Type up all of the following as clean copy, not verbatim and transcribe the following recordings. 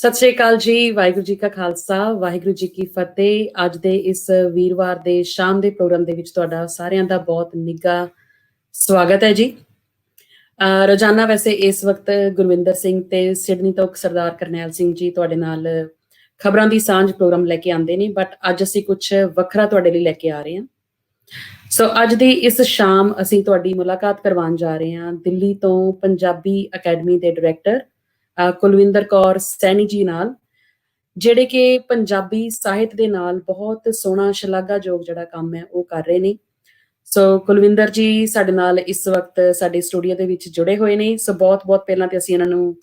ਸਤਿ ਸ਼੍ਰੀ ਅਕਾਲ ਜੀ। ਵਾਹਿਗੁਰੂ ਜੀ ਕਾ ਖਾਲਸਾ, ਵਾਹਿਗੁਰੂ ਜੀ ਕੀ ਫਤਿਹ। ਅੱਜ ਦੇ ਇਸ ਵੀਰਵਾਰ ਦੇ ਸ਼ਾਮ ਦੇ ਪ੍ਰੋਗਰਾਮ ਦੇ ਵਿੱਚ ਤੁਹਾਡਾ ਸਾਰਿਆਂ ਦਾ ਬਹੁਤ ਨਿੱਘਾ ਸਵਾਗਤ ਹੈ ਜੀ। ਰੋਜ਼ਾਨਾ ਵੈਸੇ ਇਸ ਵਕਤ ਗੁਰਵਿੰਦਰ ਸਿੰਘ ਤੇ ਸਿਡਨੀ ਤੋਂ ਸਰਦਾਰ ਕਰਨੈਲ ਸਿੰਘ ਜੀ ਤੁਹਾਡੇ ਨਾਲ ਖਬਰਾਂ ਦੀ ਸਾਂਝ ਪ੍ਰੋਗਰਾਮ ਲੈ ਕੇ ਆਉਂਦੇ ਨੇ, ਬਟ ਅੱਜ ਅਸੀਂ ਕੁਝ ਵੱਖਰਾ ਤੁਹਾਡੇ ਲਈ ਲੈ ਕੇ ਆ ਰਹੇ ਹਾਂ। ਸੋ ਅੱਜ ਦੀ ਇਸ ਸ਼ਾਮ ਅਸੀਂ ਤੁਹਾਡੀ ਮੁਲਾਕਾਤ ਕਰਵਾਉਣ ਜਾ ਰਹੇ ਹਾਂ ਦਿੱਲੀ ਤੋਂ ਪੰਜਾਬੀ ਅਕੈਡਮੀ ਦੇ ਡਾਇਰੈਕਟਰ ਕੁਲਵਿੰਦਰ ਕੌਰ ਸੈਣੀ ਜੀ ਨਾਲ, ਜਿਹੜੇ ਕਿ ਪੰਜਾਬੀ ਸਾਹਿਤ ਦੇ ਨਾਲ ਬਹੁਤ ਸੋਹਣਾ ਸ਼ਲਾਘਾਯੋਗ ਜਿਹੜਾ ਕੰਮ ਹੈ ਉਹ ਕਰ ਰਹੇ ਨੇ। ਸੋ ਕੁਲਵਿੰਦਰ ਜੀ ਸਾਡੇ ਨਾਲ ਇਸ ਵਕਤ ਸਾਡੇ ਸਟੂਡੀਓ ਦੇ ਵਿੱਚ ਜੁੜੇ ਹੋਏ ਨੇ। ਸੋ ਬਹੁਤ ਪਹਿਲਾਂ ਤੇ ਅਸੀਂ ਇਹਨਾਂ ਨੂੰ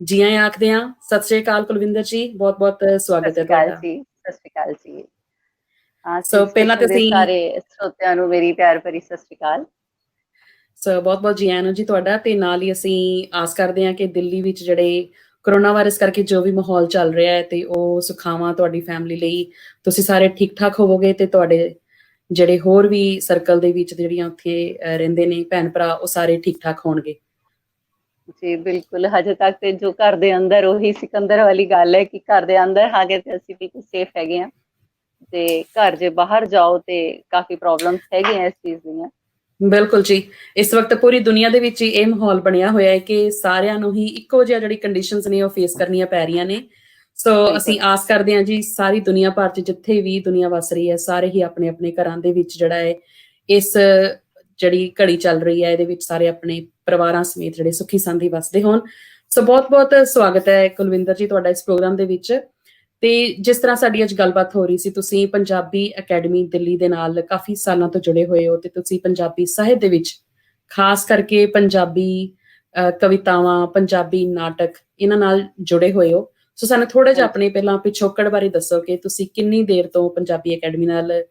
ਜੀ ਆਇਆਂ ਆਖਦੇ ਹਾਂ। ਸਤਿ ਸ਼੍ਰੀ ਅਕਾਲ ਕੁਲਵਿੰਦਰ ਜੀ, ਬਹੁਤ ਸਵਾਗਤ ਹੈ ਤੁਹਾਡਾ। ਸਤਿ ਸ਼੍ਰੀ ਅਕਾਲ ਜੀ। ਸੋ ਪਹਿਲਾਂ ਤੇ ਅਸੀਂ ਸਾਰੇ ਸਰੋਤਿਆਂ ਨੂੰ ਮੇਰੀ ਪਿਆਰ ਭਰੀ ਸਤਿ ਸ਼੍ਰੀ ਅਕਾਲ। ਸੋ ਬਹੁਤ ਜੀ ਆਇਆਂ ਨੂੰ ਜੀ ਤੁਹਾਡਾ। ਤੇ ਨਾਲ ਹੀ ਅਸੀਂ ਆਸ ਕਰਦੇ ਹਾਂ ਕਿ ਦਿੱਲੀ ਵਿੱਚ ਜਿਹੜੇ ਕਰੋਨਾ ਵਾਇਰਸ ਕਰਕੇ ਜੋ ਵੀ ਮਾਹੌਲ ਚੱਲ ਰਿਹਾ ਹੈ ਤੇ ਉਹ ਸੁਖਾਵਾਂ ਤੁਹਾਡੀ ਫੈਮਿਲੀ ਲਈ, ਤੁਸੀਂ ਸਾਰੇ ਠੀਕ ਠਾਕ ਹੋਵੋਗੇ ਤੇ ਤੁਹਾਡੇ ਜਿਹੜੇ ਹੋਰ ਵੀ ਸਰਕਲ ਦੇ ਵਿੱਚ ਜਿਹੜੀਆਂ ਉੱਥੇ ਰਹਿੰਦੇ ਨੇ ਭੈਣ ਭਰਾ ਉਹ ਸਾਰੇ ਠੀਕ ਠਾਕ ਹੋਣਗੇ ਜੀ। ਬਿਲਕੁਲ, ਹਜੇ ਤੱਕ ਤੇ ਜੋ ਘਰ ਦੇ ਅੰਦਰ, ਉਹੀ ਸਿਕੰਦਰ ਵਾਲੀ ਗੱਲ ਹੈ ਕਿ ਘਰ ਦੇ ਅੰਦਰ ਹਾਗੇ ਤੇ ਅਸੀਂ ਬਿਲਕੁਲ ਸੇਫ ਹੈਗੇ ਹਾਂ, ਤੇ ਘਰ ਜੇ ਬਾਹਰ ਜਾਓ ਤੇ ਕਾਫੀ ਪ੍ਰੋਬਲਮਸ ਹੈਗੀਆਂ ਇਸ ਚੀਜ਼ ਦੀਆਂ। ਬਿਲਕੁਲ ਜੀ, ਇਸ ਵਕਤ ਪੂਰੀ ਦੁਨੀਆ ਦੇ ਵਿੱਚ ਇਹ ਮਾਹੌਲ ਬਣਿਆ ਹੋਇਆ ਹੈ ਕਿ ਸਾਰਿਆਂ ਨੂੰ ਹੀ ਇੱਕੋ ਜਿਹਾ ਜਿਹੜੀ ਕੰਡੀਸ਼ਨਸ ਨੇ ਉਹ ਫੇਸ ਕਰਨੀਆਂ ਪੈ ਰਹੀਆਂ ਨੇ। ਸੋ ਅਸੀਂ ਆਸ ਕਰਦੇ ਹਾਂ ਜੀ ਸਾਰੀ ਦੁਨੀਆ ਭਰ 'ਚ ਜਿੱਥੇ ਵੀ ਦੁਨੀਆ ਵਸ ਰਹੀ ਹੈ ਸਾਰੇ ਹੀ ਆਪਣੇ ਆਪਣੇ ਘਰਾਂ ਦੇ ਵਿੱਚ ਜਿਹੜਾ ਹੈ ਇਸ ਜਿਹੜੀ ਘੜੀ ਚੱਲ ਰਹੀ ਹੈ ਇਹਦੇ ਵਿੱਚ ਸਾਰੇ ਆਪਣੇ ਪਰਿਵਾਰਾਂ ਸਮੇਤ ਜਿਹੜੇ ਸੁਖੀ ਸਾਂਦੀ ਵਸਦੇ ਹੋਣ। ਸੋ ਬਹੁਤ ਸਵਾਗਤ ਹੈ ਕੁਲਵਿੰਦਰ ਜੀ ਤੁਹਾਡਾ ਇਸ ਪ੍ਰੋਗਰਾਮ ਦੇ ਵਿੱਚ। ਤੇ ਜਿਸ ਤਰ੍ਹਾਂ ਸਾਡੀ ਅੱਜ ਗੱਲਬਾਤ ਹੋ ਰਹੀ ਸੀ, ਤੁਸੀਂ ਪੰਜਾਬੀ ਅਕੈਡਮੀ ਦਿੱਲੀ ਦੇ ਨਾਲ ਕਾਫੀ ਸਾਲਾਂ ਤੋਂ ਜੁੜੇ ਹੋਏ ਹੋ ਤੇ ਤੁਸੀਂ ਪੰਜਾਬੀ ਸਾਹਿਤ ਦੇ ਵਿੱਚ ਖਾਸ ਕਰਕੇ ਪੰਜਾਬੀ ਕਵਿਤਾਵਾਂ, ਪੰਜਾਬੀ ਨਾਟਕ ਇਹਨਾਂ ਨਾਲ ਜੁੜੇ ਹੋਏ ਹੋ। ਸੋ ਸਾਨੂੰ ਥੋੜਾ ਜਿਹਾ ਆਪਣੇ ਪਹਿਲਾਂ ਪਿਛੋਕੜ ਬਾਰੇ ਦੱਸੋ ਕਿ ਤੁਸੀਂ ਕਿੰਨੀ ਦੇਰ ਤੋਂ ਪੰਜਾਬੀ ਅਕੈਡਮੀ ਨਾਲ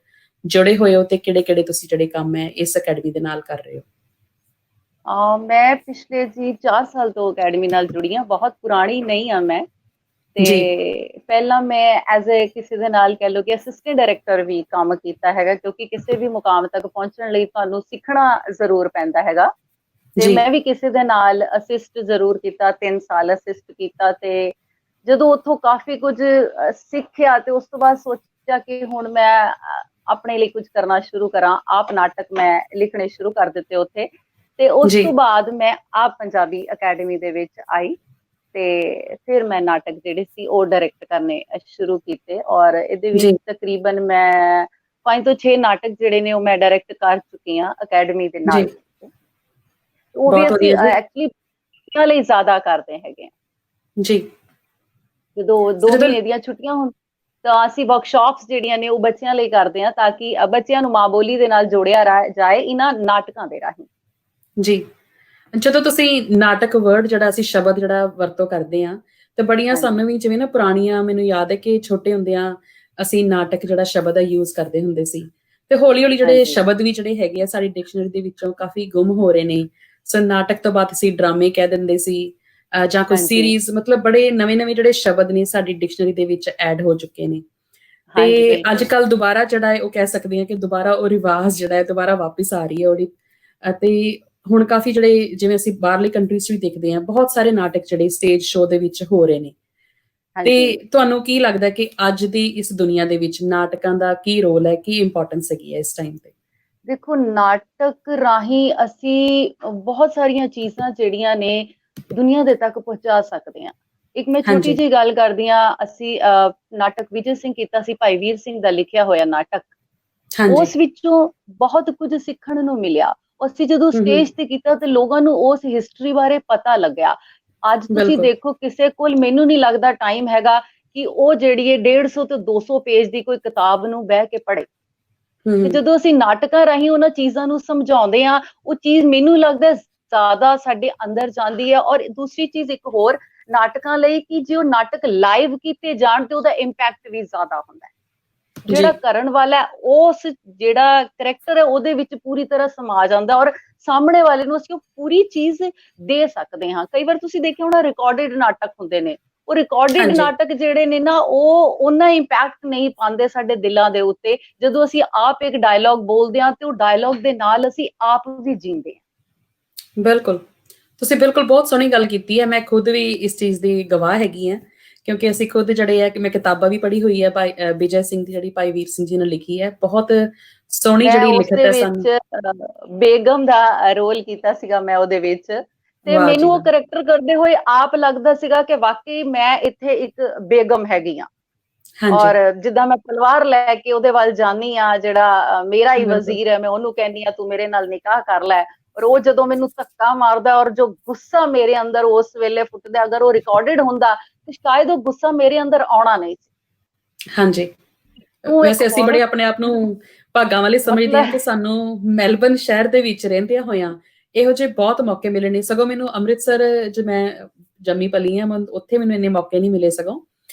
ਜੁੜੇ ਹੋਏ ਹੋ ਤੇ ਕਿਹੜੇ ਤੁਸੀਂ ਜਿਹੜੇ ਕੰਮ ਹੈ ਇਸ ਅਕੈਡਮੀ ਦੇ ਨਾਲ ਕਰ ਰਹੇ ਹੋ। ਮੈਂ ਪਿਛਲੇ ਜੀ 4 ਸਾਲ ਤੋਂ ਅਕੈਡਮੀ ਨਾਲ ਜੁੜੀ ਹਾਂ। ਬਹੁਤ ਪੁਰਾਣੀ ਨਹੀਂ ਹਾਂ ਮੈਂ, ਤੇ ਪਹਿਲਾਂ ਮੈਂ ਐਜ਼ ਏ ਕਿਸੇ ਦੇ ਨਾਲ ਕਹਿ ਲਓ ਕਿ ਅਸਿਸਟੈਂਟ ਡਾਇਰੈਕਟਰ ਵੀ ਕੰਮ ਕੀਤਾ ਹੈਗਾ, ਕਿਉਂਕਿ ਕਿਸੇ ਵੀ ਮੁਕਾਮ ਤੱਕ ਪਹੁੰਚਣ ਲਈ ਤੁਹਾਨੂੰ ਸਿੱਖਣਾ ਜ਼ਰੂਰ ਪੈਂਦਾ ਹੈਗਾ। ਤੇ ਮੈਂ ਵੀ ਕਿਸੇ ਦੇ ਨਾਲ ਅਸਿਸਟ ਜ਼ਰੂਰ ਕੀਤਾ, 3 ਸਾਲ ਅਸਿਸਟ ਕੀਤਾ, ਤੇ ਜਦੋਂ ਉੱਥੋਂ ਕਾਫੀ ਕੁਝ ਸਿੱਖਿਆ ਤੇ ਉਸ ਤੋਂ ਬਾਅਦ ਸੋਚਿਆ ਕਿ ਹੁਣ ਮੈਂ ਆਪਣੇ ਲਈ ਕੁਝ ਕਰਨਾ ਸ਼ੁਰੂ ਕਰਾਂ। ਆਪ ਨਾਟਕ ਮੈਂ ਲਿਖਣੇ ਸ਼ੁਰੂ ਕਰ ਦਿੱਤੇ ਉੱਥੇ, ਤੇ ਉਸ ਤੋਂ ਬਾਅਦ ਮੈਂ ਆਪ ਪੰਜਾਬੀ ਅਕੈਡਮੀ ਦੇ ਵਿੱਚ ਆਈ ਤੇ ਫਿਰ ਮੈਂ ਨਾਟਕ ਜਿਹੜੇ ਸੀ ਉਹ ਡਾਇਰੈਕਟ ਕਰਨੇ ਸ਼ੁਰੂ ਕੀਤੇ। ਔਰ ਇਹਦੇ ਵਿੱਚ ਤਕਰੀਬਨ ਮੈਂ 5 ਤੋਂ 6 ਨਾਟਕ ਜਿਹੜੇ ਨੇ ਉਹ ਮੈਂ ਡਾਇਰੈਕਟ ਕਰ ਚੁੱਕੀ ਹਾਂ ਅਕੈਡਮੀ ਦੇ ਨਾਲ। ਉਹ ਵੀ ਅਸੀਂ ਐਕਚੁਅਲੀ ਬੱਚਿਆਂ ਲਈ ਜ਼ਿਆਦਾ ਕਰਦੇ ਹੈਗੇ ਆ ਜੀ। ਜਦੋਂ 2 ਮਹੀਨੇ ਦੀਆਂ ਛੁੱਟੀਆਂ ਹੋਣ ਤਾਂ ਅਸੀਂ ਵਰਕਸ਼ਾਪਸ ਜਿਹੜੀਆਂ ਨੇ ਉਹ ਬੱਚਿਆਂ ਲਈ ਕਰਦੇ ਹਾਂ, ਤਾਂ ਕਿ ਬੱਚਿਆਂ ਨੂੰ ਮਾਂ ਬੋਲੀ ਦੇ ਨਾਲ ਜੋੜਿਆ ਜਾਏ ਇਹਨਾਂ ਨਾਟਕਾਂ ਦੇ ਰਾਹੀਂ ਜੀ। ਜਦੋਂ ਤੁਸੀਂ ਨਾਟਕ ਵਰਡ ਜਿਹੜਾ ਅਸੀਂ ਸ਼ਬਦ ਜਿਹੜਾ ਵਰਤੋਂ ਕਰਦੇ ਹਾਂ ਤੇ ਬੜੀਆਂ ਸਾਨੂੰ ਵੀ ਜਿਵੇਂ ਨਾ ਪੁਰਾਣੀਆਂ, ਮੈਨੂੰ ਯਾਦ ਹੈ ਕਿ ਛੋਟੇ ਹੁੰਦਿਆਂ ਅਸੀਂ ਨਾਟਕ ਜਿਹੜਾ ਸ਼ਬਦ ਹੈ ਯੂਜ਼ ਕਰਦੇ ਹੁੰਦੇ ਸੀ, ਤੇ ਹੌਲੀ ਜਿਹੜੇ ਸ਼ਬਦ ਵੀ ਜਿਹੜੇ ਹੈਗੇ ਆ ਸਾਡੀ ਡਿਕਸ਼ਨਰੀ ਦੇ ਵਿੱਚੋਂ ਕਾਫੀ ਗੁੰਮ ਹੋ ਰਹੇ ਨੇ। ਸੋ ਨਾਟਕ ਤੋਂ ਬਾਅਦ ਅਸੀਂ ਡਰਾਮੇ ਕਹਿ ਦਿੰਦੇ ਸੀ ਜਾਂ ਕੋਈ ਸੀਰੀਜ਼, ਮਤਲਬ ਬੜੇ ਨਵੇਂ ਜਿਹੜੇ ਸ਼ਬਦ ਨੇ ਸਾਡੀ ਡਿਕਸ਼ਨਰੀ ਦੇ ਵਿੱਚ ਐਡ ਹੋ ਚੁੱਕੇ ਨੇ। ਤੇ ਅੱਜ ਕੱਲ ਦੁਬਾਰਾ ਜਿਹੜਾ ਹੈ ਉਹ ਕਹਿ ਸਕਦੇ ਹਾਂ ਕਿ ਦੁਬਾਰਾ ਉਹ ਰਿਵਾਜ ਜਿਹੜਾ ਹੈ ਦੁਬਾਰਾ ਵਾਪਿਸ ਆ ਰਹੀ ਹੈ ਉਹਦੀ। ਅਤੇ ਹੁਣ ਕਾਫੀ ਜਿਹੜੇ ਜਿਵੇਂ ਅਸੀਂ ਬਾਹਰਲੀ ਕੰਟਰੀਜ਼ 'ਚ ਵੀ ਦੇਖਦੇ ਹਾਂ ਬਹੁਤ ਸਾਰੇ ਨਾਟਕ ਜਿਹੜੇ ਸਟੇਜ ਸ਼ੋਅ ਦੇ ਵਿੱਚ ਹੋ ਰਹੇ ਨੇ। ਤੇ ਤੁਹਾਨੂੰ ਕੀ ਲੱਗਦਾ ਕਿ ਅੱਜ ਦੀ ਇਸ ਦੁਨੀਆ ਦੇ ਵਿੱਚ ਨਾਟਕਾਂ ਦਾ ਕੀ ਰੋਲ ਹੈ, ਕੀ ਇੰਪੋਰਟੈਂਸ ਹੈਗੀ ਹੈ ਇਸ ਟਾਈਮ ਤੇ? ਦੇਖੋ, ਨਾਟਕ ਰਾਹੀਂ ਅਸੀਂ ਬਹੁਤ ਸਾਰੀਆਂ ਚੀਜ਼ਾਂ ਜਿਹੜੀਆਂ ਨੇ ਦੁਨੀਆ ਦੇ ਤੱਕ ਪਹੁੰਚਾ ਸਕਦੇ ਹਾਂ। ਇੱਕ ਮੈਂ ਛੋਟੀ ਜਿਹੀ ਗੱਲ ਕਰਦੀ ਹਾਂ, ਅਸੀਂ ਨਾਟਕ ਵਿਜੇ ਸਿੰਘ ਕੀਤਾ ਸੀ, ਭਾਈ ਵੀਰ ਸਿੰਘ ਦਾ ਲਿਖਿਆ ਹੋਇਆ ਨਾਟਕ। ਉਸ ਵਿੱਚੋਂ ਬਹੁਤ ਕੁਝ ਸਿੱਖਣ ਨੂੰ ਮਿਲਿਆ। ਅਸੀਂ ਜਦੋਂ ਸਟੇਜ ਤੇ ਕੀਤਾ ਤੇ ਲੋਕਾਂ ਨੂੰ ਉਸ ਹਿਸਟਰੀ ਬਾਰੇ ਪਤਾ ਲੱਗਿਆ। ਅੱਜ ਤੁਸੀਂ ਦੇਖੋ ਕਿਸੇ ਕੋਲ, ਮੈਨੂੰ ਨਹੀਂ ਲੱਗਦਾ ਟਾਈਮ ਹੈਗਾ ਕਿ ਉਹ ਜਿਹੜੀ ਹੈ 150 ਤੋਂ 200 ਪੇਜ ਦੀ ਕੋਈ ਕਿਤਾਬ ਨੂੰ ਬਹਿ ਕੇ ਪੜ੍ਹੇ। ਤੇ ਜਦੋਂ ਅਸੀਂ ਨਾਟਕਾਂ ਰਾਹੀਂ ਉਹਨਾਂ ਚੀਜ਼ਾਂ ਨੂੰ ਸਮਝਾਉਂਦੇ ਹਾਂ, ਉਹ ਚੀਜ਼ ਮੈਨੂੰ ਲੱਗਦਾ ਜ਼ਿਆਦਾ ਸਾਡੇ ਅੰਦਰ ਜਾਂਦੀ ਹੈ। ਔਰ ਦੂਸਰੀ ਚੀਜ਼ ਇੱਕ ਹੋਰ, ਨਾਟਕਾਂ ਲਈ ਕਿ ਜੇ ਉਹ ਨਾਟਕ ਲਾਈਵ ਕੀਤੇ ਜਾਣ ਤੇ ਉਹਦਾ ਇੰਪੈਕਟ ਵੀ ਜ਼ਿਆਦਾ ਹੁੰਦਾ ਹੈ। ਜਿਹੜਾ ਕਰਨ ਵਾਲਾ ਉਸ ਜਿਹੜਾ ਕਰੈਕਟਰ ਹੈ ਉਹਦੇ ਵਿੱਚ ਪੂਰੀ ਤਰ੍ਹਾਂ ਸਮਾ ਜਾਂਦਾ, ਔਰ ਸਾਹਮਣੇ ਵਾਲੇ ਨੂੰ ਅਸੀਂ ਉਹ ਪੂਰੀ ਚੀਜ਼ ਦੇ ਸਕਦੇ ਹਾਂ। ਕਈ ਵਾਰ ਤੁਸੀਂ ਦੇਖਿਆ ਹੋਣਾ ਰਿਕਾਰਡਡ ਨਾਟਕ ਹੁੰਦੇ ਨੇ, ਉਹ ਰਿਕਾਰਡਡ ਨਾਟਕ ਜਿਹੜੇ ਨੇ ਨਾ ਉਹ ਉਹਨਾਂ ਇੰਪੈਕਟ ਨਹੀਂ ਪਾਉਂਦੇ ਸਾਡੇ ਦਿਲਾਂ ਦੇ ਉੱਤੇ ਜਦੋਂ ਅਸੀਂ ਆਪ ਇੱਕ ਡਾਇਲੋਗ ਬੋਲਦੇ ਹਾਂ ਤੇ ਉਹ ਡਾਇਲੋਗ ਦੇ ਨਾਲ ਅਸੀਂ ਆਪ ਵੀ ਜੀਂਦੇ ਹਾਂ। ਬਿਲਕੁਲ, ਤੁਸੀਂ ਬਿਲਕੁਲ ਬਹੁਤ ਸੋਹਣੀ ਗੱਲ ਕੀਤੀ ਹੈ। ਮੈਂ ਖੁਦ ਵੀ ਇਸ ਚੀਜ਼ ਦੀ ਗਵਾਹ ਹੈਗੀ ਹਾਂ ਕਿਉਂਕਿ ਅਸੀਂ ਖੁਦ ਜਿਹੜੇ ਹੈ ਕਿ ਮੈਂ ਕਿਤਾਬਾਂ ਵੀ ਪੜ੍ਹੀ ਹੋਈ ਹੈ ਭਾਈ ਵਿਜੈ ਸਿੰਘ ਦੀ, ਜਿਹੜੀ ਭਾਈ ਵੀਰ ਸਿੰਘ ਜੀ ਨੇ ਲਿਖੀ ਹੈ, ਬਹੁਤ ਸੋਹਣੀ ਮੈਂ ਜਿਹੜੀ ਉਸਦੇ ਲਿਖਤ ਹੈ ਵਿੱਚ ਸਾਨੂੰ। ਬੇਗਮ ਦਾ ਰੋਲ ਕੀਤਾ ਸੀਗਾ ਮੈਂ ਉਹਦੇ ਵਿੱਚ, ਤੇ ਵਾਹ ਜੀ ਮੈਨੂੰ ਉਹ ਵਾਹ। ਕਰੈਕਟਰ ਕਰਦੇ ਹੋਏ ਆਪ ਲੱਗਦਾ ਸੀਗਾ ਕਿ ਵਾਕਈ ਮੈਂ ਇੱਥੇ ਇੱਕ ਬੇਗਮ ਹੈਗੀ ਆ। ਹਾਂਜੀ ਔਰ ਜਿੱਦਾਂ ਮੈਂ ਤਲਵਾਰ ਲੈ ਕੇ ਉਹਦੇ ਵੱਲ ਜਾਨੀ ਆ, ਜਿਹੜਾ ਮੇਰਾ ਹੀ ਬਿਲਕੁਲ ਵਜ਼ੀਰ ਹੈ, ਮੈਂ ਉਹਨੂੰ ਕਹਿੰਦੀ ਆ ਤੂੰ ਮੇਰੇ ਨਾਲ ਨਿਕਾਹ ਕਰ ਲੈ, ਔਰ ਉਹ ਜਦੋਂ ਮੈਨੂੰ ਧੱਕਾ ਮਾਰਦਾ ਔਰ ਜੋ ਗੁੱਸਾ ਮੇਰੇ ਅੰਦਰ ਉਸ ਵੇਲੇ ਫੁੱਟਦਾ, ਅਗਰ ਉਹ ਰਿਕਾਰਡਡ ਹੁੰਦਾ ਤੇ ਸ਼ਾਇਦ ਉਹ ਗੁੱਸਾ ਮੇਰੇ ਅੰਦਰ ਆਉਣਾ ਨਹੀਂ ਸੀ। ਹਾਂਜੀ। ਤੂੰ ਇੱਕ ਵੈਸੇ ਅਸੀਂ ਬੜੇ ਔਰਤ, ਆਪਣੇ ਆਪ ਨੂੰ ਭਾਗਾਂ ਵਾਲੇ ਸਮਝਦੇ ਹਾਂ ਮਤਲਬ ਕਿ ਸਾਨੂੰ ਮੈਲਬਨ ਸ਼ਹਿਰ ਦੇ ਵਿੱਚ ਰਹਿੰਦਿਆਂ ਹੋਇਆਂ ਇਹੋ ਜਿਹੇ ਬਹੁਤ ਮੌਕੇ ਮਿਲੇ ਨੇ। ਸਗੋਂ ਮੈਨੂੰ ਅੰਮ੍ਰਿਤਸਰ, ਜੋ ਮੈਂ ਜੰਮੀ ਪਲੀ ਹਾਂ, ਉੱਥੇ ਮੈਨੂੰ ਇੰਨੇ ਮੌਕੇ ਨਹੀਂ ਮਿਲੇ ਸਗੋਂ,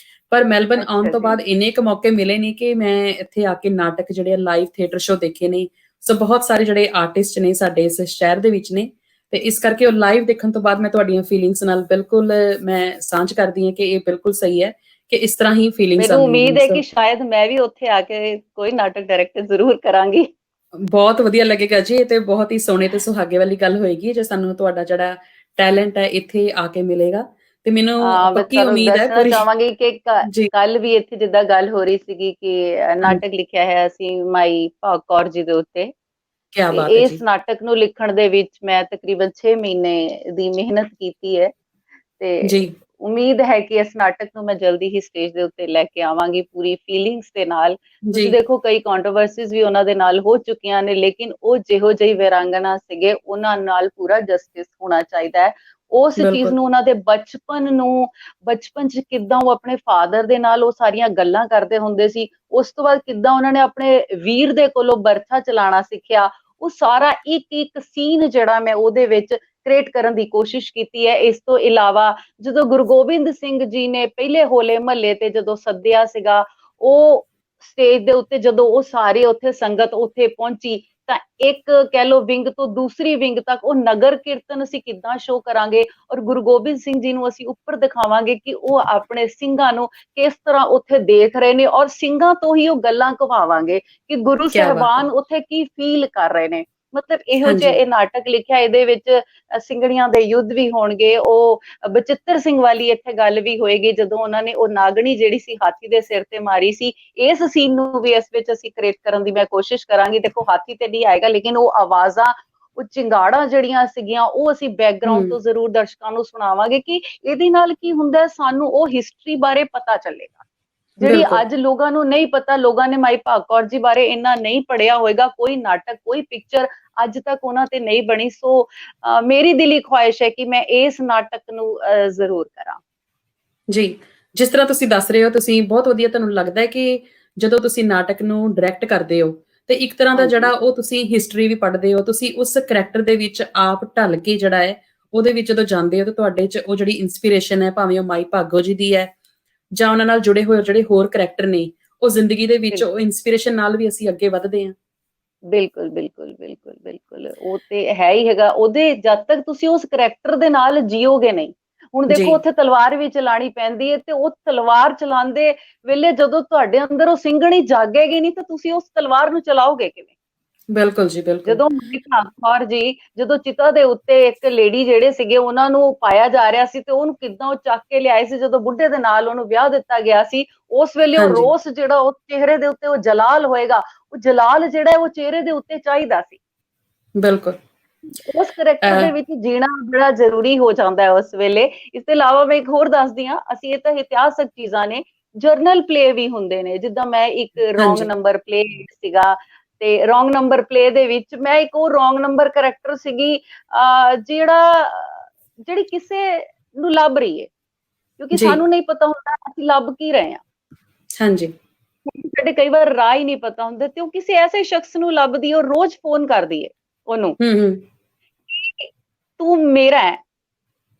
ਪਰ ਮੈਲਬਨ ਆਉਣ ਅੱਛਾ ਤੋਂ ਜੀ, ਬਾਅਦ ਇੰਨੇ ਕੁ ਮੌਕੇ ਮਿਲੇ ਨੇ ਕਿ ਮੈਂ ਇੱਥੇ ਆ ਕੇ ਨਾਟਕ ਜਿਹੜੇ ਲਾਈਵ ਥੀਏਟਰ ਸ਼ੋ ਦੇਖੇ ਨੇ। ਸੋ ਬਹੁਤ ਸਾਰੇ ਜਿਹੜੇ ਆਰਟਿਸਟ ਨੇ ਸਾਡੇ ਇਸ ਸ਼ਹਿਰ ਦੇ ਵਿੱਚ ਨੇ, ਤੇ ਇਸ ਕਰਕੇ ਉਹ ਲਾਈਵ ਦੇਖਣ ਤੋਂ ਬਾਅਦ ਮੈਂ ਤੁਹਾਡੀਆਂ ਫੀਲਿੰਗਸ ਨਾਲ ਬਿਲਕੁਲ ਮੈਂ ਸਾਂਝ ਕਰਦੀ ਹਾਂ ਕਿ ਇਹ ਬਿਲਕੁਲ ਸਹੀ ਹੈ ਕਿ ਇਸ ਤਰ੍ਹਾਂ ਹੀ ਫੀਲਿੰਗਸ ਮੈਨੂੰ ਆਉਂਦੀਆਂ ਉਮੀਦ ਨੇ। ਹੈ ਸੋ ਕਿ ਸ਼ਾਇਦ ਮੈਂ ਵੀ ਉੱਥੇ ਆ ਕੇ ਕੋਈ ਨਾਟਕ ਡਾਇਰੈਕਟ ਜ਼ਰੂਰ ਕਰਾਂਗੀ। ਬਹੁਤ ਵਧੀਆ ਲੱਗੇਗਾ ਜੀ, ਇਹ ਤੇ ਬਹੁਤ ਹੀ ਸੋਹਣੇ ਤੇ ਸੁਹਾਗੇ ਵਾਲੀ ਗੱਲ ਹੋਏਗੀ ਜੇ ਸਾਨੂੰ ਤੁਹਾਡਾ ਜਿਹੜਾ ਟੈਲੈਂਟ ਹੈ ਇੱਥੇ ਆ ਕੇ ਮਿਲੇਗਾ, ਤੇ ਮੈਨੂੰ ਮੈਂ ਪੱਕੀ ਤੁਹਾਨੂੰ ਉਮੀਦ ਹੈ ਦੱਸਣਾ ਪੂਰੀ। ਚਾਹਾਂਗੀ ਕਿ ਜੀ, ਕੱਲ ਵੀ ਇੱਥੇ ਜਿੱਦਾਂ ਗੱਲ ਹੋ ਰਹੀ ਸੀਗੀ ਕਿ ਨਾਟਕ ਲਿਖਿਆ ਹੈ ਅਸੀਂ ਮਾਈ ਭਾਗ ਕੌਰ ਜੀ ਦੇ ਉੱਤੇ, ਕੀ ਤੇ ਬਾਤ ਹੈ ਇਸ ਜੀ। ਨਾਟਕ ਨੂੰ ਲਿਖਣ ਦੇ ਵਿੱਚ ਮੈਂ ਤਕਰੀਬਨ 6 ਮਹੀਨੇ ਦੀ ਮਿਹਨਤ ਕੀਤੀ ਹੈ, ਤੇ ਜੀ ਉਮੀਦ ਹੈ ਕਿ ਇਸ ਨਾਟਕ ਨੂੰ ਮੈਂ ਜਲਦੀ ਹੀ ਸਟੇਜ ਦੇ ਉੱਤੇ ਲੈ ਕੇ ਆਵਾਂਗੀ ਪੂਰੀ ਫੀਲਿੰਗਸ ਦੇ ਨਾਲ। ਜੀ ਤੁਸੀਂ ਦੇਖੋ ਕਈ ਕੰਟਰੋਵਰਸੀਜ਼ ਵੀ ਉਹਨਾਂ ਦੇ ਨਾਲ ਹੋ ਚੁੱਕੀਆਂ ਨੇ, ਲੇਕਿਨ ਉਹ ਜਿਹੋ ਜਿਹੀ ਵੀਰਾਂਗਨਾ ਸੀਗੇ ਉਹਨਾਂ ਨਾਲ ਪੂਰਾ ਜਸਟਿਸ ਹੋਣਾ ਚਾਹੀਦਾ ਹੈ। ਉਸ ਚੀਜ਼ ਬਿਲਕੁਲ ਨੂੰ, ਉਹਨਾਂ ਦੇ ਬਚਪਨ ਚ ਕਿੱਦਾਂ ਉਹ ਆਪਣੇ ਫਾਦਰ ਦੇ ਨਾਲ ਉਹ ਸਾਰੀਆਂ ਗੱਲਾਂ ਕਰਦੇ ਹੁੰਦੇ ਸੀ, ਉਸ ਤੋਂ ਬਾਅਦ ਕਿੱਦਾਂ ਉਹਨਾਂ ਨੇ ਆਪਣੇ ਵੀਰ ਦੇ ਕੋਲੋਂ ਬਰਛਾ ਚਲਾਉਣਾ ਸਿੱਖਿਆ, ਉਹ ਸਾਰਾ ਇੱਕ ਇੱਕ ਸੀਨ ਜਿਹੜਾ ਮੈਂ ਉਹਦੇ ਵਿੱਚ ਕ੍ਰੀਏਟ ਕਰਨ ਦੀ ਕੋਸ਼ਿਸ਼ ਕੀਤੀ ਹੈ। ਇਸ ਤੋਂ ਇਲਾਵਾ ਜਦੋਂ ਗੁਰੂ ਗੋਬਿੰਦ ਸਿੰਘ ਜੀ ਨੇ ਪਹਿਲੇ ਹੋਲੇ ਮਹੱਲੇ ਤੇ ਜਦੋਂ ਸੱਦਿਆ ਸੀਗਾ, ਉਹ ਸਟੇਜ ਦੇ ਉੱਤੇ ਜਦੋਂ ਉਹ ਸਾਰੇ ਉੱਥੇ ਸੰਗਤ ਉੱਥੇ ਪਹੁੰਚੀ, ਤਾਂ ਇੱਕ ਕਹਿ ਲਓ ਵਿੰਗ ਤੋਂ ਦੂਸਰੀ ਵਿੰਗ ਤੱਕ ਉਹ ਨਗਰ ਕੀਰਤਨ ਅਸੀਂ ਕਿੱਦਾਂ ਸ਼ੋਅ ਕਰਾਂਗੇ, ਔਰ ਗੁਰੂ ਗੋਬਿੰਦ ਸਿੰਘ ਜੀ ਨੂੰ ਅਸੀਂ ਉੱਪਰ ਦਿਖਾਵਾਂਗੇ ਕਿ ਉਹ ਆਪਣੇ ਸਿੰਘਾਂ ਨੂੰ ਕਿਸ ਤਰ੍ਹਾਂ ਉੱਥੇ ਦੇਖ ਰਹੇ ਨੇ, ਔਰ ਸਿੰਘਾਂ ਤੋਂ ਹੀ ਉਹ ਗੱਲਾਂ ਕਹਾਵਾਂਗੇ ਕਿ ਗੁਰੂ ਕੀ ਬਾਤ ਹੈ। ਸਾਹਿਬਾਨ ਉੱਥੇ ਕੀ ਫੀਲ ਕਰ ਰਹੇ ਨੇ। ਮਤਲਬ ਇਹੋ ਜਿਹਾ ਹਾਂਜੀ ਇਹ ਨਾਟਕ ਲਿਖਿਆ, ਇਹਦੇ ਵਿੱਚ ਸਿੰਘਣੀਆਂ ਦੇ ਯੁੱਧ ਵੀ ਹੋਣਗੇ, ਉਹ ਬਚਿੱਤਰ ਸਿੰਘ ਵਾਲੀ ਇੱਥੇ ਗੱਲ ਵੀ ਹੋਏਗੀ ਜਦੋਂ ਉਹਨਾਂ ਨੇ ਉਹ ਨਾਗਣੀ ਜਿਹੜੀ ਸੀ ਹਾਥੀ ਦੇ ਸਿਰ ਤੇ ਮਾਰੀ ਸੀ, ਇਸ ਸੀਨ ਨੂੰ ਵੀ ਇਸ ਵਿੱਚ ਅਸੀਂ ਕ੍ਰੀਏਟ ਕਰਨ ਦੀ ਮੈਂ ਕੋਸ਼ਿਸ਼ ਕਰਾਂਗੀ। ਦੇਖੋ ਹਾਥੀ ਤੇ ਨਹੀਂ ਆਏਗਾ, ਲੇਕਿਨ ਉਹ ਆਵਾਜ਼ਾਂ, ਉਹ ਚਿੰਗਾੜਾਂ ਜਿਹੜੀਆਂ ਸੀਗੀਆਂ ਉਹ ਅਸੀਂ ਬੈਕਗ੍ਰਾਉਂਡ ਤੋਂ ਜ਼ਰੂਰ ਦਰਸ਼ਕਾਂ ਨੂੰ ਸੁਣਾਵਾਂਗੇ ਕਿ ਇਹਦੇ ਨਾਲ ਕੀ ਹੁੰਦਾ, ਸਾਨੂੰ ਉਹ ਹਿਸਟਰੀ ਬਾਰੇ ਪਤਾ ਚੱਲੇਗਾ ਜਿਹੜੀ ਬਿਲਕੁਲ ਅੱਜ ਲੋਕਾਂ ਨੂੰ ਨਹੀਂ ਪਤਾ। ਲੋਕਾਂ ਨੇ ਮਾਈ ਭਾਗ ਕੌਰ ਜੀ ਬਾਰੇ ਇੰਨਾ ਨਹੀਂ ਪੜਿਆ ਹੋਏਗਾ, ਕੋਈ ਨਾਟਕ ਕੋਈ ਪਿਕਚਰ ਅੱਜ ਤੱਕ ਉਹਨਾਂ ਤੇ ਨਹੀਂ ਬਣੀ। ਸੋ ਮੇਰੀ ਦਿਲੀ ਖੁਆਇਸ਼ ਹੈ ਕਿ ਮੈਂ ਇਸ ਨਾਟਕ ਨੂੰ ਜ਼ਰੂਰ ਕਰਾਂ। ਜੀ, ਜਿਸ ਤਰ੍ਹਾਂ ਤੁਸੀਂ ਦੱਸ ਰਹੇ ਹੋ, ਤੁਸੀਂ ਬਹੁਤ ਵਧੀਆ, ਤੁਹਾਨੂੰ ਲੱਗਦਾ ਹੈ ਕਿ ਜਦੋਂ ਤੁਸੀਂ ਨਾਟਕ ਨੂੰ ਡਾਇਰੈਕਟ ਕਰਦੇ ਹੋ ਤੇ ਇੱਕ ਤਰ੍ਹਾਂ ਦਾ ਜਿਹੜਾ ਹਾਂਜੀ ਉਹ ਤੁਸੀਂ ਹਿਸਟਰੀ ਵੀ ਪੜ੍ਹਦੇ ਹੋ, ਤੁਸੀਂ ਉਸ ਕਰੈਕਟਰ ਦੇ ਵਿੱਚ ਆਪ ਢਲ ਕੇ ਜਿਹੜਾ ਹੈ ਉਹਦੇ ਵਿੱਚ ਜਦੋਂ ਜਾਂਦੇ ਹੋ ਤਾਂ ਤੁਹਾਡੇ 'ਚ ਉਹ ਜਿਹੜੀ ਇਨਸਪੀਰੇਸ਼ਨ ਹੈ, ਭਾਵੇਂ ਉਹ ਮਾਈ ਭਾਗੋ ਜੀ ਦੀ ਹੈ ਜਾਂ ਉਹਨਾਂ ਨਾਲ ਜੁੜੇ ਹੋਏ ਜਿਹੜੇ ਹੋਰ ਕਰੈਕਟਰ ਨੇ, ਉਹ ਜ਼ਿੰਦਗੀ ਦੇ ਵਿੱਚ ਉਹ ਇਨਸਪੀਰੇਸ਼ਨ ਨਾਲ ਵੀ ਅਸੀਂ ਅੱਗੇ ਵੱਧਦੇ ਹਾਂ। ਬਿਲਕੁਲ ਬਿਲਕੁਲ ਬਿਲਕੁਲ ਬਿਲਕੁਲ, ਉਹ ਤੇ ਹੈ ਹੀ ਹੈਗਾ। ਉਹਦੇ ਜਦ ਤੱਕ ਤੁਸੀਂ ਉਸ ਕਰੈਕਟਰ ਦੇ ਨਾਲ ਜੀਓਗੇ ਨਹੀਂ, ਹੁਣ ਜੀ ਦੇਖੋ ਉੱਥੇ ਤਲਵਾਰ ਵੀ ਚਲਾਣੀ ਪੈਂਦੀ ਹੈ, ਤੇ ਉਹ ਤਲਵਾਰ ਚਲਾਉਂਦੇ ਵੇਲੇ ਜਦੋਂ ਤੁਹਾਡੇ ਅੰਦਰ ਉਹ ਸਿੰਘਣੀ ਜਾਗੇਗੀ ਨਹੀਂ ਤਾਂ ਤੁਸੀਂ ਉਸ ਤਲਵਾਰ ਨੂੰ ਚਲਾਓਗੇ ਕਿਵੇਂ। ਬਿਲਕੁਲ ਜੀ ਬਿਲਕੁਲ। ਜਦੋਂ ਮਾਈ ਭਾਗ ਕੌਰ ਜੀ, ਜਦੋਂ ਚਿਤਾ ਦੇ ਉੱਤੇ ਇੱਕ ਲੇਡੀ ਜਿਹੜੇ ਸੀਗੇ ਉਹਨਾਂ ਨੂੰ ਪਾਇਆ ਜਾ ਰਿਹਾ ਸੀ, ਤੇ ਉਹਨੂੰ ਕਿੱਦਾਂ ਉਹ ਚੱਕ ਕੇ ਲਿਆਏ ਸੀ, ਜਦੋਂ ਬੁੱਢੇ ਦੇ ਨਾਲ ਉਹਨੂੰ ਵਿਆਹ ਦਿੱਤਾ ਗਿਆ ਸੀ, ਉਸ ਵੇਲੇ ਉਹ ਹਾਂਜੀ ਰੋਸ ਜਿਹੜਾ ਉਹ ਚਿਹਰੇ ਦੇ ਉੱਤੇ ਉਹ ਜਲਾਲ ਹੋਏਗਾ, ਉਹ ਜਲਾਲ ਜਿਹੜਾ ਹੈ ਉਹ ਚਿਹਰੇ ਦੇ ਉੱਤੇ ਚਾਹੀਦਾ ਸੀ। ਬਿਲਕੁਲ। ਉਸ ਕਰੈਕਟਰ ਦੇ ਵਿੱਚ ਜੀਣਾ ਬੜਾ ਜ਼ਰੂਰੀ ਹੋ ਜਾਂਦਾ ਹੈ ਉਸ ਵੇਲੇ। ਇਸ ਤੋਂ ਇਲਾਵਾ ਮੈਂ ਇੱਕ ਹੋਰ ਦੱਸਦੀ ਹਾਂ, ਅਸੀਂ ਇਹ ਤਾਂ ਇਤਿਹਾਸਕ ਚੀਜ਼ਾਂ ਨੇ, ਜਰਨਲ ਪਲੇ ਵੀ ਹੁੰਦੇ ਨੇ। ਜਿੱਦਾਂ ਮੈਂ ਇੱਕ ਰੋਂਗ ਹਾਂਜੀ ਨੰਬਰ ਪਲੇ ਸੀਗਾ, ਤੇ ਰੋਂਗ ਨੰਬਰ ਪਲੇ ਦੇ ਵਿੱਚ ਮੈਂ ਇੱਕ ਉਹ ਰੋਂਗ ਨੰਬਰ ਕਰੈਕਟਰ ਸੀਗੀ ਜਿਹੜੀ ਕਿਸੇ ਨੂੰ ਲੱਭ ਰਹੀ ਹੈ, ਕਿਉਂਕਿ ਜੀ ਸਾਨੂੰ ਨਹੀਂ ਪਤਾ ਹੁੰਦਾ ਅਸੀਂ ਲੱਭ ਕੀ ਰਹੇ ਹਾਂ। ਹਾਂਜੀ ਸਾਡੇ ਕਈ ਵਾਰ ਰਾਹ ਹੀ ਨਹੀਂ ਪਤਾ ਹੁੰਦਾ, ਤੇ ਉਹ ਕਿਸੇ ਐਸੇ ਸ਼ਖਸ ਨੂੰ ਲੱਭਦੀ ਹੈ, ਉਹ ਰੋਜ਼ ਫੋਨ ਕਰਦੀ ਹੈ ਉਹਨੂੰ, ਹੂੰ ਤੂੰ ਮੇਰਾ ਹੈ,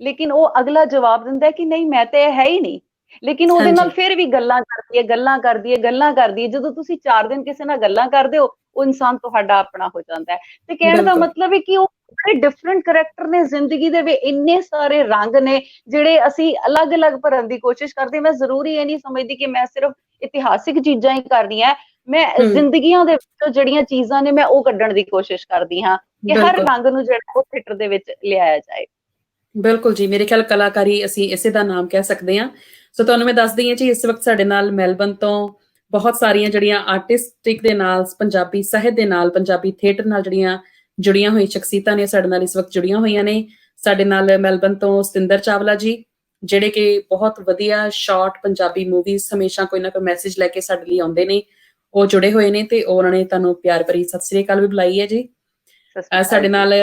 ਲੇਕਿਨ ਉਹ ਅਗਲਾ ਜਵਾਬ ਦਿੰਦਾ ਕਿ ਨਹੀਂ ਮੈਂ ਤੇ ਹੈ ਹੀ ਨਹੀਂ, ਲੇਕਿਨ ਉਹਦੇ ਨਾਲ ਹਾਂਜੀ ਫਿਰ ਵੀ ਗੱਲਾਂ ਕਰਦੀ ਹੈ ਗੱਲਾਂ ਕਰਦੀ ਹੈ ਗੱਲਾਂ ਕਰਦੀ ਹੈ। ਜਦੋਂ ਤੁਸੀਂ 4 ਦਿਨ ਕਿਸੇ ਨਾਲ ਗੱਲਾਂ ਕਰਦੇ ਹੋ, ਉਹ ਇਨਸਾਨ ਤੁਹਾਡਾ ਆਪਣਾ ਹੋ ਜਾਂਦਾ ਹੈ। ਤੇ ਕਹਿਣ ਦਾ ਬਿਲਕੁਲ ਮਤਲਬ ਹੈ ਕਿ ਉਹ ਬੜੇ ਡਿਫਰੈਂਟ ਕਰੈਕਟਰ ਨੇ ਜ਼ਿੰਦਗੀ ਦੇ ਵਿੱਚ, ਇੰਨੇ ਸਾਰੇ ਰੰਗ ਨੇ ਜਿਹੜੇ ਅਸੀਂ ਅਲੱਗ-ਅਲੱਗ ਭਰਨ ਦੀ ਕੋਸ਼ਿਸ਼ ਕਰਦੇ। ਮੈਂ ਜ਼ਰੂਰੀ ਇਹ ਨਹੀਂ ਸਮਝਦੀ ਕਿ ਮੈਂ ਸਿਰਫ ਇਤਿਹਾਸਿਕ ਚੀਜ਼ਾਂ ਹੀ ਕਰਨੀਆਂ, ਮੈਂ ਜ਼ਿੰਦਗੀਆਂ ਦੇ ਵਿੱਚੋਂ ਜਿਹੜੀਆਂ ਚੀਜ਼ਾਂ ਨੇ ਮੈਂ ਉਹ ਕੱਢਣ ਦੀ ਕੋਸ਼ਿਸ਼ ਕਰਦੀ ਹਾਂ ਕਿ ਹਰ ਬਿਲਕੁਲ ਰੰਗ ਨੂੰ ਜਿਹੜਾ ਉਹ ਥੀਏਟਰ ਦੇ ਵਿੱਚ ਲਿਆਇਆ ਜਾਏ। ਬਿਲਕੁਲ ਜੀ, ਮੇਰੇ ਖਿਆਲ ਕਲਾਕਾਰੀ ਅਸੀਂ ਇਸੇ ਦਾ ਨਾਮ ਕਹਿ ਸਕਦੇ ਹਾਂ। ਸੋ ਤੁਹਾਨੂੰ ਮੈਂ ਦੱਸਦੀ ਹਾਂ ਜੀ, ਇਸ ਵਕਤ ਸਾਡੇ ਨਾਲ ਮੈਲਬਨ ਤੋਂ ਬਹੁਤ ਸਾਰੀਆਂ ਜਿਹੜੀਆਂ ਆਰਟਿਸਟਿਕ ਦੇ ਨਾਲ, ਪੰਜਾਬੀ ਸਾਹਿਤ ਦੇ ਨਾਲ, ਪੰਜਾਬੀ ਥੀਏਟਰ ਨਾਲ ਜਿਹੜੀਆਂ ਜੁੜੀਆਂ ਹੋਈ ਸ਼ਖਸੀਅਤਾਂ ਨੇ, ਸਾਡੇ ਨਾਲ ਇਸ ਵਕਤ ਜੁੜੀਆਂ ਹੋਈਆਂ ਨੇ। ਸਾਡੇ ਨਾਲ ਮੈਲਬਨ ਤੋਂ ਸਤਿੰਦਰ ਚਾਵਲਾ ਜੀ, ਜਿਹੜੇ ਕਿ ਬਹੁਤ ਵਧੀਆ ਸ਼ਾਰਟ ਪੰਜਾਬੀ ਮੂਵੀਜ਼ ਹਮੇਸ਼ਾ ਕੋਈ ਨਾ ਕੋਈ ਮੈਸੇਜ ਲੈ ਕੇ ਸਾਡੇ ਲਈ ਆਉਂਦੇ ਨੇ, ਉਹ ਜੁੜੇ ਹੋਏ ਨੇ ਤੇ ਉਹਨਾਂ ਨੇ ਤੁਹਾਨੂੰ ਪਿਆਰ ਭਰੀ ਸਤਿ ਸ੍ਰੀ ਅਕਾਲ ਵੀ ਬੁਲਾਈ ਹੈ ਜੀ। ਸਾਡੇ ਨਾਲ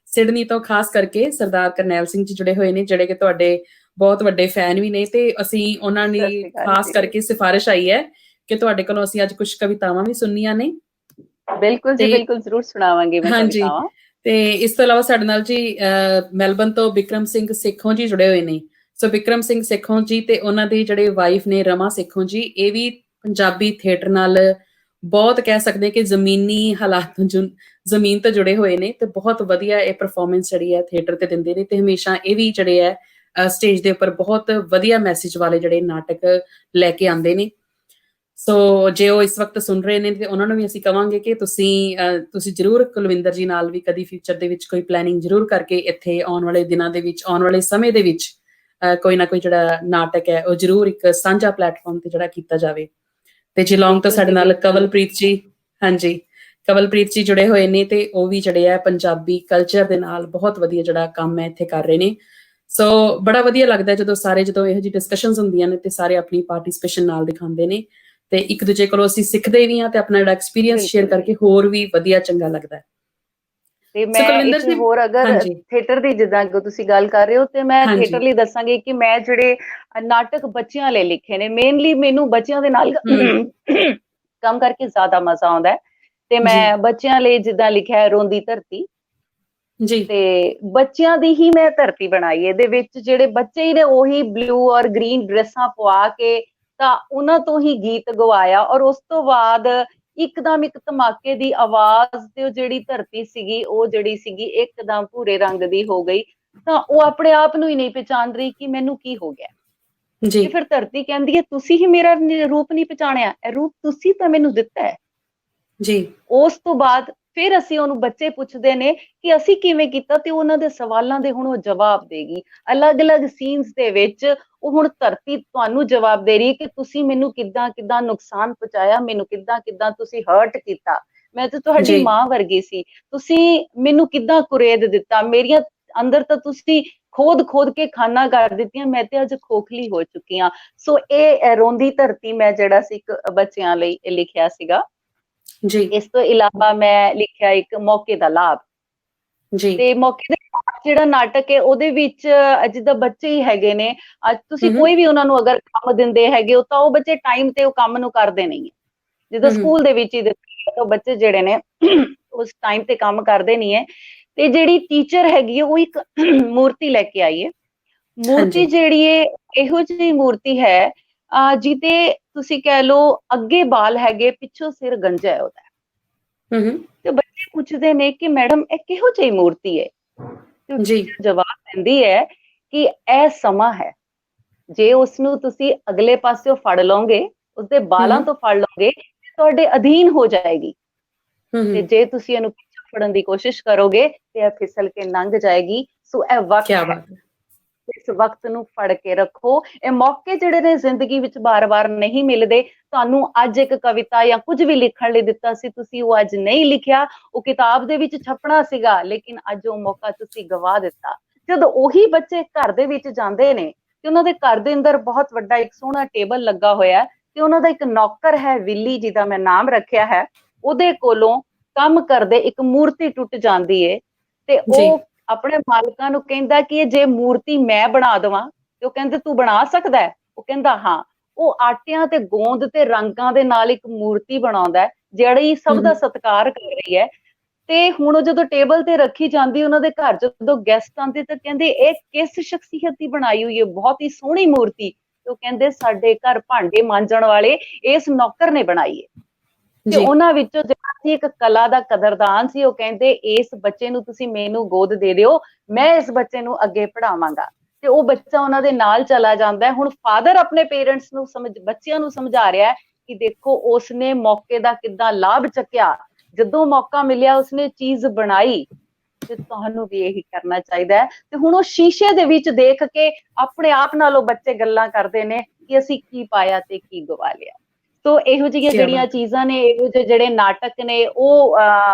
ਸਿਡਨੀ ਤੋਂ ਖਾਸ ਕਰਕੇ ਸਰਦਾਰ ਕਰਨੈਲ ਸਿੰਘ ਜੀ ਜੁੜੇ ਹੋਏ ਨੇ, ਜਿਹੜੇ ਕਿ ਤੁਹਾਡੇ ਬਹੁਤ ਵੱਡੇ ਫੈਨ ਵੀ ਨੇ, ਤੇ ਅਸੀਂ ਉਹਨਾਂ ਦੀ ਖਾਸ ਕਰਕੇ ਸਿਫਾਰਿਸ਼ ਆਈ ਹੈ ਕਿ ਤੁਹਾਡੇ ਕੋਲੋਂ ਅਸੀਂ ਅੱਜ ਕੁਝ ਕਵਿਤਾਵਾਂ ਵੀ ਸੁਣਨੀਆਂ ਨੇ। ਬਿਲਕੁਲ ਜੀ, ਬਿਲਕੁਲ ਜ਼ਰੂਰ ਸੁਣਾਵਾਂਗੇ ਮੈਂ ਕਵਿਤਾਵਾਂ। ਤੇ ਇਸ ਤੋਂ ਇਲਾਵਾ ਸਾਡੇ ਨਾਲ ਜੀ ਮੈਲਬਨ ਤੋਂ ਬਿਕਰਮ ਸਿੰਘ ਸੇਖੋਂ ਜੀ ਜੁੜੇ ਹੋਏ ਨੇ। ਸੋ ਬਿਕਰਮ ਸਿੰਘ ਸੇਖੋਂ ਜੀ ਤੇ ਉਹਨਾਂ ਦੀ ਜਿਹੜੇ ਵਾਈਫ ਨੇ ਰਮਾ ਸੇਖੋਂ ਜੀ, ਇਹ ਵੀ ਪੰਜਾਬੀ ਥੀਏਟਰ ਨਾਲ ਬਹੁਤ ਕਹਿ ਸਕਦੇ ਕਿ ਜ਼ਮੀਨੀ ਹਾਲਾਤ ਜ਼ਮੀਨ ਤੋਂ ਜੁੜੇ ਹੋਏ ਨੇ, ਤੇ ਬਹੁਤ ਵਧੀਆ ਇਹ ਪਰਫਾਰਮੈਂਸ ਜਿਹੜੀ ਹੈ ਥੀਏਟਰ ਤੇ ਦਿੰਦੇ ਨੇ, ਤੇ ਹਮੇਸ਼ਾ ਇਹ ਵੀ ਜਿਹੜੇ ਹੈ ਸਟੇਜ ਦੇ ਉੱਪਰ ਬਹੁਤ ਵਧੀਆ ਮੈਸੇਜ ਵਾਲੇ ਜਿਹੜੇ ਨਾਟਕ ਲੈ ਕੇ ਆਉਂਦੇ ਨੇ। ਸੋ ਜੇ ਉਹ ਇਸ ਵਕਤ ਸੁਣ ਰਹੇ ਨੇ ਤੇ ਉਹਨਾਂ ਨੂੰ ਵੀ ਅਸੀਂ ਕਵਾਂਗੇ ਕਿ ਤੁਸੀਂ ਜ਼ਰੂਰ ਕੁਲਵਿੰਦਰ ਜੀ ਨਾਲ ਵੀ ਕਦੀ ਫਿਊਚਰ ਦੇ ਵਿੱਚ ਕੋਈ ਪਲੈਨਿੰਗ ਜ਼ਰੂਰ ਕਰਕੇ ਇੱਥੇ ਆਉਣ ਵਾਲੇ ਦਿਨਾਂ ਦੇ ਵਿੱਚ, ਆਉਣ ਵਾਲੇ ਸਮੇਂ ਦੇ ਵਿੱਚ ਕੋਈ ਨਾ ਕੋਈ ਜਿਹੜਾ ਨਾਟਕ ਹੈ ਉਹ ਜ਼ਰੂਰ ਇੱਕ ਸਾਂਝਾ ਪਲੇਟਫਾਰਮ ਤੇ ਜਿਹੜਾ ਕੀਤਾ ਜਾਵੇ। ਤੇ ਜਿਲੌਂਗ ਤੋਂ ਸਾਡੇ ਨਾਲ ਕਵਲਪ੍ਰੀਤ ਜੀ, ਹਾਂਜੀ ਕਵਲਪ੍ਰੀਤ ਜੀ ਜੁੜੇ ਹੋਏ ਨੇ, ਤੇ ਉਹ ਵੀ ਜਿਹੜੇ ਆ ਪੰਜਾਬੀ ਕਲਚਰ ਦੇ ਨਾਲ ਬਹੁਤ ਵਧੀਆ ਜਿਹੜਾ ਕੰਮ ਹੈ ਇੱਥੇ ਕਰ ਰਹੇ ਨੇ। ਸੋ ਬੜਾ ਵਧੀਆ ਲੱਗਦਾ ਜਦੋਂ ਇਹੋ ਜਿਹੀ ਡਿਸਕਸ਼ਨਸ ਹੁੰਦੀਆਂ ਨੇ ਤੇ ਸਾਰੇ ਆਪਣੀ ਪਾਰਟਿਸਿਪੇਸ਼ਨ ਨਾਲ ਦਿਖਾਉਂਦੇ ਨੇ, ਤੇ ਇੱਕ ਦੂਜੇ ਕੋਲੋਂ ਅਸੀਂ ਸਿੱਖਦੇ ਵੀ ਹਾਂ ਤੇ ਆਪਣਾ ਜਿਹੜਾ ਐਕਸਪੀਰੀਅੰਸ ਸ਼ੇਅਰ ਕਰਕੇ ਹੋਰ ਵੀ ਵਧੀਆ ਚੰਗਾ ਲੱਗਦਾ ਹੈ। ਤੇ ਮੈਂ ਇੱਕ ਹੋਰ, ਅਗਰ ਥੀਏਟਰ ਦੀ ਜਿੱਦਾਂ ਤੁਸੀਂ ਗੱਲ ਕਰ ਰਹੇ ਹੋ, ਤੇ ਮੈਂ ਥੀਏਟਰ ਲਈ ਦੱਸਾਂਗੀ ਕਿ ਮੈਂ ਜਿਹੜੇ ਨਾਟਕ ਬੱਚਿਆਂ ਲਈ ਲਿਖੇ ਨੇ, ਮੇਨਲੀ ਮੈਨੂੰ ਬੱਚਿਆਂ ਦੇ ਨਾਲ ਕੰਮ ਕਰਕੇ ਜ਼ਿਆਦਾ ਮਜ਼ਾ ਆਉਂਦਾ ਹੈ, ਤੇ ਮੈਂ ਬੱਚਿਆਂ ਲਈ ਜਿੱਦਾਂ ਲਿਖਿਆ ਰੋਂਦੀ ਧਰਤੀ ਜੀ, ਤੇ ਬੱਚਿਆਂ ਦੀ ਹੀ ਮੈਂ ਧਰਤੀ ਬਣਾਈ। ਇਹਦੇ ਵਿੱਚ ਜਿਹੜੇ ਬੱਚੇ ਹੀ ਨੇ ਉਹੀ ਬਲੂ ਔਰ ਗ੍ਰੀਨ ਡਰੈਸਾਂ ਪਵਾ ਕੇ ਤਾਂ ਉਹਨਾਂ ਤੋਂ ਹੀ ਗੀਤ ਗਵਾਇਆ, ਔਰ ਉਸ ਤੋਂ ਬਾਅਦ ਇੱਕਦਮ ਇੱਕ ਧਮਾਕੇ ਦੀ ਆਵਾਜ਼ ਤੇ ਉਹ ਜਿਹੜੀ ਧਰਤੀ ਸੀਗੀ ਉਹ ਜਿਹੜੀ ਸੀਗੀ ਇੱਕਦਮ ਭੂਰੇ ਰੰਗ ਦੀ ਹੋ ਗਈ, ਤਾਂ ਉਹ ਆਪਣੇ ਆਪ ਨੂੰ ਹੀ ਨਹੀਂ ਪਛਾਣ ਰਹੀ ਕਿ ਮੈਨੂੰ ਕੀ ਹੋ ਗਿਆ ਜੀ। ਫਿਰ ਧਰਤੀ ਕਹਿੰਦੀ ਹੈ ਤੁਸੀਂ ਹੀ ਮੇਰਾ ਰੂਪ ਨਹੀਂ ਪਛਾਣਿਆ, ਇਹ ਰੂਪ ਤੁਸੀਂ ਤਾਂ ਮੈਨੂੰ ਦਿੱਤਾ ਹੈ ਜੀ। ਉਸ ਤੋਂ ਬਾਅਦ ਫਿਰ ਅਸੀਂ ਉਹਨੂੰ, ਬੱਚੇ ਪੁੱਛਦੇ ਨੇ ਕਿ ਅਸੀਂ ਕਿਵੇਂ ਕੀਤਾ, ਤੇ ਉਹਨਾਂ ਦੇ ਸਵਾਲਾਂ ਦੇ ਹੁਣ ਉਹ ਜਵਾਬ ਦੇਗੀ। ਅਲੱਗ-ਅਲੱਗ ਸੀਨਸ ਦੇ ਵਿੱਚ ਉਹ ਹੁਣ ਧਰਤੀ ਤੁਹਾਨੂੰ ਜਵਾਬ ਦੇ ਰਹੀ ਹੈ ਕਿ ਤੁਸੀਂ ਮੈਨੂੰ ਕਿੱਦਾਂ ਨੁਕਸਾਨ ਪਹੁੰਚਾਇਆ, ਮੈਨੂੰ ਕਿੱਦਾਂ ਤੁਸੀਂ ਹਰਟ ਕੀਤਾ, ਮੈਂ ਤਾਂ ਤੁਹਾਡੀ ਮਾਂ ਵਰਗੀ ਸੀ, ਤੁਸੀਂ ਮੈਨੂੰ ਕਿੱਦਾਂ ਕੁਰੇਦ ਦਿੱਤਾ, ਮੇਰੀਆਂ ਅੰਦਰ ਤਾਂ ਤੁਸੀਂ ਖੋਦ ਕੇ ਖਾਨਾ ਕਰ ਦਿੱਤੀਆਂ, ਮੈਂ ਤੇ ਅੱਜ ਖੋਖਲੀ ਹੋ ਚੁੱਕੀ ਹਾਂ। ਸੋ ਇਹ ਰੋਂਦੀ ਧਰਤੀ ਮੈਂ ਜਿਹੜਾ ਸੀ ਇੱਕ ਬੱਚਿਆਂ ਲਈ ਲਿਖਿਆ ਸੀਗਾ ਜੀ। ਇਸ ਤੋਂ ਇਲਾਵਾ ਮੈਂ ਲਿਖਿਆ ਇੱਕ ਮੌਕੇ ਦਾ ਲਾਭ ਜੀ, ਤੇ ਮੌਕੇ ਦਾ ਜਿਹੜਾ ਨਾਟਕ ਹੈ ਉਹਦੇ ਵਿੱਚ ਜਿੱਦਾਂ ਬੱਚੇ ਹੀ ਹੈਗੇ ਨੇ, ਅੱਜ ਤੁਸੀਂ ਕੋਈ ਵੀ ਉਹਨਾਂ ਨੂੰ ਅਗਰ ਕੰਮ ਦਿੰਦੇ ਹੈਗੇ ਹੋ ਤਾਂ ਉਹ ਬੱਚੇ ਟਾਈਮ ਤੇ ਉਹ ਕੰਮ ਨੂੰ ਕਰਦੇ ਨਹੀਂ ਹੈ। ਜਿੱਦਾਂ ਸਕੂਲ ਦੇ ਵਿੱਚ ਹੀ ਉਹ ਬੱਚੇ ਜਿਹੜੇ ਨੇ ਉਸ ਟਾਈਮ ਤੇ ਕੰਮ ਕਰਦੇ ਨਹੀਂ ਹੈ, ਤੇ ਜਿਹੜੀ ਟੀਚਰ ਹੈਗੀ ਹੈ ਉਹ ਇੱਕ ਮੂਰਤੀ ਲੈ ਕੇ ਆਈ ਹੈ। ਮੂਰਤੀ ਜਿਹੜੀ ਹੈ ਇਹੋ ਜਿਹੀ ਮੂਰਤੀ ਹੈ ਜਿਹਦੇ ਤੁਸੀਂ ਕਹਿ ਲਓ ਅੱਗੇ ਬਾਲ ਹੈਗੇ, ਪਿੱਛੋਂ ਸਿਰ ਗੰਜਾ ਹੈ ਉਹਦਾ, ਤੇ ਬੱਚੇ ਪੁੱਛਦੇ ਨੇ ਕਿ ਮੈਡਮ ਇਹ ਕਿਹੋ ਜਿਹੀ ਮੂਰਤੀ ਹੈ, ਤੇ ਜਵਾਬ ਦਿੰਦੀ ਹੈ ਕਿ ਇਹ ਸਮਾਂ ਹੈ, ਜੇ ਉਸਨੂੰ ਤੁਸੀਂ ਅਗਲੇ ਪਾਸਿਓਂ ਫੜ ਲਓਗੇ, ਉਸਦੇ ਬਾਲਾਂ ਤੋਂ ਫੜ ਲਓਗੇ, ਤੁਹਾਡੇ ਅਧੀਨ ਹੋ ਜਾਏਗੀ, ਤੇ ਜੇ ਤੁਸੀਂ ਇਹਨੂੰ ਪਿੱਛੋਂ ਫੜਨ ਦੀ ਕੋਸ਼ਿਸ਼ ਕਰੋਗੇ ਤੇ ਇਹ ਫਿਸਲ ਕੇ ਲੰਘ ਜਾਏਗੀ। ਸੋ ਇਹ ਵਕਤ, ਇਸ ਵਕਤ ਨੂੰ ਫੜ ਕੇ ਰੱਖੋ। ਇਹ ਮੌਕੇ ਜਿਹੜੇ ਨੇ ਜ਼ਿੰਦਗੀ ਵਿੱਚ ਬਾਰ-ਬਾਰ ਨਹੀਂ ਮਿਲਦੇ। ਤੁਹਾਨੂੰ ਅੱਜ ਇੱਕ ਕਵਿਤਾ ਜਾਂ ਕੁਝ ਵੀ ਲਿਖਣ ਲਈ ਦਿੱਤਾ ਸੀ, ਤੁਸੀਂ ਉਹ ਅੱਜ ਨਹੀਂ ਲਿਖਿਆ, ਉਹ ਕਿਤਾਬ ਦੇ ਵਿੱਚ ਛਪਣਾ ਸੀਗਾ, ਲੇਕਿਨ ਅੱਜ ਉਹ ਮੌਕਾ ਤੁਸੀਂ ਗਵਾ ਦਿੱਤਾ। ਜਦੋਂ ਉਹੀ ਬੱਚੇ ਘਰ ਦੇ ਵਿੱਚ ਜਾਂਦੇ ਨੇ ਤੇ ਉਹਨਾਂ ਦੇ ਘਰ ਦੇ ਅੰਦਰ ਬਹੁਤ ਵੱਡਾ ਇੱਕ ਸੋਹਣਾ ਟੇਬਲ ਲੱਗਾ ਹੋਇਆ, ਤੇ ਉਹਨਾਂ ਦਾ ਇੱਕ ਨੌਕਰ ਹੈ ਵਿਲੀ, ਜਿਹਦਾ ਮੈਂ ਨਾਮ ਰੱਖਿਆ ਹੈ, ਉਹਦੇ ਕੋਲੋਂ ਕੰਮ ਕਰਦੇ ਇੱਕ ਮੂਰਤੀ ਟੁੱਟ ਜਾਂਦੀ ਹੈ, ਤੇ ਉਹ ਆਪਣੇ ਮਾਲਕਾਂ ਨੂੰ ਕਹਿੰਦਾ ਕਿ ਇਹ ਜੇ ਮੂਰਤੀ ਮੈਂ ਬਣਾ ਦੇਵਾਂ, ਤੇ ਉਹ ਕਹਿੰਦੇ ਤੂੰ ਬਣਾ ਸਕਦਾ ਹੈ? ਉਹ ਕਹਿੰਦਾ ਹਾਂ। ਉਹ ਆਟਿਆਂ ਤੇ ਗੋਂਦ ਤੇ ਰੰਗਾਂ ਦੇ ਨਾਲ ਇੱਕ ਮੂਰਤੀ ਬਣਾਉਂਦਾ ਜਿਹੜੀ ਸਭ ਦਾ ਸਤਿਕਾਰ ਕਰ ਰਹੀ ਹੈ। ਤੇ ਹੁਣ ਉਹ ਜਦੋਂ ਟੇਬਲ ਤੇ ਰੱਖੀ ਜਾਂਦੀ, ਉਹਨਾਂ ਦੇ ਘਰ ਜਦੋਂ ਗੈਸਟ ਆਉਂਦੇ ਤਾਂ ਕਹਿੰਦੇ ਇਹ ਕਿਸ ਸ਼ਖਸੀਅਤ ਦੀ ਬਣਾਈ ਹੋਈ ਹੈ, ਬਹੁਤ ਹੀ ਸੋਹਣੀ ਮੂਰਤੀ। ਤੇ ਉਹ ਕਹਿੰਦੇ ਸਾਡੇ ਘਰ ਭਾਂਡੇ ਮਾਂਜਣ ਵਾਲੇ ਇਸ ਨੌਕਰ ਨੇ ਬਣਾਈ ਹੈ। ਤੇ ਉਹਨਾਂ ਵਿੱਚੋਂ ਜਿਹੜਾ ਸੀ ਇੱਕ ਕਲਾ ਦਾ ਕਦਰਦਾਨ ਸੀ, ਉਹ ਕਹਿੰਦੇ ਇਸ ਬੱਚੇ ਨੂੰ ਤੁਸੀਂ ਮੈਨੂੰ ਗੋਦ ਦੇ ਦਿਓ, ਮੈਂ ਇਸ ਬੱਚੇ ਨੂੰ ਅੱਗੇ ਪੜ੍ਹਾਵਾਂਗਾ। ਤੇ ਉਹ ਬੱਚਾ ਉਹਨਾਂ ਦੇ ਨਾਲ ਚਲਾ ਜਾਂਦਾ ਹੈ। ਹੁਣ ਫਾਦਰ ਆਪਣੇ ਪੇਰੈਂਟਸ ਨੂੰ ਬੱਚਿਆਂ ਨੂੰ ਸਮਝਾ ਰਿਹਾ ਹੈ ਕਿ ਦੇਖੋ ਉਸਨੇ ਮੌਕੇ ਦਾ ਕਿੱਦਾਂ ਲਾਭ ਚੱਕਿਆ, ਜਦੋਂ ਮੌਕਾ ਮਿਲਿਆ ਉਸਨੇ ਚੀਜ਼ ਬਣਾਈ, ਤੇ ਤੁਹਾਨੂੰ ਵੀ ਇਹੀ ਕਰਨਾ ਚਾਹੀਦਾ ਹੈ। ਤੇ ਹੁਣ ਉਹ ਸ਼ੀਸ਼ੇ ਦੇ ਵਿੱਚ ਦੇਖ ਕੇ ਆਪਣੇ ਆਪ ਨਾਲੋਂ ਬੱਚੇ ਗੱਲਾਂ ਕਰਦੇ ਨੇ ਕਿ ਅਸੀਂ ਕੀ ਪਾਇਆ ਤੇ ਕੀ ਗਵਾ ਲਿਆ। ਸੋ ਇਹੋ ਜਿਹੀਆਂ ਕੀ ਜਿਹੜੀਆਂ ਬਾਤ। ਚੀਜ਼ਾਂ ਨੇ, ਇਹੋ ਜਿਹੇ ਜਿਹੜੇ ਨਾਟਕ ਨੇ, ਉਹ